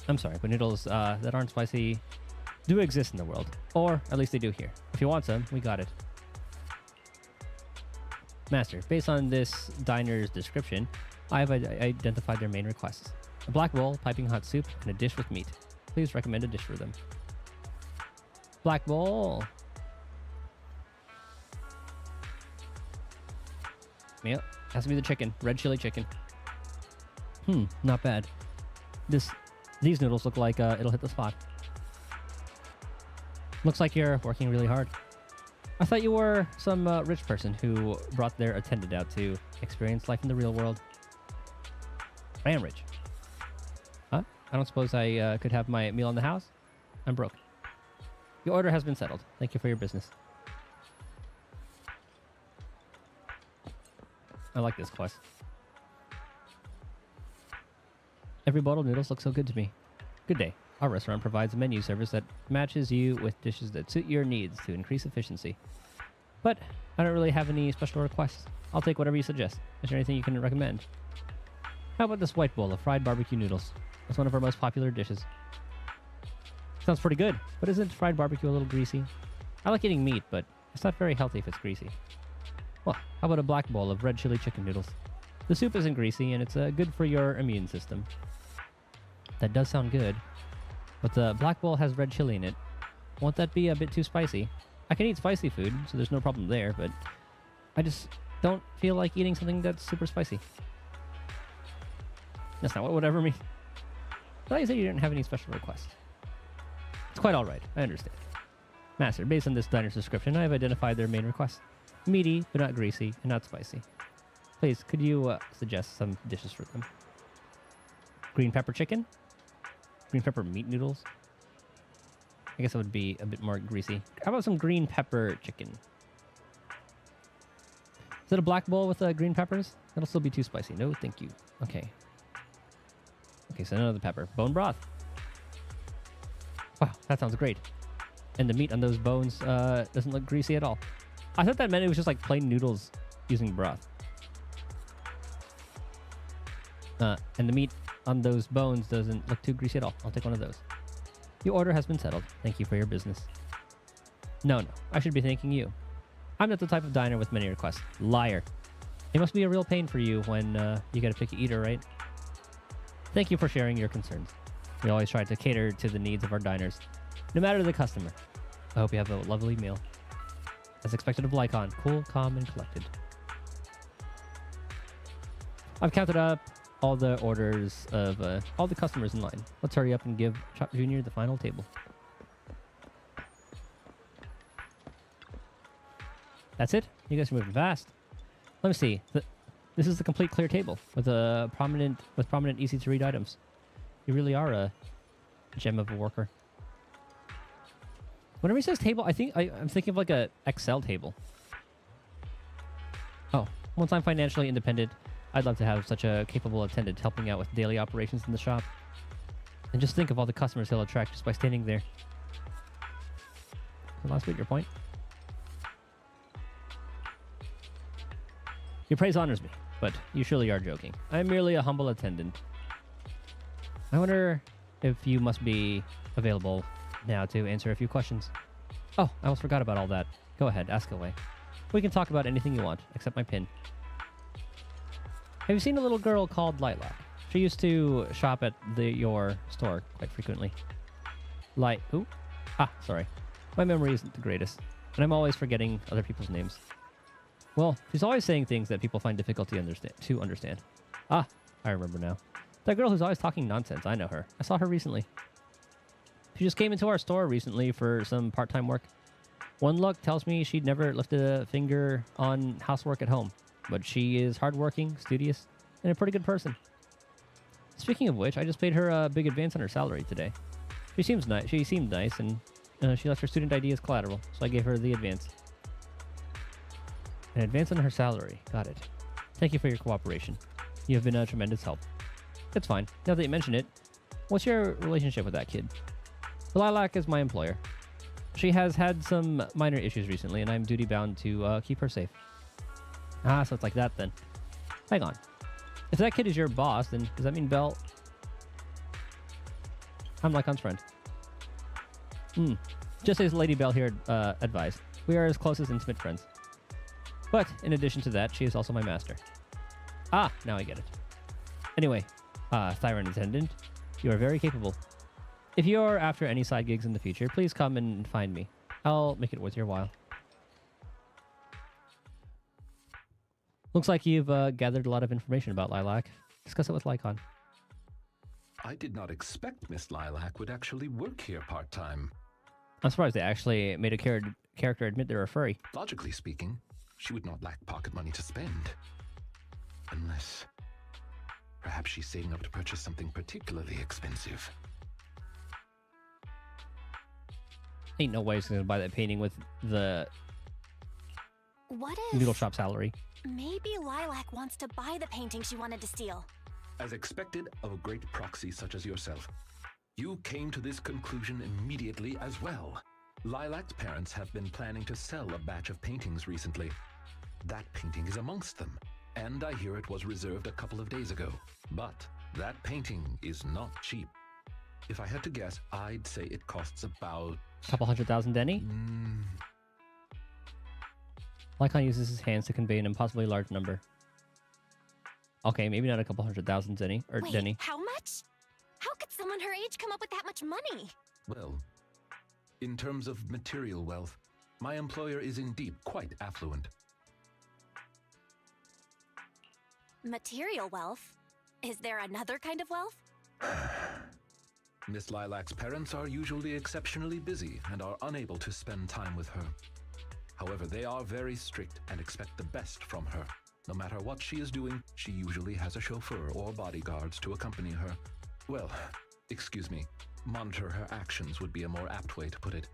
I'm sorry, but noodles that aren't spicy do exist in the world. Or at least they do here. If you want some, we got it. Master, based on this diner's description, I have identified their main requests. A black bowl, piping hot soup, and a dish with meat. Please recommend a dish for them. Black bowl. Yep, has to be the chicken. Red chili chicken. Not bad. These noodles look like it'll hit the spot. Looks like you're working really hard. I thought you were some rich person who brought their attendant out to experience life in the real world. I am rich. Huh? I don't suppose I could have my meal in the house? I'm broke. Your order has been settled. Thank you for your business. I like this quest. Every bottle of noodles looks so good to me. Good day. Our restaurant provides a menu service that matches you with dishes that suit your needs to increase efficiency. But I don't really have any special requests. I'll take whatever you suggest. Is there anything you can recommend? How about this white bowl of fried barbecue noodles? It's one of our most popular dishes. Sounds pretty good, but isn't fried barbecue a little greasy? I like eating meat, but it's not very healthy if it's greasy. Well, how about a black bowl of red chili chicken noodles? The soup isn't greasy, and it's good for your immune system. That does sound good, but the black bowl has red chili in it. Won't that be a bit too spicy? I can eat spicy food, so there's no problem there, but I just don't feel like eating something that's super spicy. That's not what would ever mean. I thought you said you didn't have any special requests. It's quite alright, I understand. Master, based on this diner's description, I have identified their main requests. Meaty, but not greasy, and not spicy. Please, could you suggest some dishes for them? Green pepper chicken? Green pepper meat noodles? I guess it would be a bit more greasy. How about some green pepper chicken? Is it a black bowl with green peppers? That'll still be too spicy. No, thank you. Okay. Okay, so none of the pepper. Bone broth. Wow, that sounds great. And the meat on those bones doesn't look greasy at all. I thought that meant it was just like plain noodles using broth. And the meat on those bones doesn't look too greasy at all. I'll take one of those. Your order has been settled. Thank you for your business. No, I should be thanking you. I'm not the type of diner with many requests. Liar. It must be a real pain for you when you get a picky eater, right? Thank you for sharing your concerns. We always try to cater to the needs of our diners, no matter the customer. I hope you have a lovely meal. As expected of Lycon, cool, calm, and collected. I've counted up all the orders of all the customers in line. Let's hurry up and give Chop Jr. the final table. That's it? You guys are moving fast. Let me see. This is the complete clear table with prominent, easy-to-read items. You really are a gem of a worker. Whenever he says table, I'm thinking of like a Excel table. Oh, once I'm financially independent, I'd love to have such a capable attendant helping out with daily operations in the shop. And just think of all the customers he'll attract just by standing there. Last bit, your point? Your praise honors me, but you surely are joking. I'm merely a humble attendant. I wonder if you must be available now to answer a few questions. Oh, I almost forgot about all that. Go ahead, ask away. We can talk about anything you want, except my pin. Have you seen a little girl called Lilac? She used to shop at your store quite frequently. Who? Ah, sorry. My memory isn't the greatest, and I'm always forgetting other people's names. Well, she's always saying things that people find difficult to understand. Ah, I remember now. That girl who's always talking nonsense, I know her. I saw her recently. She just came into our store recently for some part-time work. One look tells me she'd never lifted a finger on housework at home, but she is hardworking, studious, and a pretty good person. Speaking of which, I just paid her a big advance on her salary today. She seemed nice, and she left her student ID as collateral, so I gave her the advance. An advance on her salary. Got it. Thank you for your cooperation. You have been a tremendous help. That's fine. Now that you mention it, what's your relationship with that kid? Lilac is my employer. She has had some minor issues recently, and I'm duty-bound to keep her safe. Ah, so it's like that then. Hang on. If that kid is your boss, then does that mean Belle... I'm Lycon's friend. Just as Lady Belle here advised, we are as close as intimate friends. But, in addition to that, she is also my master. Ah, now I get it. Anyway, Thyron attendant, you are very capable. If you're after any side gigs in the future, please come and find me. I'll make it worth your while. Looks like you've gathered a lot of information about Lilac. Discuss it with Lycon. I did not expect Miss Lilac would actually work here part-time. I'm surprised they actually made a character admit they're a furry. Logically speaking, she would not lack pocket money to spend. Unless... perhaps she's saving up to purchase something particularly expensive. Ain't no way she's gonna buy that painting with the What if noodle shop salary. maybe Lilac wants to buy the painting she wanted to steal? As expected of a great proxy such as yourself, you came to this conclusion immediately as well. Lilac's parents have been planning to sell a batch of paintings recently. That painting is amongst them, and I hear it was reserved a couple of days ago. But that painting is not cheap. If I had to guess, I'd say it costs about... Couple 100,000 Denny? Lycon uses his hands to convey an impossibly large number. Okay, maybe not a couple 100,000 Denny. Wait, Denny. how much? How could someone her age come up with that much money? Well, in terms of material wealth, my employer is indeed quite affluent. Material wealth? Is there another kind of wealth? Miss Lilac's parents are usually exceptionally busy and are unable to spend time with her. However, they are very strict and expect the best from her. No matter what she is doing, she usually has a chauffeur or bodyguards to accompany her. Well, excuse me, monitor her actions would be a more apt way to put it.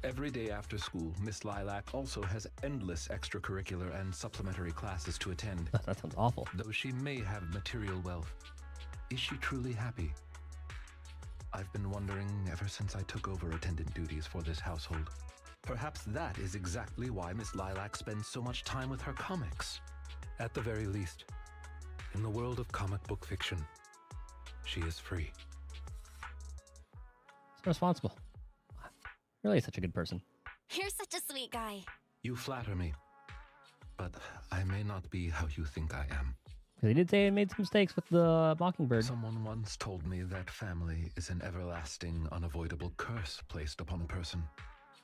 Every day after school, Miss Lilac also has endless extracurricular and supplementary classes to attend. That sounds awful. Though she may have material wealth, is she truly happy? I've been wondering ever since I took over attendant duties for this household. Perhaps that is exactly why Miss Lilac spends so much time with her comics. At the very least, in the world of comic book fiction, she is free. So responsible. Really such a good person. You're such a sweet guy. You flatter me, but I may not be how you think I am. Because he did say he made some mistakes with the Mockingbird. Someone once told me that family is an everlasting, unavoidable curse placed upon a person.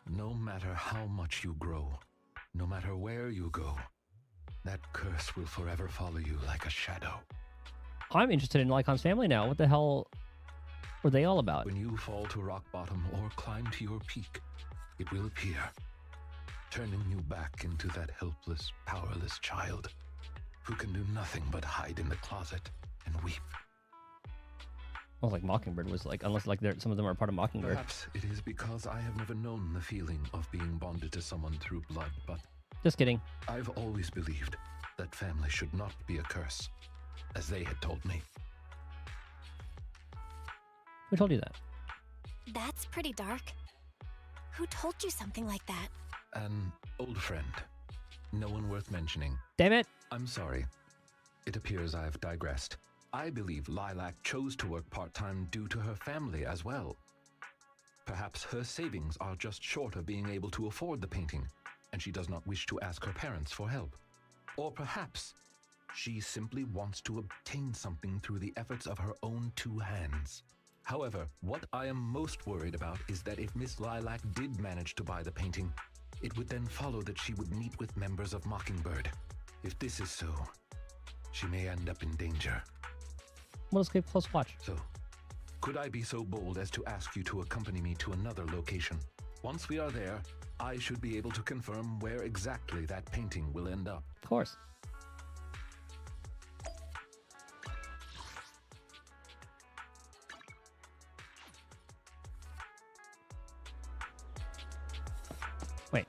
No matter how much you grow, no matter where you go, that curse will forever follow you like a shadow. I'm interested in Lycon's family now. What the hell were they all about? When you fall to rock bottom or climb to your peak, it will appear, turning you back into that helpless, powerless child who can do nothing but hide in the closet and weep. Well, like Mockingbird was like, unless like some of them are part of Mockingbird. Perhaps it is because I have never known the feeling of being bonded to someone through blood, but... Just kidding. I've always believed that family should not be a curse, as they had told me. Who told you that? That's pretty dark. Who told you something like that? An old friend. No one worth mentioning. Damn it! I'm sorry. It appears I've digressed. I believe Lilac chose to work part-time due to her family as well. Perhaps her savings are just short of being able to afford the painting, and she does not wish to ask her parents for help. Or perhaps she simply wants to obtain something through the efforts of her own two hands. However, what I am most worried about is that if Miss Lilac did manage to buy the painting, it would then follow that she would meet with members of Mockingbird. If this is so, she may end up in danger. Well, let's keep a close watch. So, could I be so bold as to ask you to accompany me to another location? Once we are there, I should be able to confirm where exactly that painting will end up. Of course. Wait.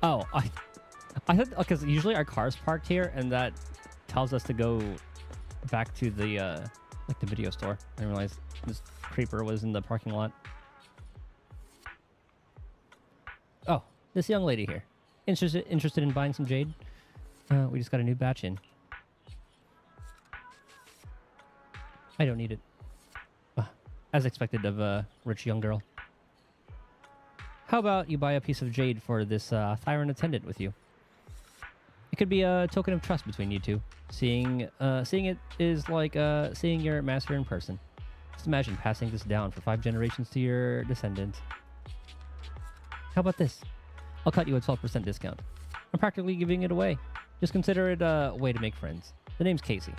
Oh, I thought, because usually our car's parked here, and that tells us to go back to the like the video store. I didn't realize this creeper was in the parking lot. Oh, this young lady here. Interested in buying some jade? We just got a new batch in. I don't need it. As expected of a rich young girl. How about you buy a piece of jade for this Thyron attendant with you? It could be a token of trust between you two. Seeing it is like seeing your master in person. Just imagine passing this down for 5 generations to your descendant. How about this? I'll cut you a 12% discount. I'm practically giving it away. Just consider it a way to make friends. The name's Casey.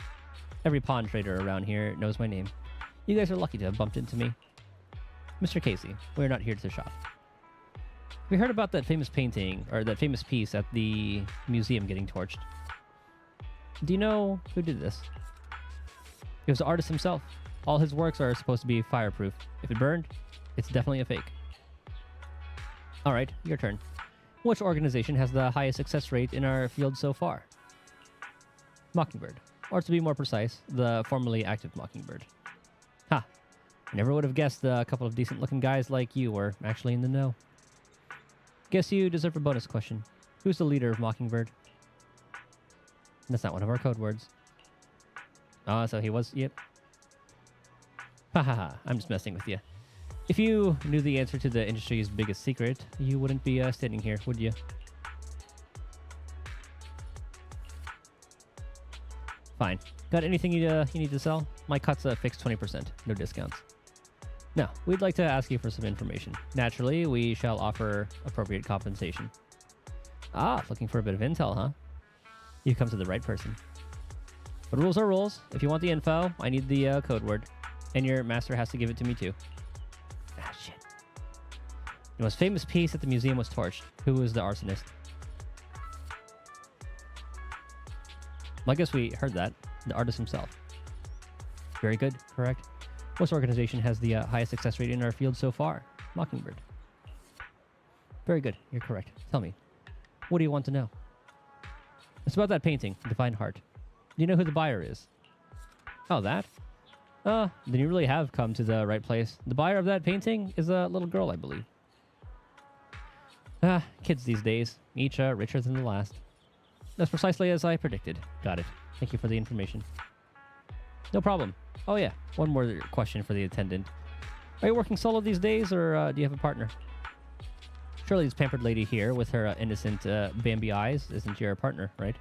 Every pawn trader around here knows my name. You guys are lucky to have bumped into me. Mr. Casey, we're not here to shop. We heard about that famous painting, or that famous piece at the museum getting torched. Do you know who did this? It was the artist himself. All his works are supposed to be fireproof. If it burned, it's definitely a fake. Alright, your turn. Which organization has the highest success rate in our field so far? Mockingbird. Or to be more precise, the formerly active Mockingbird. Ha! I never would have guessed a couple of decent-looking guys like you were actually in the know. Guess you deserve a bonus question. Who's the leader of Mockingbird? That's not one of our code words. Oh, so he was... Yep. Ha ha ha. I'm just messing with you. If you knew the answer to the industry's biggest secret, you wouldn't be standing here, would you? Fine. Got anything you need to sell? My cut's a fixed 20%. No discounts. No, we'd like to ask you for some information. Naturally, we shall offer appropriate compensation. Ah, looking for a bit of intel, huh? You come to the right person. But rules are rules. If you want the info, I need the code word. And your master has to give it to me too. Ah, shit. The most famous piece at the museum was torched. Who was the arsonist? Well, I guess we heard that. The artist himself. Very good, correct. Which organization has the highest success rate in our field so far? Mockingbird. Very good, you're correct. Tell me, what do you want to know? It's about that painting, Divine Heart. Do you know who the buyer is? Oh, that? Then you really have come to the right place. The buyer of that painting is a little girl, I believe. Kids these days, each richer than the last. That's precisely as I predicted. Got it. Thank you for the information. No problem. Oh yeah, one more question for the attendant. Are you working solo these days, or do you have a partner? Surely this pampered lady here with her innocent Bambi eyes isn't your partner, right?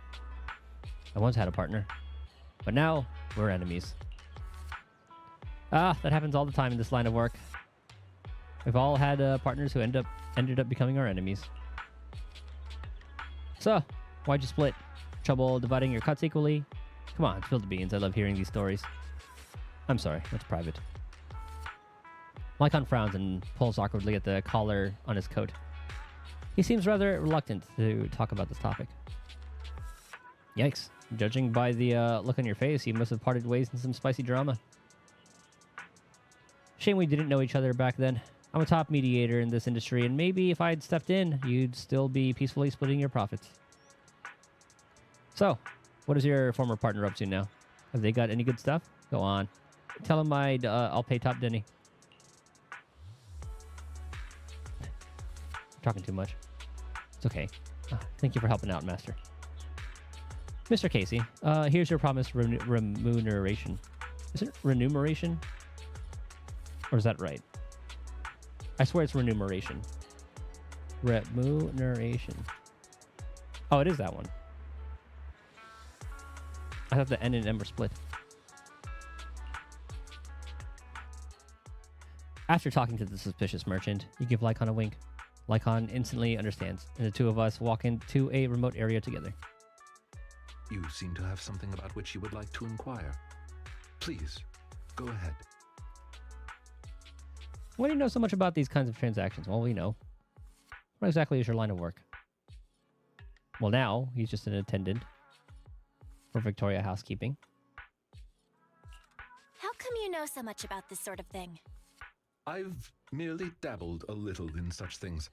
I once had a partner, but now we're enemies. That happens all the time in this line of work. We've all had partners who ended up becoming our enemies. So, why'd you split? Trouble dividing your cuts equally? Come on, spill the beans. I love hearing these stories. I'm sorry, that's private. Lycon frowns and pulls awkwardly at the collar on his coat. He seems rather reluctant to talk about this topic. Yikes. Judging by the look on your face, you must have parted ways in some spicy drama. Shame we didn't know each other back then. I'm a top mediator in this industry, and maybe if I'd stepped in, you'd still be peacefully splitting your profits. So, what is your former partner up to now? Have they got any good stuff? Go on. Tell him I'll pay top Denny. Talking too much. It's okay. Thank you for helping out, Master. Mr. Casey, here's your promised remuneration. Is it remuneration? Or is that right? I swear it's remuneration. Remuneration. Oh, it is that one. I thought the N and M were split. After talking to the suspicious merchant, you give Lycon a wink. Lycon instantly understands, and the two of us walk into a remote area together. You seem to have something about which you would like to inquire. Please, go ahead. Why do you know so much about these kinds of transactions? Well, we know. What exactly is your line of work? Well, now, he's just an attendant for Victoria Housekeeping. How come you know so much about this sort of thing? I've merely dabbled a little in such things.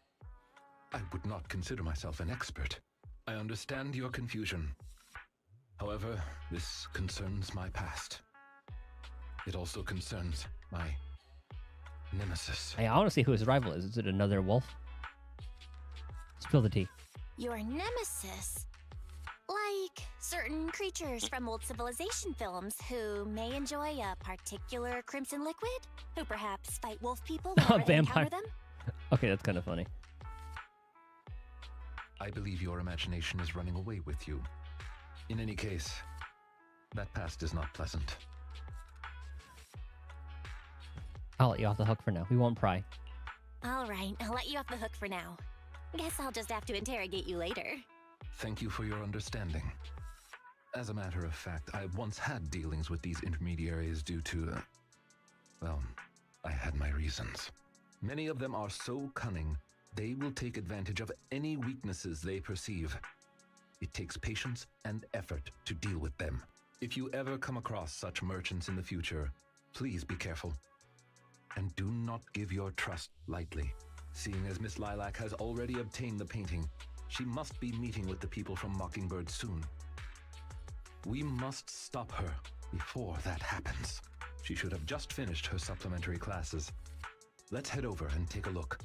I would not consider myself an expert. I understand your confusion. However, this concerns my past. It also concerns my nemesis. I want to see who his rival is. Is it another wolf? Spill the tea. Your nemesis? Like certain creatures from old civilization films who may enjoy a particular crimson liquid? Who perhaps fight wolf people whenever they encounter them? Okay, that's kind of funny. I believe your imagination is running away with you. In any case, that past is not pleasant. I'll let you off the hook for now. We won't pry. All right, I'll let you off the hook for now. Guess I'll just have to interrogate you later. Thank you for your understanding. As a matter of fact, I once had dealings with these intermediaries due to, well, I had my reasons. Many of them are so cunning, they will take advantage of any weaknesses they perceive. It takes patience and effort to deal with them. If you ever come across such merchants in the future, please be careful. And do not give your trust lightly. Seeing as Miss Lilac has already obtained the painting, she must be meeting with the people from Mockingbird soon. We must stop her before that happens. She should have just finished her supplementary classes. Let's head over and take a look.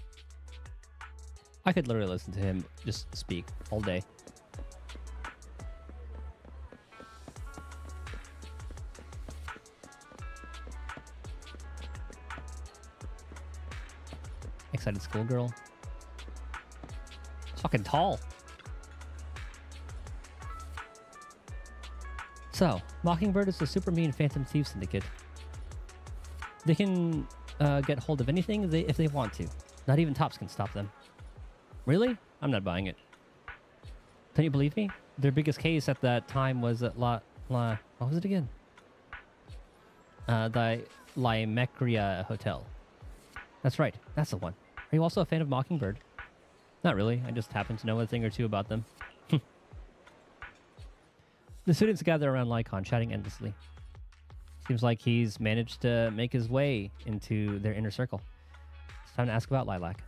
I could literally listen to him just speak all day. Excited schoolgirl. It's fucking tall. So, Mockingbird is a super mean Phantom Thief Syndicate. They can get hold of anything if they want to. Not even Tops can stop them. Really? I'm not buying it. Don't you believe me? their biggest case at that time was at what was it again? The Limekria Hotel. That's right. That's the one. Are you also a fan of Mockingbird? Not really. I just happen to know a thing or two about them. The students gather around Lycon, chatting endlessly. Seems like he's managed to make his way into their inner circle. It's time to ask about Lilac.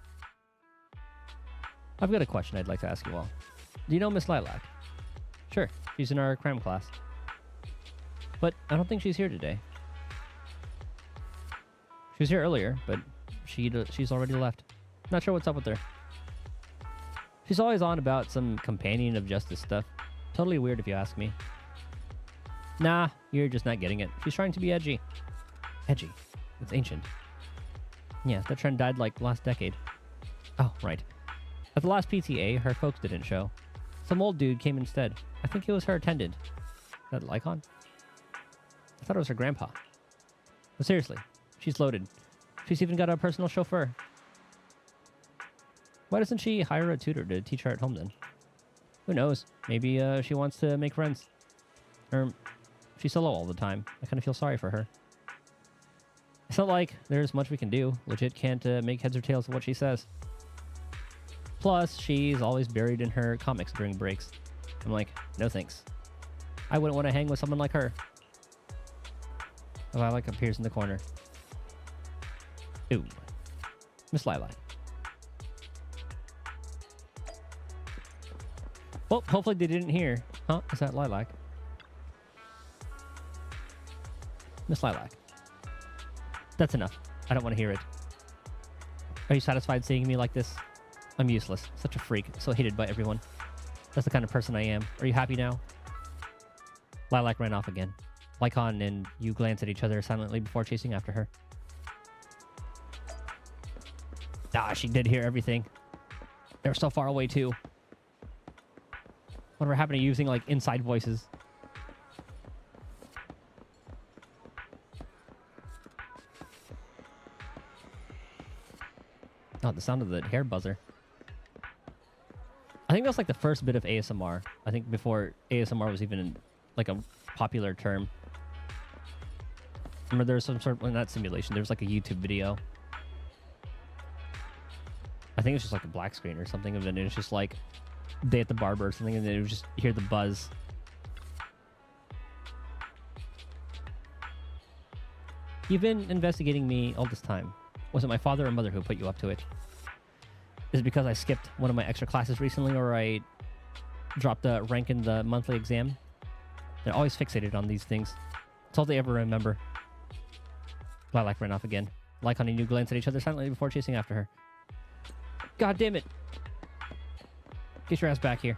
I've got a question I'd like to ask you all. Do you know Miss Lilac? Sure, she's in our cram class. But I don't think she's here today. She was here earlier, but she's already left. Not sure what's up with her. She's always on about some companion of justice stuff. Totally weird if you ask me. Nah, you're just not getting it. She's trying to be edgy. Edgy? It's ancient. Yeah, that trend died like last decade. Oh, right. At the last PTA, her folks didn't show. Some old dude came instead. I think it was her attendant. Is that Lycon? I thought it was her grandpa. But seriously, she's loaded. She's even got a personal chauffeur. Why doesn't she hire a tutor to teach her at home then? Who knows? Maybe she wants to make friends. Or she's solo all the time. I kind of feel sorry for her. It's not like there's much we can do. Legit can't make heads or tails of what she says. Plus, she's always buried in her comics during breaks. I'm like, no thanks. I wouldn't want to hang with someone like her. Lilac appears in the corner. Ooh. Miss Lilac. Well, hopefully they didn't hear. Huh? Is that Lilac? Miss Lilac. That's enough. I don't want to hear it. Are you satisfied seeing me like this? I'm useless. Such a freak. So hated by everyone. That's the kind of person I am. Are you happy now? Lilac ran off again. Lycon and you glance at each other silently before chasing after her. Ah, she did hear everything. They were so far away too. Whatever happened to using like inside voices? Oh, the sound of the hair buzzer. I think that's like the first bit of ASMR. I think before ASMR was even like a popular term. Remember there was some sort of, well, not simulation, there was like a YouTube video. I think it's just like a black screen or something, and then it was just like day at the barber or something, and then it would just hear the buzz. You've been investigating me all this time. Was it my father or mother who put you up to it? Is it because I skipped one of my extra classes recently, or I dropped a rank in the monthly exam? They're always fixated on these things. It's all they ever remember. Lilac ran off again. Lycon and you glance at each other silently before chasing after her. God damn it! Get your ass back here.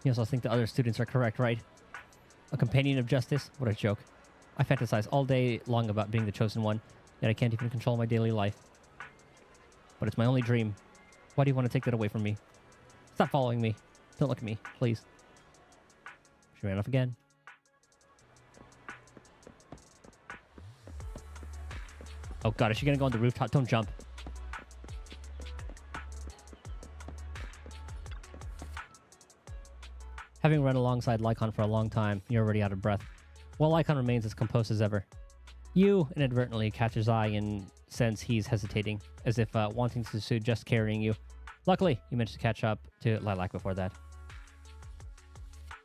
You also think the other students are correct, right? A companion of justice? What a joke. I fantasize all day long about being the chosen one, yet I can't even control my daily life. But it's my only dream. Why do you want to take that away from me? Stop following me. Don't look at me, please. She ran off again. Oh god, is she gonna go on the rooftop? Don't jump. Having run alongside Lycon for a long time, you're already out of breath, while Lycon remains as composed as ever. You inadvertently catch his eye and sense he's hesitating, as if wanting to suggest carrying you. Luckily, you managed to catch up to Lilac before that.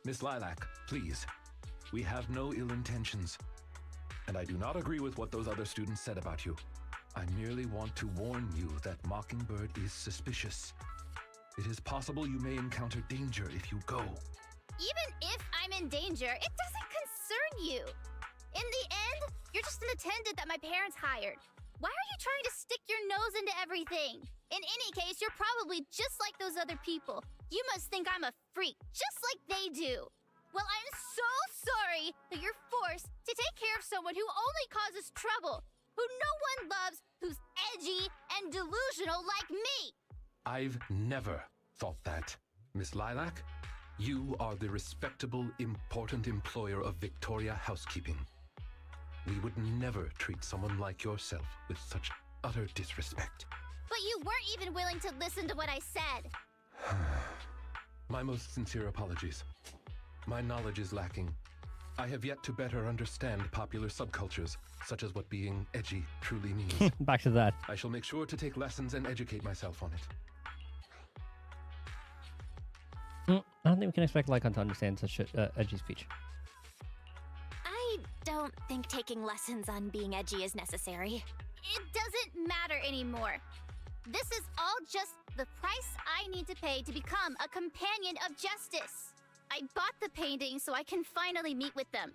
Miss Lilac, please. We have no ill intentions. And I do not agree with what those other students said about you. I merely want to warn you that Mockingbird is suspicious. It is possible you may encounter danger if you go. Even if I'm in danger, it doesn't concern you. In the end, you're just an attendant that my parents hired. Why are you trying to stick your nose into everything? In any case, you're probably just like those other people. You must think I'm a freak, just like they do. Well, I'm so sorry that you're forced to take care of someone who only causes trouble, who no one loves, who's edgy and delusional like me. I've never thought that. Miss Lilac, you are the respectable, important employer of Victoria Housekeeping. We would never treat someone like yourself with such utter disrespect. But you weren't even willing to listen to what I said. My most sincere apologies. My knowledge is lacking. I have yet to better understand popular subcultures, such as what being edgy truly means. Back to that. I shall make sure to take lessons and educate myself on it. I don't think we can expect Lycon to understand such edgy speech. I don't think taking lessons on being edgy is necessary. It doesn't matter anymore. This is all just the price I need to pay to become a companion of justice. I bought the painting so I can finally meet with them.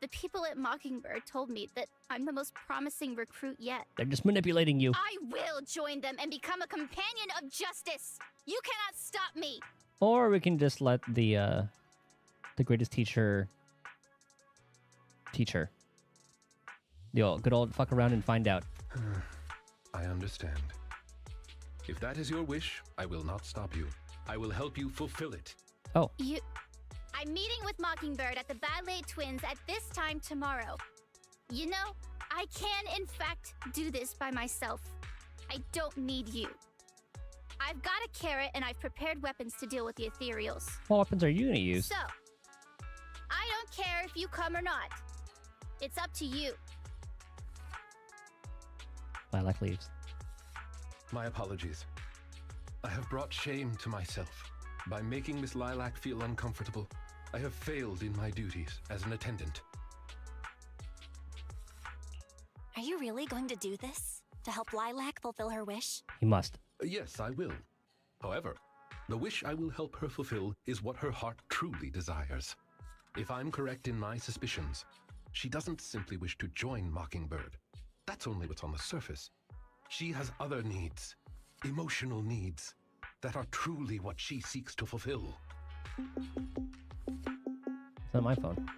The people at Mockingbird told me that I'm the most promising recruit yet. They're just manipulating you. I will join them and become a companion of justice. You cannot stop me. Or we can just let the greatest teacher teach her. The good old fuck around and find out. I understand. If that is your wish, I will not stop you. I will help you fulfill it. Oh. I'm meeting with Mockingbird at the Ballet Twins at this time tomorrow. You know, I can in fact do this by myself. I don't need you. I've got a carrot and I've prepared weapons to deal with the ethereals. What weapons are you gonna use? So, I don't care if you come or not. It's up to you. Lilac leaves. My apologies. I have brought shame to myself. By making Miss Lilac feel uncomfortable, I have failed in my duties as an attendant. Are you really going to do this? To help Lilac fulfill her wish? You must. Yes, I will. However, the wish I will help her fulfill is what her heart truly desires. If I'm correct in my suspicions, she doesn't simply wish to join Mockingbird. That's only what's on the surface. She has other needs, emotional needs, that are truly what she seeks to fulfill. It's not my phone.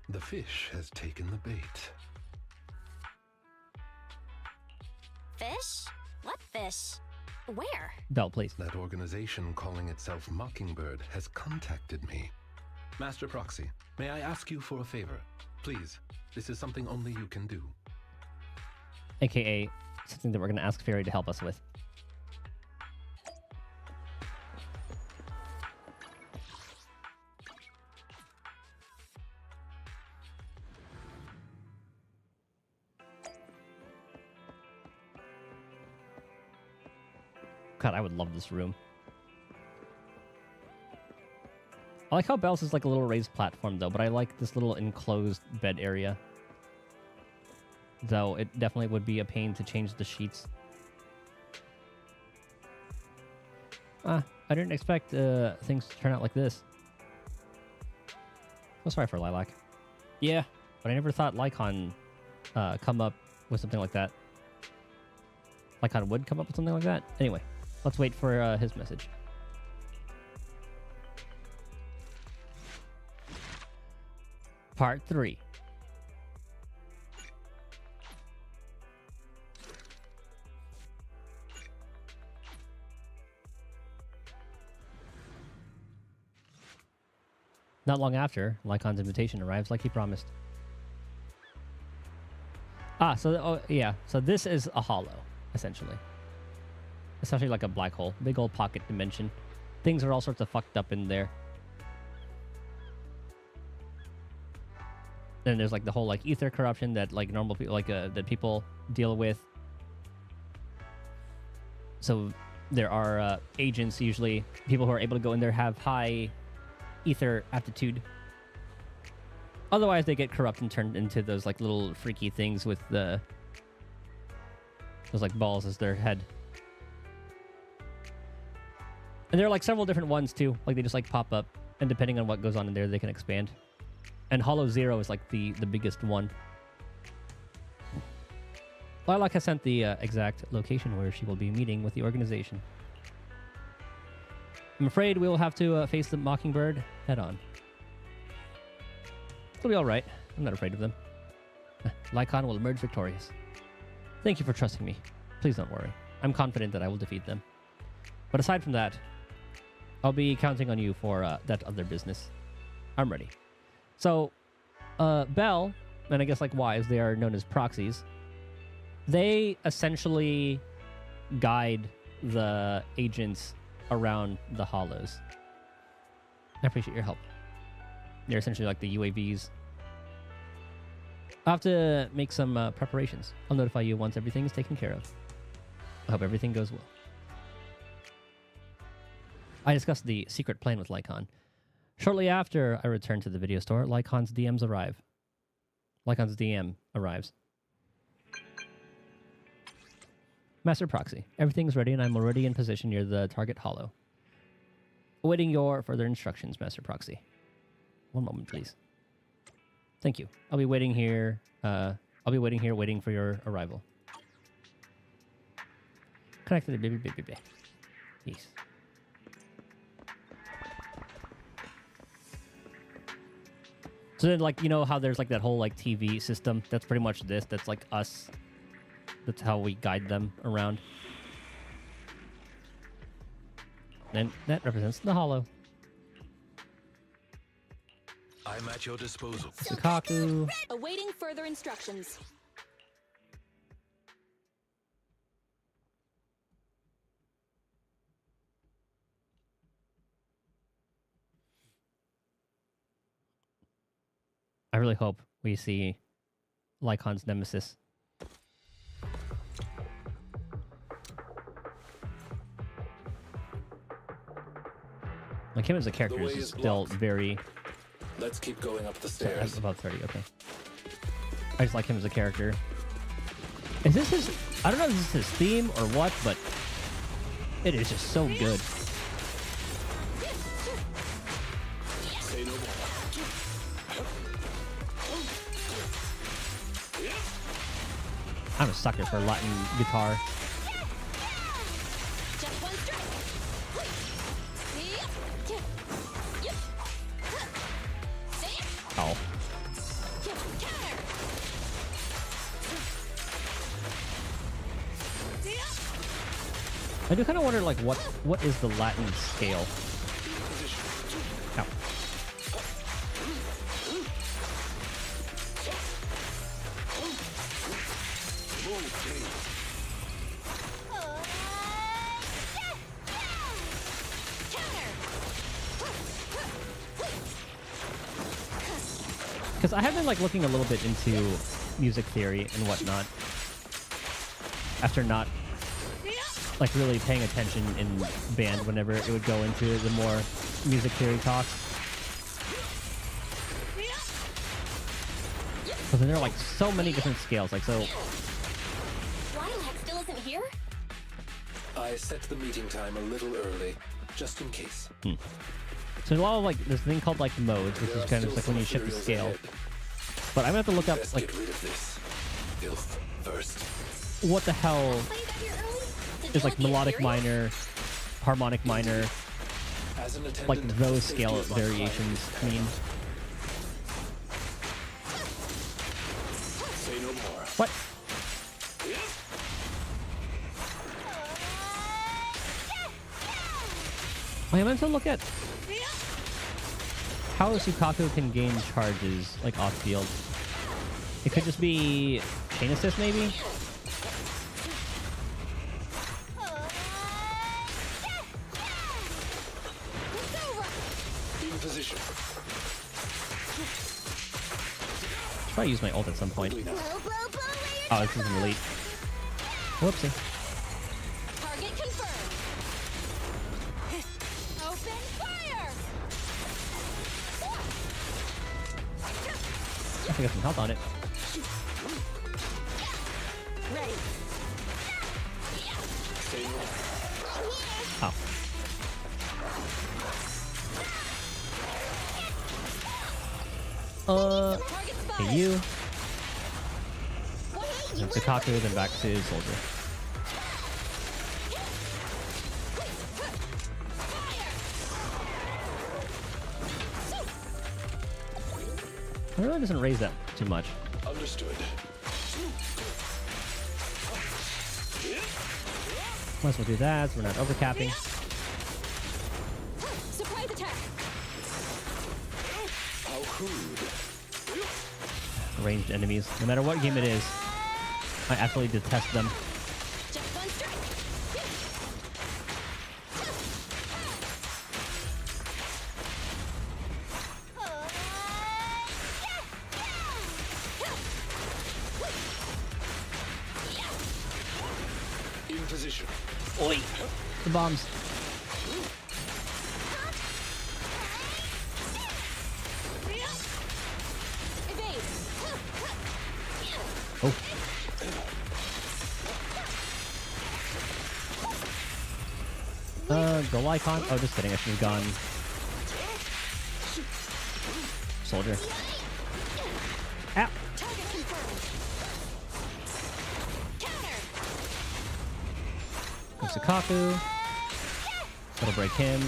The fish has taken the bait. Fish? What fish? Where? Bell, please. That organization calling itself Mockingbird has contacted me. Master Proxy, may I ask you for a favor? Please, this is something only you can do. AKA something that we're gonna ask Fairy to help us with. God, I would love this room. I like how Bell's is like a little raised platform, though, but I like this little enclosed bed area. Though it definitely would be a pain to change the sheets. I didn't expect things to turn out like this. I'm sorry for Lilac. Yeah, but I never thought Lycon come up with something like that. Lycon would come up with something like that? Anyway, let's wait for his message. Part 3. Not long after, Lycon's invitation arrives like he promised. So this is a hollow, essentially. Essentially like a black hole. Big old pocket dimension. Things are all sorts of fucked up in there. Then there's like the whole like ether corruption that like normal people that people deal with. So there are agents, usually people who are able to go in there have high ether aptitude. Otherwise they get corrupt and turned into those like little freaky things with those like balls as their head. And there are like several different ones too. Like they just like pop up, and depending on what goes on in there, they can expand. And Hollow Zero is like the biggest one. Lilac has sent the exact location where she will be meeting with the organization. I'm afraid we will have to face the Mockingbird head on. It'll be alright. I'm not afraid of them. Lycon will emerge victorious. Thank you for trusting me. Please don't worry. I'm confident that I will defeat them. But aside from that, I'll be counting on you for that other business. I'm ready. So, Bell, and I guess like Wise, they are known as proxies. They essentially guide the agents around the hollows. I appreciate your help. They're essentially like the UAVs. I'll have to make some preparations. I'll notify you once everything is taken care of. I hope everything goes well. I discussed the secret plan with Lycon. Shortly after I return to the video store, Lycon's DM arrives. Master Proxy, everything's ready and I'm already in position near the target hollow. Awaiting your further instructions, Master Proxy. One moment, please. Thank you. I'll be waiting here. Waiting for your arrival. Connected. Yes. So then, like, you know how there's like that whole like TV system? That's pretty much this. That's like us. That's how we guide them around. And that represents the hollow. I'm at your disposal. Sukaku. Awaiting further instructions. I really hope we see Lycon's nemesis. Like him as a character is still very... Let's keep going up the stairs. Sorry, about 30, okay. I just like him as a character. Is this his... I don't know if this is his theme or what, but it is just so good. Say no more. I'm a sucker for Latin guitar. Oh. I do kind of wonder, like, what is the Latin scale? Ow. Because I have been like looking a little bit into music theory and whatnot after not like really paying attention in band whenever it would go into the more music theory talks. Because there are like so many different scales, like so. Lilac still isn't here? I set the meeting time a little early, just in case. So there's a lot of like this thing called like modes, which is kind of like when you shift the scale. But I'm gonna have to look up like what the hell is like melodic minor, harmonic minor, like those scale variations mean. Say no more. What? I meant to look at how Sukaku can gain charges like off field. It could just be chain assist maybe? In position. Should probably use my ult at some point. Oh, this is an elite. Whoopsie. Target confirmed. Open fire. I think I got some health on it. Ready. Oh. Okay, you. And Sukaku, then back to Soldier. It really doesn't raise that too much. Understood. Might as well do that, so we're not overcapping. Surprise attack. How crude. Ranged enemies, no matter what game it is. I absolutely detest them. Just one strike. In position. Oi! The bombs. Oh. Goal icon? Oh, just kidding. I should have gone. Soldier. Ow! Sakaku. That'll break him.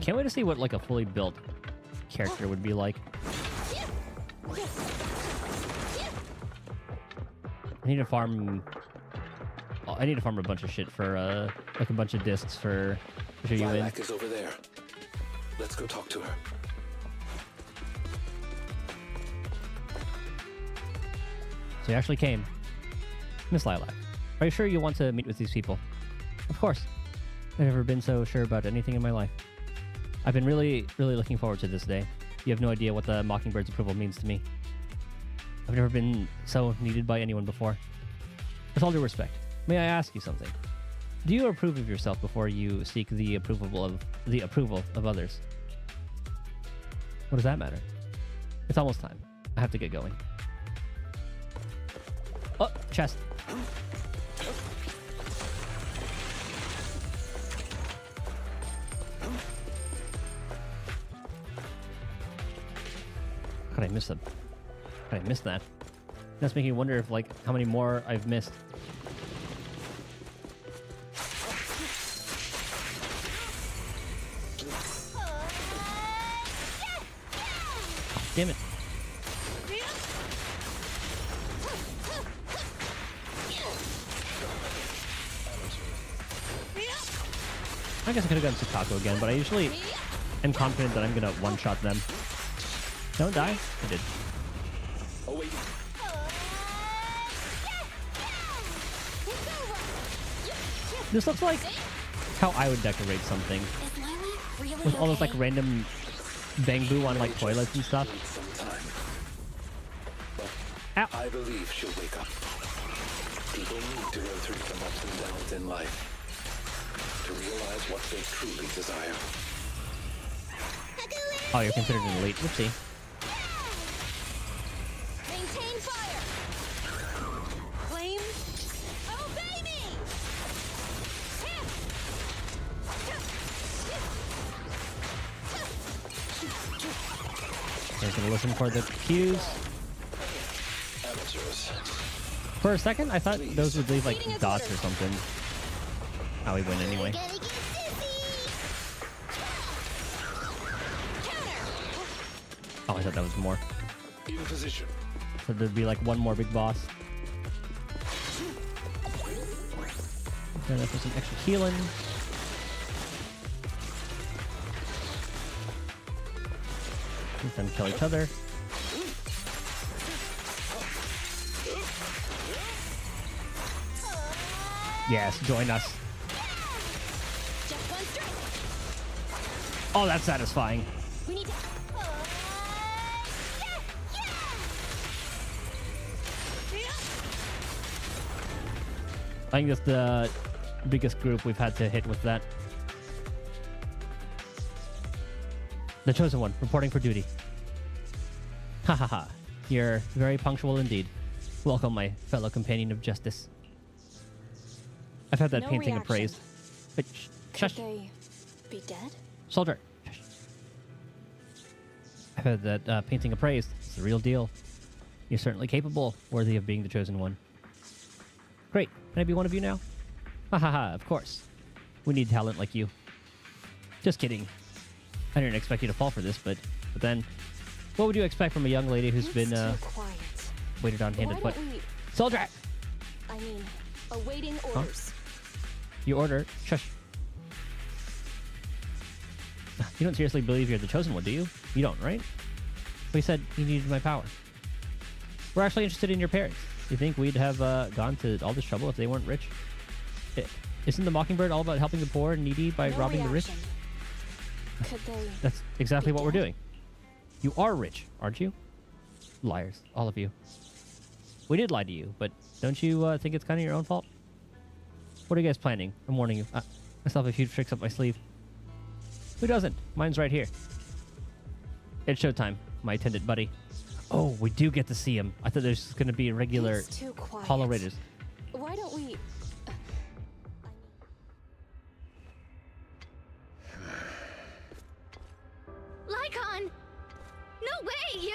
Can't wait to see what like a fully built character would be like. I need to farm a bunch of shit for like a bunch of discs for you in. Lilac is over there. Let's go talk to her. So you actually came. Miss Lilac, are you sure you want to meet with these people? Of course. I've never been so sure about anything in my life. I've been really, really looking forward to this day. You have no idea what the Mockingbird's approval means to me. I've never been so needed by anyone before. With all due respect, may I ask you something? Do you approve of yourself before you seek the approval of others? What does that matter? It's almost time. I have to get going. Oh, chest. How did I miss that? How did I miss that? That's making me wonder if, like, how many more I've missed. Oh, damn it. I guess I could have gone Sakaku again, but I usually am confident that I'm gonna one-shot them. Don't die? I did. This looks like how I would decorate something. With all those like random bamboo on like toilets and stuff. Ow. I believe she'll wake up. People need to go through some ups and downs in life to realize what they truly desire. Oh, you're considered an elite. Whoopsie. Maintain fire. Flame. Obey me. I'm gonna listen for the cues. For a second, I thought those would leave like dots or something. Oh, we win anyway. Oh, I thought that was more. In position. So there'd be like one more big boss. Gonna put some extra healing. Let them kill each other. Yes, join us. Oh, that's satisfying. We need to... I think that's the biggest group we've had to hit with that. The Chosen One, reporting for duty. Ha ha ha. You're very punctual indeed. Welcome, my fellow companion of justice. I've had that No painting reaction. appraised. But Could shush. they be dead? Soldier. Shush. I've had that painting appraised. It's the real deal. You're certainly capable, worthy of being the Chosen One. Great. Can I be one of you now? Ha ha ha, of course. We need talent like you. Just kidding. I didn't expect you to fall for this, but then, what would you expect from a young lady who's been Too quiet. waited on hand and Why foot? don't we... Soldier! I mean, awaiting orders. You order. Shush. You don't seriously believe you're the chosen one, do you? You don't, right? We said you needed my power. We're actually interested in your parents. You think we'd have gone to all this trouble if they weren't rich? Isn't the Mockingbird all about helping the poor and needy by robbing the rich? Could they? That's exactly what we're doing. You are rich, aren't you? Liars, all of you. We did lie to you, but don't you think it's kind of your own fault? What are you guys planning? I'm warning you. I still have a few tricks up my sleeve. Who doesn't? Mine's right here. It's showtime, my attendant buddy. Oh, we do get to see him. I thought there's going to be regular Hollow Raiders. Why don't we... Lycon! No way! You...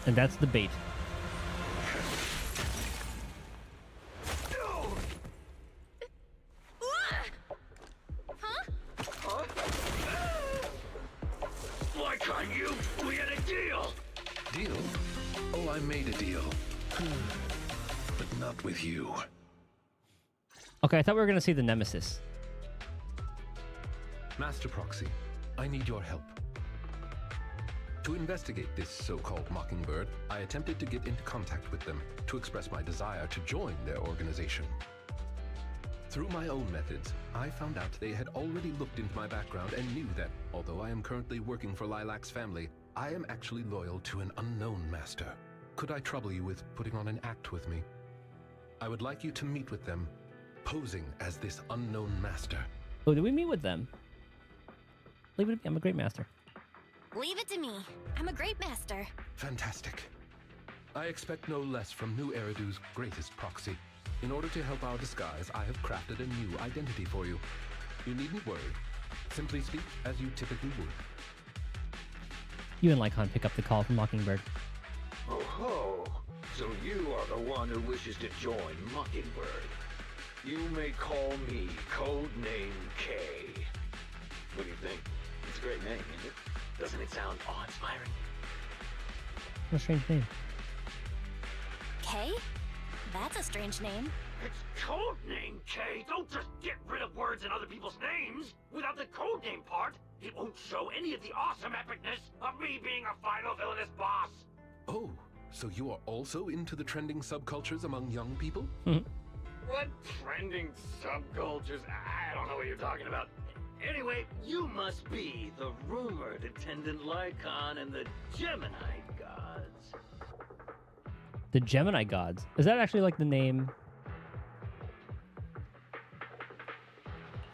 And that's the bait. Lycon, we had a deal! Deal? Oh, I made a deal. But not with you. Okay, I thought we were going to see the Nemesis. Master Proxy, I need your help. To investigate this so-called Mockingbird, I attempted to get into contact with them to express my desire to join their organization. Through my own methods, I found out they had already looked into my background and knew that, although I am currently working for Lilac's family, I am actually loyal to an unknown master. Could I trouble you with putting on an act with me? I would like you to meet with them, posing as this unknown master. Oh, do we meet with them? Leave it to me. I'm a great master. Leave it to me. I'm a great master. Fantastic. I expect no less from New Eridu's greatest proxy. In order to help our disguise, I have crafted a new identity for you. You needn't worry. Simply speak as you typically would. You and Lycon pick up the call from Mockingbird. Oh ho! So you are the one who wishes to join Mockingbird. You may call me Codename K. What do you think? It's a great name, isn't it? Doesn't it sound awe-inspiring? What a strange name. K? That's a strange name. It's Codename K! Don't just get rid of words in other people's names! Without the codename part, it won't show any of the awesome epicness of me being a final villainous boss! Oh, so you are also into the trending subcultures among young people? What trending subcultures? I don't know what you're talking about. Anyway, you must be the rumored attendant Lycon and the Gemini gods. The Gemini gods. Is that actually like the name?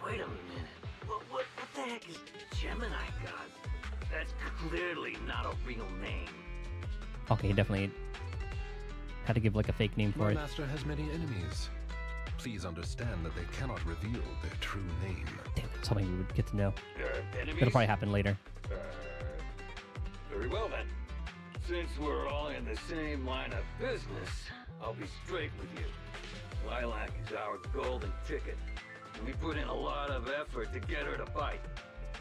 Wait a minute. What the heck is Gemini gods? That's clearly not a real name. Okay, definitely had to give like a fake name for My it. master has many enemies. Please understand that they cannot reveal their true name. Damn, it's something we would get to know. Enemies? It'll probably happen later. Very well then. Since we're all in the same line of business, I'll be straight with you. Lilac is our golden ticket. And we put in a lot of effort to get her to bite.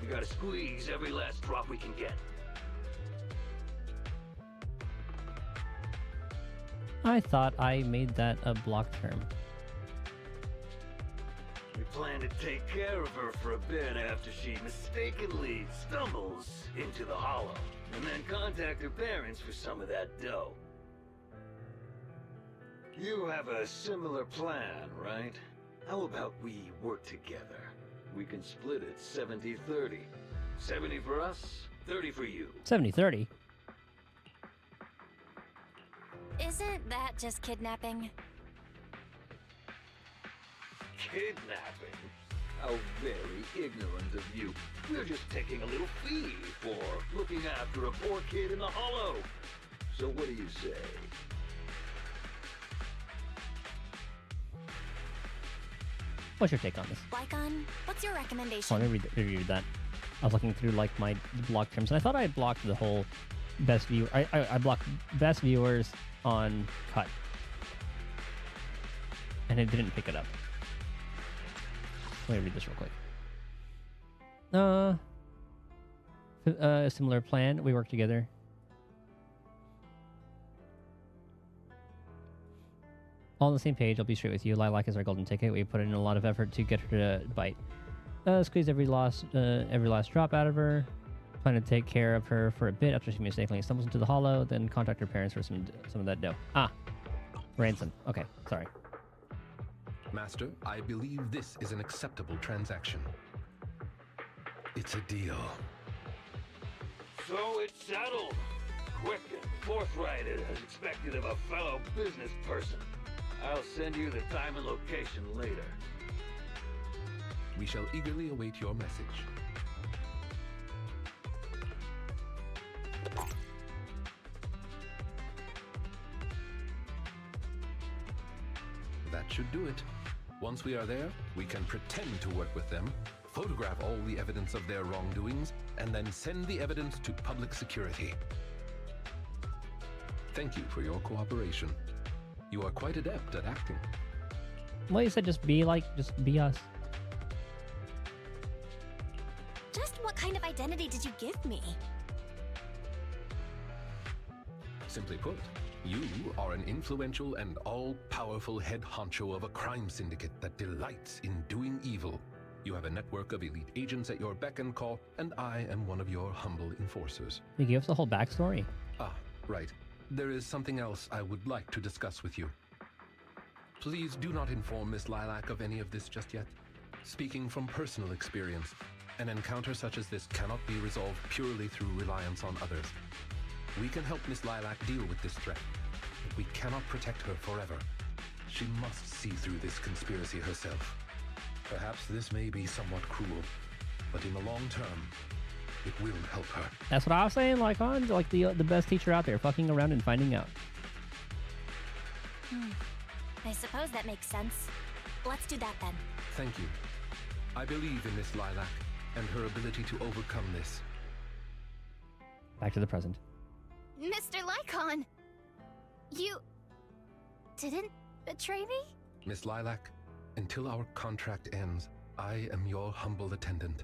We gotta squeeze every last drop we can get. I thought I made that a block term. We plan to take care of her for a bit after she mistakenly stumbles into the Hollow, and then contact her parents for some of that dough. You have a similar plan, right? How about we work together? We can split it 70-30. 70 for us, 30 for you. 70-30? Isn't that just kidnapping? Kidnapping? How very ignorant of you. We're just taking a little fee for looking after a poor kid in the Hollow. So what do you say? What's your take on this? Lycon, what's your recommendation? Oh, let me read that. I was looking through like my block terms, and I thought I had blocked the whole best viewer. I blocked best viewers on cut, and it didn't pick it up. Let me read this real quick. A similar plan. We work together. All on the same page. I'll be straight with you. Lilac is our golden ticket. We put in a lot of effort to get her to bite. Squeeze every last drop out of her. Plan to take care of her for a bit after she mistakenly stumbles into the hollow. Then contact her parents for some of that dough. Ah, ransom. Okay, sorry. Master, I believe this is an acceptable transaction. It's a deal. So it's settled. Quick and forthright as expected of a fellow business person. I'll send you the time and location later. We shall eagerly await your message. That should do it. Once we are there, we can pretend to work with them, photograph all the evidence of their wrongdoings, and then send the evidence to public security. Thank you for your cooperation. You are quite adept at acting. Well, you said just be us. Just what kind of identity did you give me? Simply put, you are an influential and all-powerful head honcho of a crime syndicate that delights in doing evil. You have a network of elite agents at your beck and call, and I am one of your humble enforcers. You gave us the whole backstory. Ah, right. There is something else I would like to discuss with you. Please do not inform Miss Lilac of any of this just yet. Speaking from personal experience, an encounter such as this cannot be resolved purely through reliance on others. We can help Miss Lilac deal with this threat, but we cannot protect her forever. She must see through this conspiracy herself. Perhaps this may be somewhat cruel, but in the long term, it will help her. That's what I was saying, Lycon, like the best teacher out there, fucking around and finding out. I suppose that makes sense. Let's do that then. Thank you. I believe in Miss Lilac and her ability to overcome this. Back to the present. Mr. Lycon! You... didn't betray me? Miss Lilac, until our contract ends, I am your humble attendant.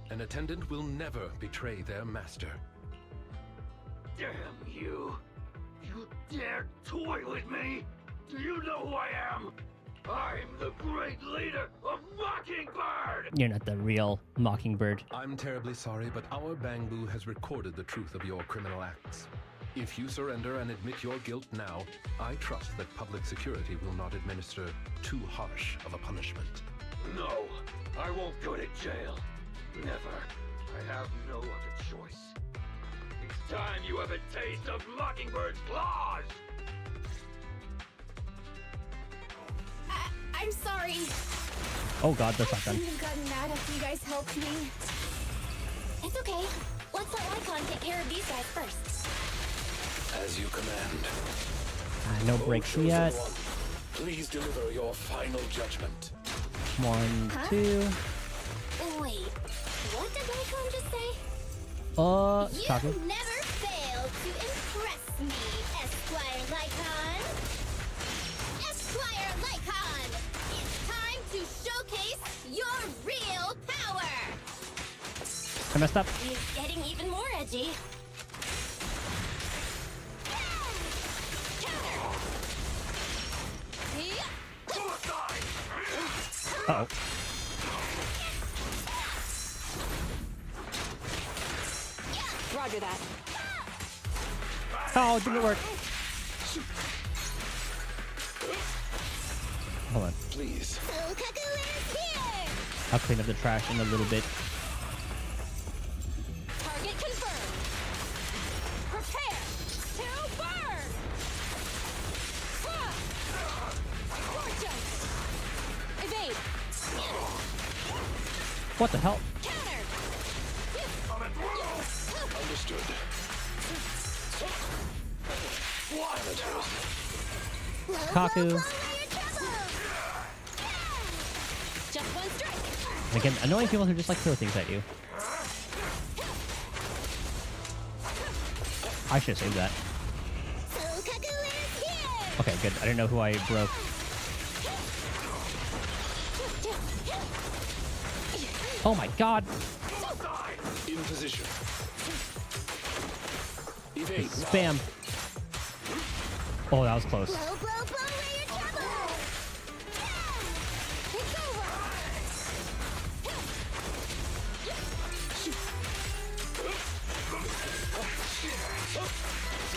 An attendant will never betray their master. Damn you! You dare toy with me? Do you know who I am? I'm the great leader of Mockingbird! You're not the real Mockingbird. I'm terribly sorry, but our Bangbu has recorded the truth of your criminal acts. If you surrender and admit your guilt now, I trust that public security will not administer too harsh of a punishment. No, I won't go to jail. Never. I have no other choice. It's time you have a taste of Mockingbird's claws! I'm sorry. Oh god, the shotgun. I shouldn't have gotten mad after you guys helped me. It's okay. Let's let Lycon take care of these guys first. As you command. No breaks yet. Please deliver your final judgment. 1, 2. Wait, what did Lycon just say? Taco. You never failed to impress me, Esquire Lycon. Esquire Lycon! It's time to showcase your real power! I messed up. He's getting even more edgy. Uh-oh. Roger that. Oh, it didn't work. Hold on. Please. I'll clean up the trash in a little bit. Target confirmed. Prepare to burn. Fortune. Evade. What the hell? Understood. Kaku. Just one strike. Again, annoying people who just like throw things at you. I should have saved that. Okay, good. I didn't know who I broke. Oh my god! In position. Evade. Spam. Oh, that was close. Blow, blow, blow away your trouble! It's over!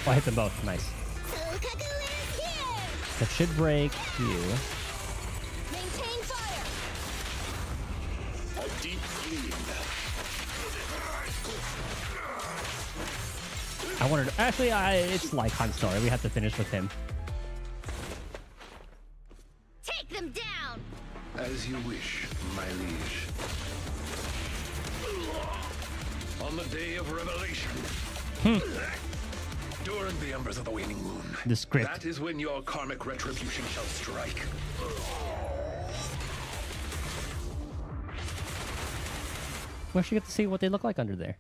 Oh, I hit them both. Nice. That should break you. Maintain fire. A deep clean. I wanted to, actually, it's Lycon's story. We have to finish with him. Take them down! As you wish, my liege. On the day of revelation. During the embers of the waning moon. The script. That is when your karmic retribution shall strike. We actually get to see what they look like under there.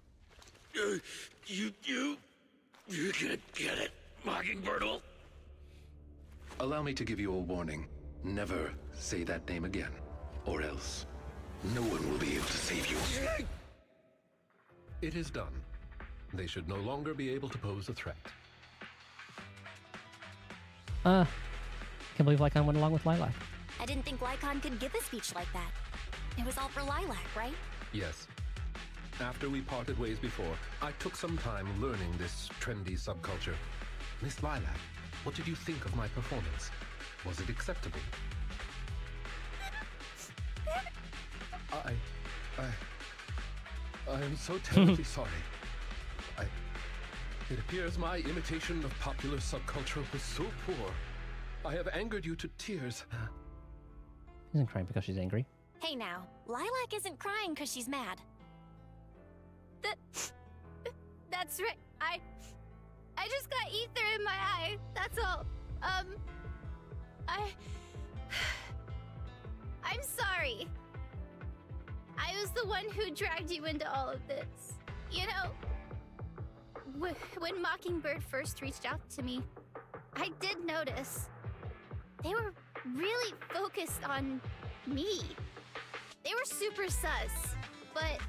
You can't get it, Mockingbird. Allow me to give you a warning. Never say that name again, or else no one will be able to save you. It is done. They should no longer be able to pose a threat. Can't believe Lycon went along with Lilac. I didn't think Lycon could give a speech like that. It was all for Lilac, right? Yes. After we parted ways before, I took some time learning this trendy subculture. Miss Lilac, what did you think of my performance? Was it acceptable? I am so terribly sorry. It appears my imitation of popular subculture was so poor. I have angered you to tears. She isn't crying because she's angry. Hey now, Lilac isn't crying because she's mad. That's right. I just got ether in my eye. That's all. I'm sorry. I was the one who dragged you into all of this. You know, when Mockingbird first reached out to me, I did notice they were really focused on me. They were super sus, but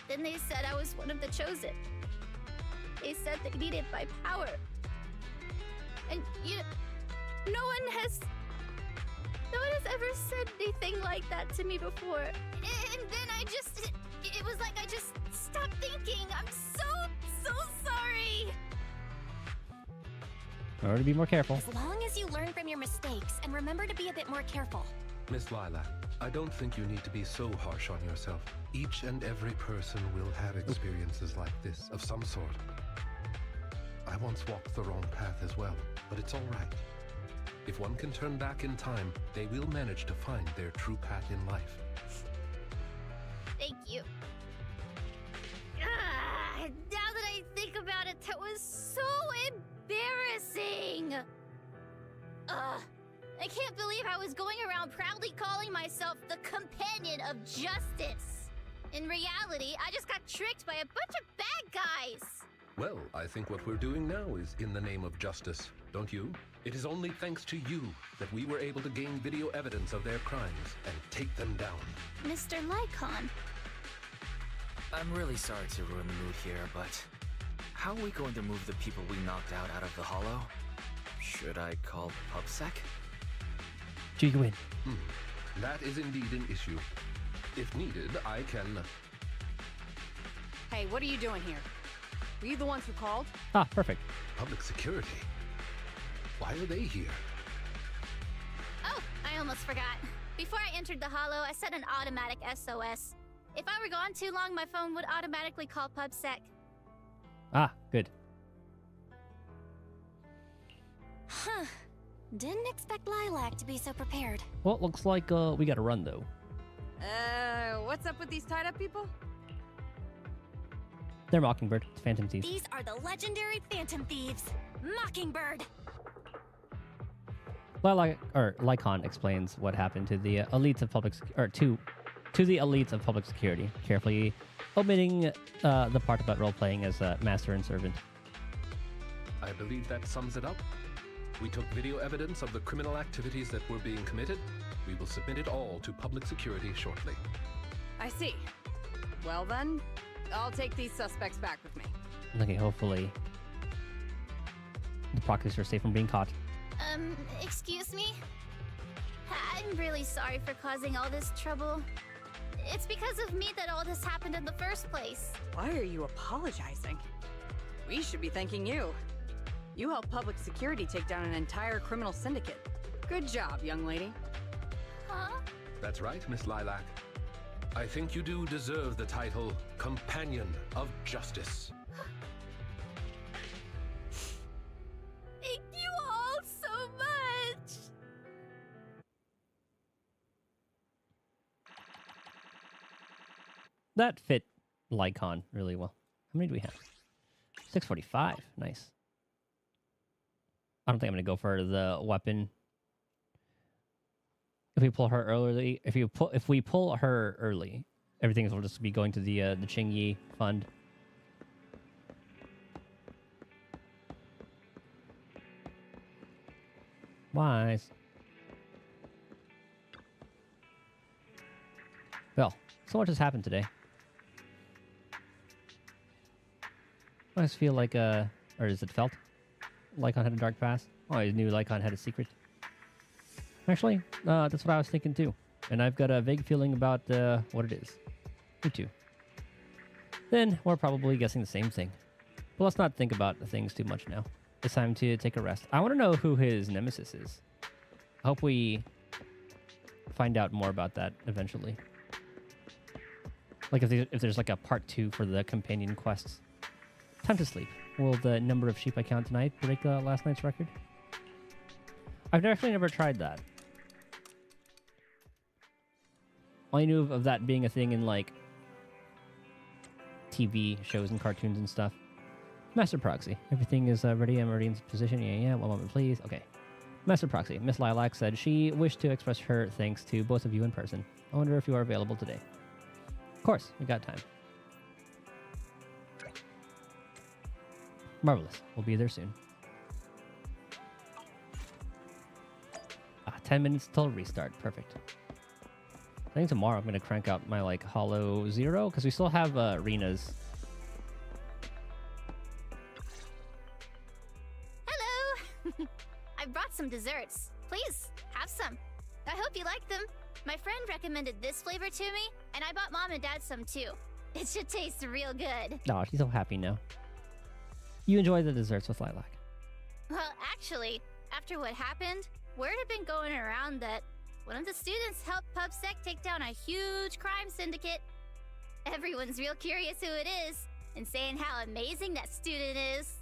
then they said I was one of the chosen. They said they needed my power. And no one has ever said anything like that to me before. And then it was like I just stopped thinking. I'm so sorry. Remember to be more careful. As long as you learn from your mistakes and remember to be a bit more careful. Miss Lilac, I don't think you need to be so harsh on yourself. Each and every person will have experiences like this, of some sort. I once walked the wrong path as well, but it's all right. If one can turn back in time, they will manage to find their true path in life. Thank you. Now that I think about it, that was so embarrassing. I can't believe I was going around proudly calling myself the companion of justice. In reality, I just got tricked by a bunch of bad guys. Well, I think what we're doing now is in the name of justice, don't you? It is only thanks to you that we were able to gain video evidence of their crimes and take them down. Mr. Lycon. I'm really sorry to ruin the mood here, but how are we going to move the people we knocked out of the hollow? Should I call PubSec? Do you win? That is indeed an issue. If needed, I can... Hey, what are you doing here? Were you the ones who called? Ah, perfect. Public security? Why are they here? Oh, I almost forgot. Before I entered the hollow, I set an automatic SOS. If I were gone too long, my phone would automatically call PubSec. Ah, good. Huh. Didn't expect Lilac to be so prepared. Well, it looks like we gotta run though. What's up with these tied-up people? They're Mockingbird. It's Phantom Thieves. These are the legendary Phantom Thieves. Mockingbird. Lycon explains what happened to the elites of public to the elites of public security, carefully omitting the part about role-playing as master and servant. I believe that sums it up. We took video evidence of the criminal activities that were being committed. We will submit it all to public security shortly. I see. Well then, I'll take these suspects back with me. Okay, hopefully the proxies are safe from being caught. Excuse me? I'm really sorry for causing all this trouble. It's because of me that all this happened in the first place. Why are you apologizing? We should be thanking you. You helped public security take down an entire criminal syndicate. Good job, young lady. Huh? That's right, Miss Lilac. I think you do deserve the title Companion of Justice. Thank you all so much! That fit Lycon really well. How many do we have? 645. Nice. I don't think I'm going to go for the weapon. If we pull her early, if we pull her early, everything will just be going to the Qingyi fund. Wise. Well, so much has happened today. I just feel like, or is it felt? Lycon had a dark past. Oh, I knew Lycon had a secret. Actually, that's what I was thinking too. And I've got a vague feeling about what it is. Me too. Then we're probably guessing the same thing. But let's not think about things too much now. It's time to take a rest. I want to know who his nemesis is. I hope we find out more about that eventually. Like if there's like a part 2 for the companion quests. Time to sleep. Will the number of sheep I count tonight break last night's record? I've actually never tried that. I knew of that being a thing in like TV shows and cartoons and stuff. Master Proxy. Everything is ready. I'm already in position. Yeah. 1 moment, please. Okay. Master Proxy. Miss Lilac said she wished to express her thanks to both of you in person. I wonder if you are available today. Of course, we got time. Marvelous. We'll be there soon. 10 minutes till restart. Perfect. I think tomorrow I'm going to crank out my like Hollow Zero because we still have arenas. Hello! I brought some desserts. Please, have some. I hope you like them. My friend recommended this flavor to me, and I bought Mom and Dad some too. It should taste real good. Oh, she's so happy now. You enjoy the desserts with Lilac. Well, actually, after what happened, word had been going around that one of the students helped PubSec take down a huge crime syndicate. Everyone's real curious who it is, and saying how amazing that student is.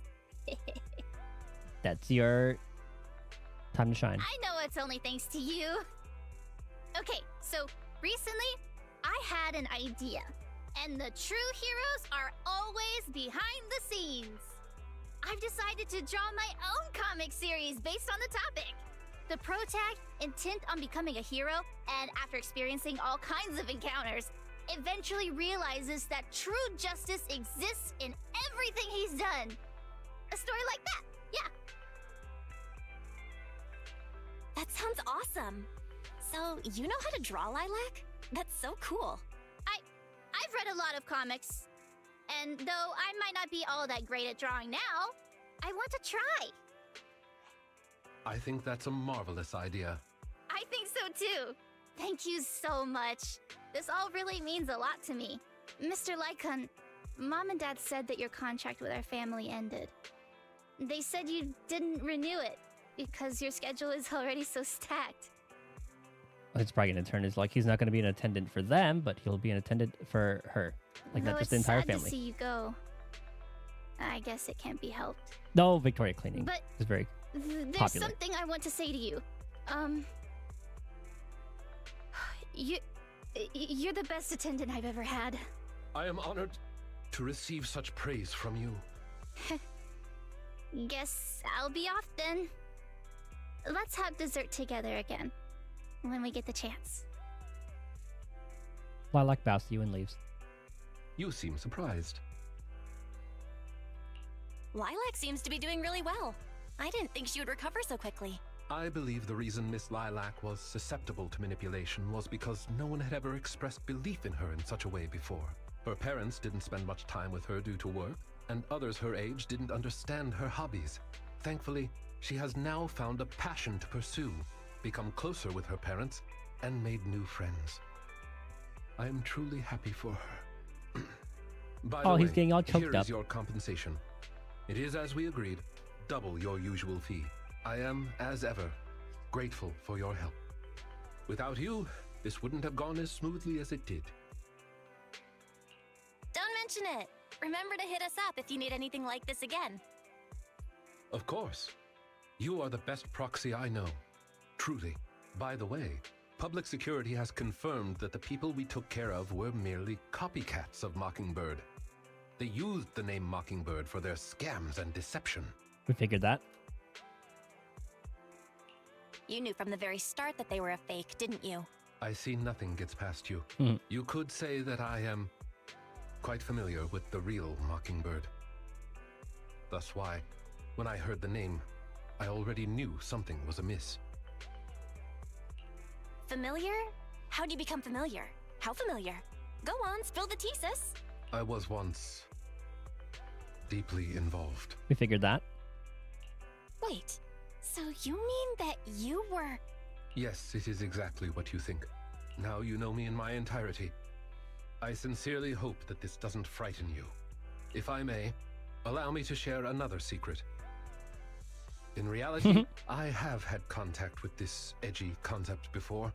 That's your time to shine. I know it's only thanks to you. Okay, so recently, I had an idea. And the true heroes are always behind the scenes. I've decided to draw my own comic series based on the topic. The protag, intent on becoming a hero, and after experiencing all kinds of encounters, eventually realizes that true justice exists in everything he's done. A story like that, yeah. That sounds awesome. So, you know how to draw, Lilac? That's so cool. I've read a lot of comics. And though I might not be all that great at drawing now, I want to try. I think that's a marvelous idea. I think so too. Thank you so much. This all really means a lot to me. Mr. Lycon, Mom and Dad said that your contract with our family ended. They said you didn't renew it because your schedule is already so stacked. It's probably going to turn is like he's not going to be an attendant for them, but he'll be an attendant for her. Like, not just the entire family. To see you go. I guess it can't be helped. No, Victoria cleaning but is very there's popular. Something I want to say to you. You're the best attendant I've ever had. I am honored to receive such praise from you. Guess I'll be off then. Let's have dessert together again. When we get the chance. Lilac bows to you and leaves. You seem surprised. Lilac seems to be doing really well. I didn't think she would recover so quickly. I believe the reason Miss Lilac was susceptible to manipulation was because no one had ever expressed belief in her in such a way before. Her parents didn't spend much time with her due to work, and others her age didn't understand her hobbies. Thankfully, she has now found a passion to pursue, become closer with her parents, and made new friends. I am truly happy for her. By the way, he's getting all choked here up. is your compensation. It is as we agreed, double your usual fee. I am, as ever, grateful for your help. Without you, this wouldn't have gone as smoothly as it did. Don't mention it. Remember to hit us up if you need anything like this again. Of course. You are the best proxy I know. Truly. By the way, public security has confirmed that the people we took care of were merely copycats of Mockingbird. They used the name Mockingbird for their scams and deception. We figured that. You knew from the very start that they were a fake, didn't you? I see nothing gets past you. Mhm. You could say that I am quite familiar with the real Mockingbird. Thus why, when I heard the name, I already knew something was amiss. Familiar? How'd you become familiar? How familiar? Go on, spill the tea, sis. I was once deeply involved. We figured that. Wait, so you mean that you were... Yes, it is exactly what you think. Now you know me in my entirety. I sincerely hope that this doesn't frighten you. If I may, allow me to share another secret. In reality, I have had contact with this edgy concept before.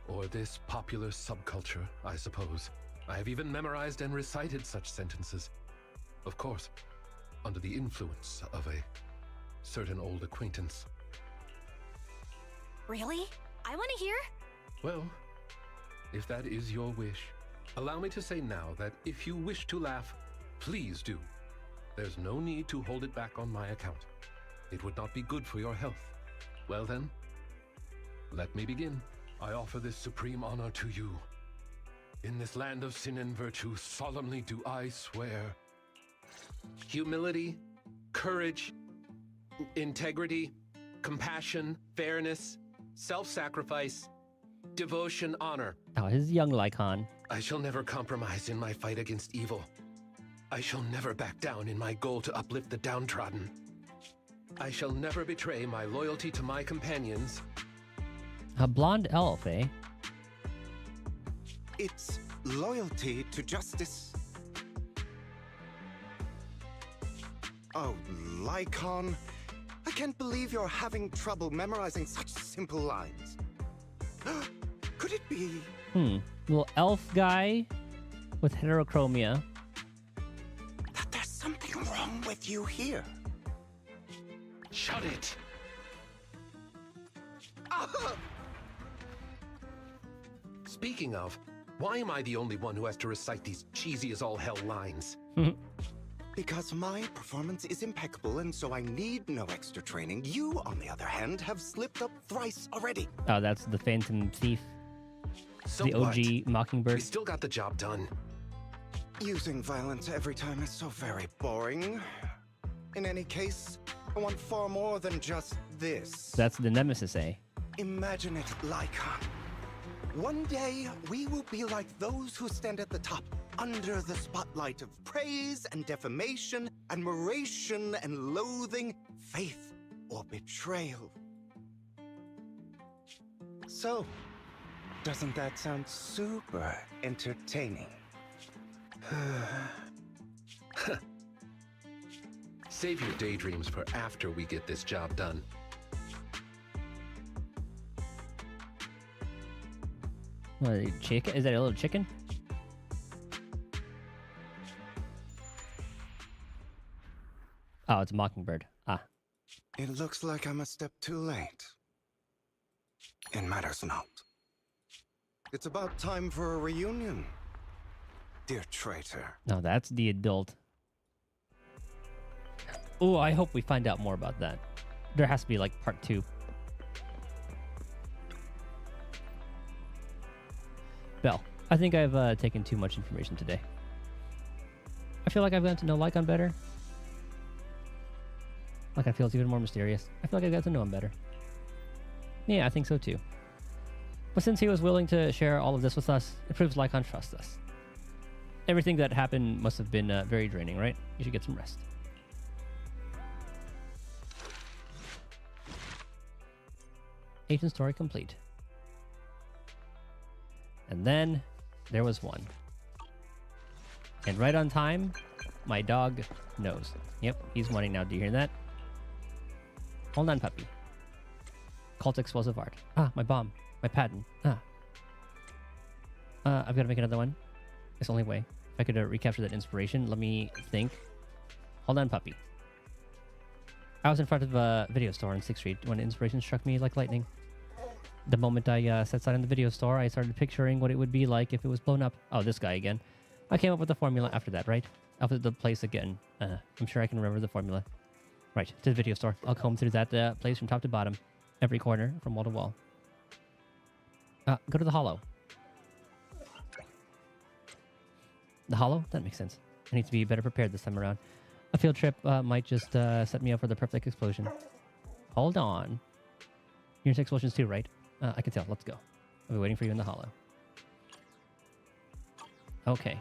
Or this popular subculture, I suppose. I have even memorized and recited such sentences. Of course, under the influence of a certain old acquaintance. Really? I want to hear? Well, if that is your wish, allow me to say now that if you wish to laugh, please do. There's no need to hold it back on my account. It would not be good for your health. Well then, let me begin. I offer this supreme honor to you. In this land of sin and virtue, solemnly do I swear. Humility, courage, integrity, compassion, fairness, self-sacrifice, devotion, honor. Oh, his young Lycon. I shall never compromise in my fight against evil. I shall never back down in my goal to uplift the downtrodden. I shall never betray my loyalty to my companions. A blonde elf, eh? It's loyalty to justice. Oh, Lycon, I can't believe you're having trouble memorizing such simple lines. Could it be? Little elf guy with heterochromia. That there's something wrong with you here? Shut it! Speaking of, why am I the only one who has to recite these cheesy as all hell lines? Because my performance is impeccable, and so I need no extra training. You, on the other hand, have slipped up thrice already. Oh, that's the Phantom Thief. So the OG what? Mockingbird. We still got the job done. Using violence every time is so very boring. In any case, I want far more than just this. That's the Nemesis, eh? Imagine it, Lycon. One day, we will be like those who stand at the top, under the spotlight of praise and defamation, admiration and loathing, faith or betrayal. So, doesn't that sound super entertaining? Save your daydreams for after we get this job done. What, a chicken? Is that a little chicken? Oh, it's a mockingbird. Ah. It looks like I'm a step too late. It matters not. It's about time for a reunion, dear traitor. No, that's the adult. Oh, I hope we find out more about that. There has to be like part 2. Belle, I think I've taken too much information today. I feel like I've gotten to know Lycon better. Lycon feels even more mysterious. I feel like I got to know him better. Yeah, I think so too. But since he was willing to share all of this with us, it proves Lycon trusts us. Everything that happened must have been very draining, right? You should get some rest. Agent story complete. And then there was one. And right on time, my dog knows. Yep, he's wanting now. Do you hear that? Hold on, puppy. Cult explosive art. Ah, my bomb. My patent. Ah. I've got to make another one. It's the only way. If I could recapture that inspiration, let me think. Hold on, puppy. I was in front of a video store on 6th Street when inspiration struck me like lightning. The moment I set foot in the video store, I started picturing what it would be like if it was blown up. Oh, this guy again. I came up with the formula after that, right? After the place again. I'm sure I can remember the formula. Right, to the video store. I'll comb through that place from top to bottom. Every corner, from wall to wall. Go to the hollow. The hollow? That makes sense. I need to be better prepared this time around. A field trip might just set me up for the perfect explosion. Hold on. You're into explosions too, right? I can tell. Let's go. I'll be waiting for you in the hollow. Okay.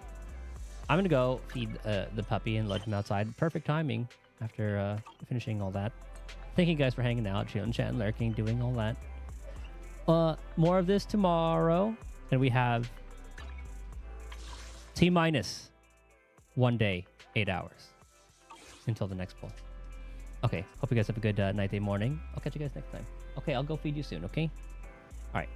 I'm going to go feed the puppy and let him outside. Perfect timing after finishing all that. Thank you guys for hanging out, chilling, chatting, lurking, doing all that. More of this tomorrow. And we have T-minus 1 day, 8 hours until the next poll. Okay. Hope you guys have a good night, day, morning. I'll catch you guys next time. Okay, I'll go feed you soon, okay? All right.